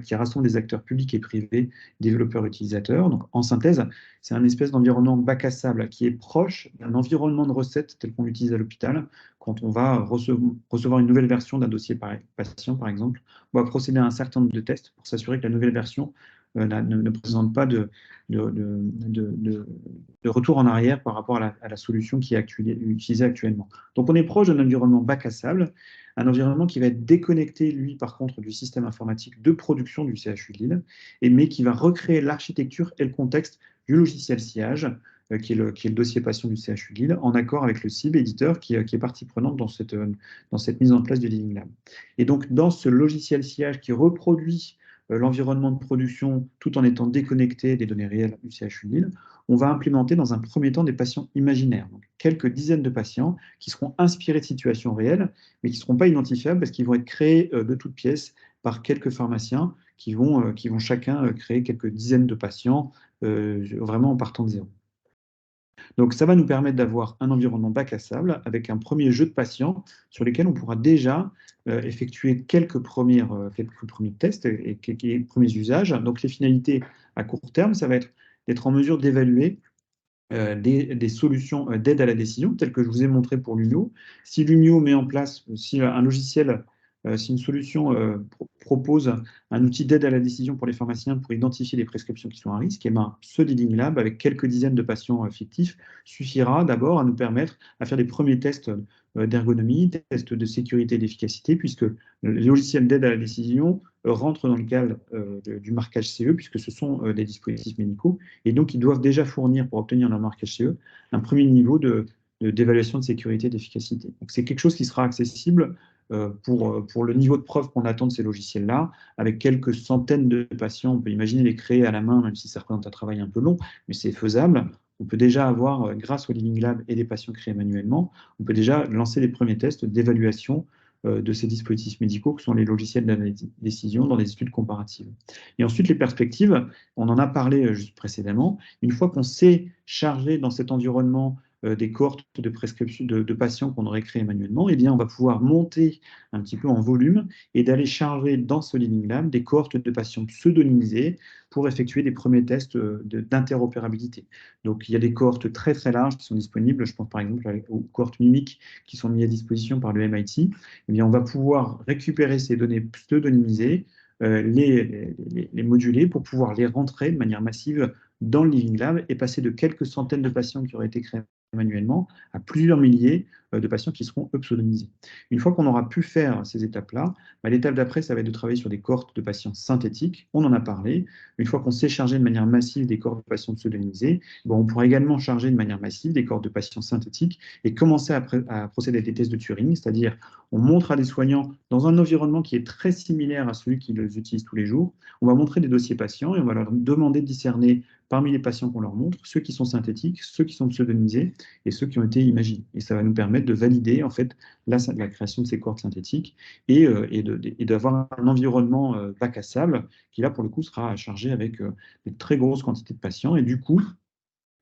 qui rassemble des acteurs publics et privés, développeurs, utilisateurs. Donc en synthèse, c'est un espèce d'environnement bac à sable qui est proche d'un environnement de recettes tel qu'on l'utilise à l'hôpital. Quand on va recevoir une nouvelle version d'un dossier patient, par exemple, on va procéder à un certain nombre de tests pour s'assurer que la nouvelle version ne présente pas de retour en arrière par rapport à la solution qui est utilisée actuellement. Donc on est proche d'un environnement bac à sable, un environnement qui va être déconnecté, lui, par contre, du système informatique de production du CHU de Lille, mais qui va recréer l'architecture et le contexte du logiciel sillage, qui est le dossier patient du CHU de Lille, en accord avec le CIB éditeur qui est partie prenante dans cette mise en place du Living Lab. Et donc, dans ce logiciel sillage qui reproduit l'environnement de production tout en étant déconnecté des données réelles du CHU de Lille, on va implémenter dans un premier temps des patients imaginaires, donc quelques dizaines de patients qui seront inspirés de situations réelles, mais qui ne seront pas identifiables parce qu'ils vont être créés de toutes pièces par quelques pharmaciens qui vont chacun créer quelques dizaines de patients vraiment en partant de zéro. Donc, ça va nous permettre d'avoir un environnement bac à sable avec un premier jeu de patients sur lesquels on pourra déjà effectuer quelques premiers tests et quelques premiers usages. Donc, les finalités à court terme, ça va être d'être en mesure d'évaluer des solutions d'aide à la décision, telles que je vous ai montré pour l'UMIO. Si l'UMIO met en place, si un logiciel, si une solution propose un outil d'aide à la décision pour les pharmaciens pour identifier les prescriptions qui sont à risque, et ben, ce Leading Lab, avec quelques dizaines de patients fictifs, suffira d'abord à nous permettre à faire des premiers tests d'ergonomie, tests de sécurité et d'efficacité, puisque les logiciels d'aide à la décision rentrent dans le cadre du marquage CE, puisque ce sont des dispositifs médicaux, et donc ils doivent déjà fournir, pour obtenir leur marquage CE, un premier niveau d'évaluation de sécurité et d'efficacité. Donc c'est quelque chose qui sera accessible pour le niveau de preuve qu'on attend de ces logiciels-là, avec quelques centaines de patients. On peut imaginer les créer à la main, même si ça représente un travail un peu long, mais c'est faisable. On peut déjà avoir, grâce au Living Lab et des patients créés manuellement, on peut déjà lancer les premiers tests d'évaluation de ces dispositifs médicaux que sont les logiciels d'analyse de décision dans des études comparatives. Et ensuite, les perspectives, on en a parlé juste précédemment. Une fois qu'on sait charger dans cet environnement des cohortes de prescription de patients qu'on aurait créés manuellement, eh bien, on va pouvoir monter un petit peu en volume et d'aller charger dans ce Living Lab des cohortes de patients pseudonymisés pour effectuer des premiers tests d'interopérabilité. Donc, il y a des cohortes très très larges qui sont disponibles. Je pense par exemple aux cohortes mimiques qui sont mises à disposition par le MIT. Eh bien, on va pouvoir récupérer ces données pseudonymisées, les moduler pour pouvoir les rentrer de manière massive dans le Living Lab et passer de quelques centaines de patients qui auraient été créés manuellement à plusieurs milliers de patients qui seront pseudonymisés. Une fois qu'on aura pu faire ces étapes-là, l'étape d'après, ça va être de travailler sur des cohortes de patients synthétiques. On en a parlé. Une fois qu'on sait charger de manière massive des cohortes de patients pseudonymisés, on pourra également charger de manière massive des cohortes de patients synthétiques et commencer à procéder à des tests de Turing, c'est-à-dire on montre à des soignants dans un environnement qui est très similaire à celui qu'ils utilisent tous les jours, on va montrer des dossiers patients et on va leur demander de discerner parmi les patients qu'on leur montre, ceux qui sont synthétiques, ceux qui sont pseudonymisés et ceux qui ont été imaginés. Et ça va nous permettre de valider en fait la création de ces cohortes synthétiques et d'avoir un environnement bac à sable qui là pour le coup sera chargé avec des très grosses quantités de patients et du coup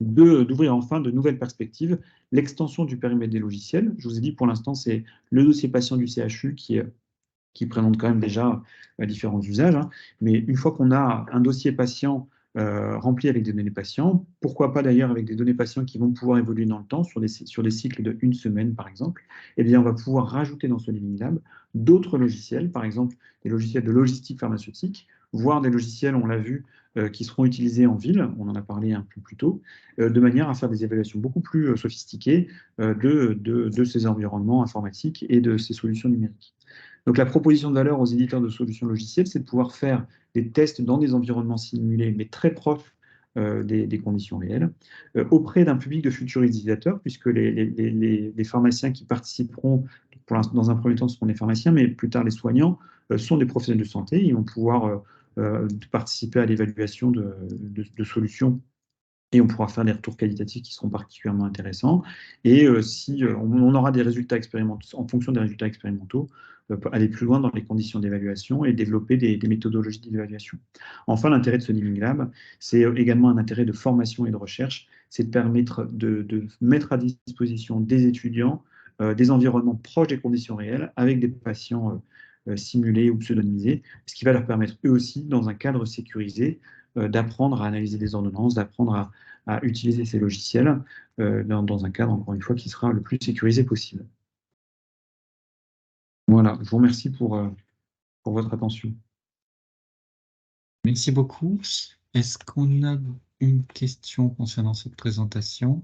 d'ouvrir enfin de nouvelles perspectives, l'extension du périmètre des logiciels. Je vous ai dit pour l'instant c'est le dossier patient du CHU qui présente quand même déjà différents usages, hein. Mais une fois qu'on a un dossier patient rempli avec des données patients, pourquoi pas d'ailleurs avec des données patients qui vont pouvoir évoluer dans le temps, sur des cycles de 1 semaine par exemple, eh bien on va pouvoir rajouter dans ce Living Lab d'autres logiciels, par exemple des logiciels de logistique pharmaceutique, voire des logiciels, on l'a vu, qui seront utilisés en ville, on en a parlé un peu plus tôt, de manière à faire des évaluations beaucoup plus sophistiquées de ces environnements informatiques et de ces solutions numériques. Donc la proposition de valeur aux éditeurs de solutions logicielles, c'est de pouvoir faire des tests dans des environnements simulés, mais très proches des conditions réelles, auprès d'un public de futurs utilisateurs, puisque les pharmaciens qui participeront, dans un premier temps, ce seront des pharmaciens, mais plus tard les soignants, sont des professionnels de santé, ils vont pouvoir participer à l'évaluation de solutions et on pourra faire des retours qualitatifs qui seront particulièrement intéressants. Et si on aura des résultats expérimentaux, en fonction des résultats expérimentaux, aller plus loin dans les conditions d'évaluation et développer des méthodologies d'évaluation. Enfin, l'intérêt de ce Living Lab, c'est également un intérêt de formation et de recherche, c'est de permettre de mettre à disposition des étudiants des environnements proches des conditions réelles avec des patients simulés ou pseudonymisés, ce qui va leur permettre eux aussi, dans un cadre sécurisé, d'apprendre à analyser des ordonnances, d'apprendre à utiliser ces logiciels dans un cadre, encore une fois, qui sera le plus sécurisé possible. Voilà, je vous remercie pour votre attention. Merci beaucoup. Est-ce qu'on a une question concernant cette présentation?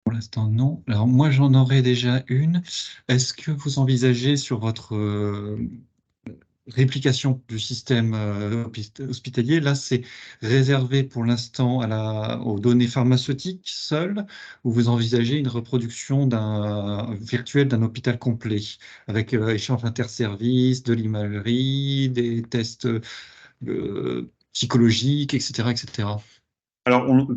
Pour l'instant, non. Alors moi, j'en aurais déjà une. Est-ce que vous envisagez sur votre réplication du système hospitalier, là, c'est réservé pour l'instant aux données pharmaceutiques seules, ou vous envisagez une reproduction virtuelle d'un hôpital complet, avec échange interservices, de l'imagerie, des tests psychologiques, etc., etc. Alors,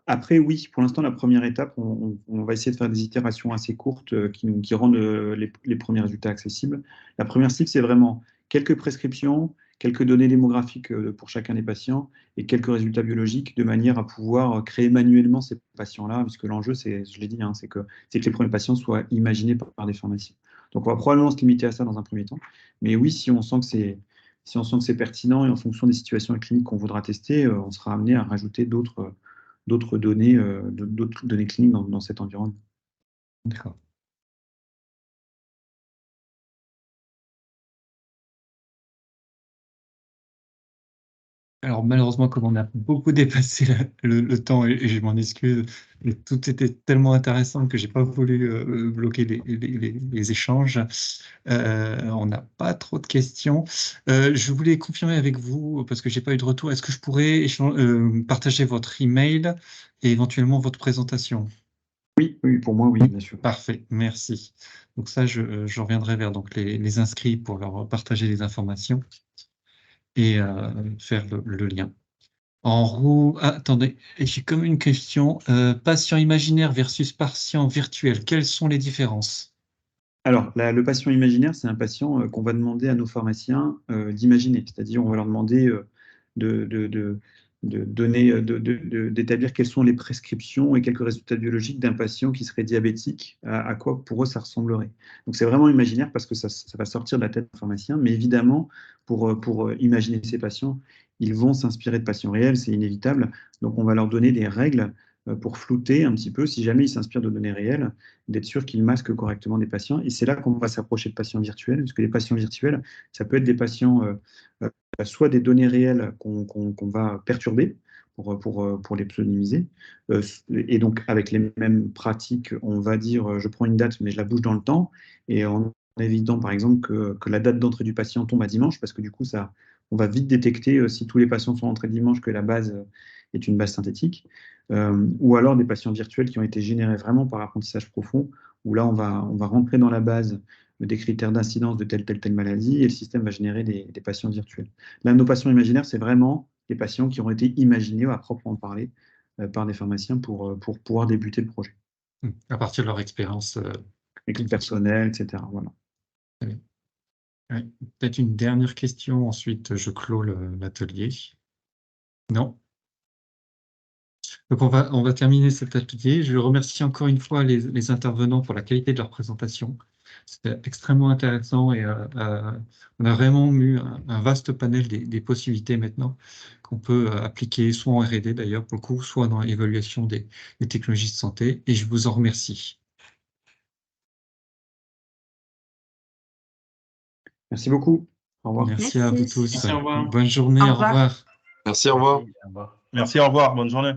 après, oui, pour l'instant, la première étape, on va essayer de faire des itérations assez courtes qui rendent les premiers résultats accessibles. La première cible, c'est vraiment quelques prescriptions, quelques données démographiques pour chacun des patients et quelques résultats biologiques de manière à pouvoir créer manuellement ces patients-là, puisque l'enjeu, je l'ai dit, hein, c'est que les premiers patients soient imaginés par des pharmaciens. Donc, on va probablement se limiter à ça dans un premier temps. Mais oui, si on sent que c'est pertinent et en fonction des situations cliniques qu'on voudra tester, on sera amené à rajouter d'autres données, cliniques dans cet environnement. D'accord. Alors malheureusement, comme on a beaucoup dépassé le temps, et je m'en excuse, mais tout était tellement intéressant que j'ai pas voulu bloquer les échanges. On n'a pas trop de questions. Je voulais confirmer avec vous, parce que j'ai pas eu de retour, est-ce que je pourrais partager votre email et éventuellement votre présentation? Oui, pour moi, oui, bien sûr. Parfait, merci. Donc ça, je reviendrai vers donc les inscrits pour leur partager les informations et faire le lien. Attendez, j'ai comme une question. Patient imaginaire versus patient virtuel, quelles sont les différences? Alors, le patient imaginaire, c'est un patient qu'on va demander à nos pharmaciens d'imaginer. C'est-à-dire, on va leur demander d'établir quelles sont les prescriptions et quelques résultats biologiques d'un patient qui serait diabétique, à quoi pour eux ça ressemblerait. Donc, c'est vraiment imaginaire parce que ça va sortir de la tête d'un pharmacien. Mais évidemment, pour imaginer ces patients, ils vont s'inspirer de patients réels, c'est inévitable. Donc, on va leur donner des règles pour flouter un petit peu, si jamais ils s'inspirent de données réelles, d'être sûr qu'ils masquent correctement des patients. Et c'est là qu'on va s'approcher de patients virtuels, parce que les patients virtuels, ça peut être des patients, soit des données réelles qu'on va perturber pour les pseudonymiser. Et donc, avec les mêmes pratiques, on va dire, je prends une date, mais je la bouge dans le temps, et en évitant, par exemple, que la date d'entrée du patient tombe à dimanche, parce que du coup, on va vite détecter si tous les patients sont entrés dimanche, que la base est une base synthétique. Ou alors des patients virtuels qui ont été générés vraiment par apprentissage profond, où là, on va rentrer dans la base des critères d'incidence de telle maladie, et le système va générer des patients virtuels. Là, nos patients imaginaires, c'est vraiment des patients qui ont été imaginés, à proprement parler, par des pharmaciens pour pouvoir débuter le projet. À partir de leur expérience. Personnelle, etc. Voilà. Très bien. Ouais. Peut-être une dernière question, ensuite je clôt l'atelier. Non? Donc on va terminer cet atelier. Je remercie encore une fois les intervenants pour la qualité de leur présentation. C'était extrêmement intéressant et on a vraiment eu un vaste panel des possibilités maintenant qu'on peut appliquer soit en R&D d'ailleurs pour le coup, soit dans l'évaluation des technologies de santé, et je vous en remercie. Merci beaucoup. Au revoir. Merci à vous tous. Merci, au revoir. Bonne journée, Au au revoir. revoir. Merci, au revoir. Merci, au revoir. Bonne journée.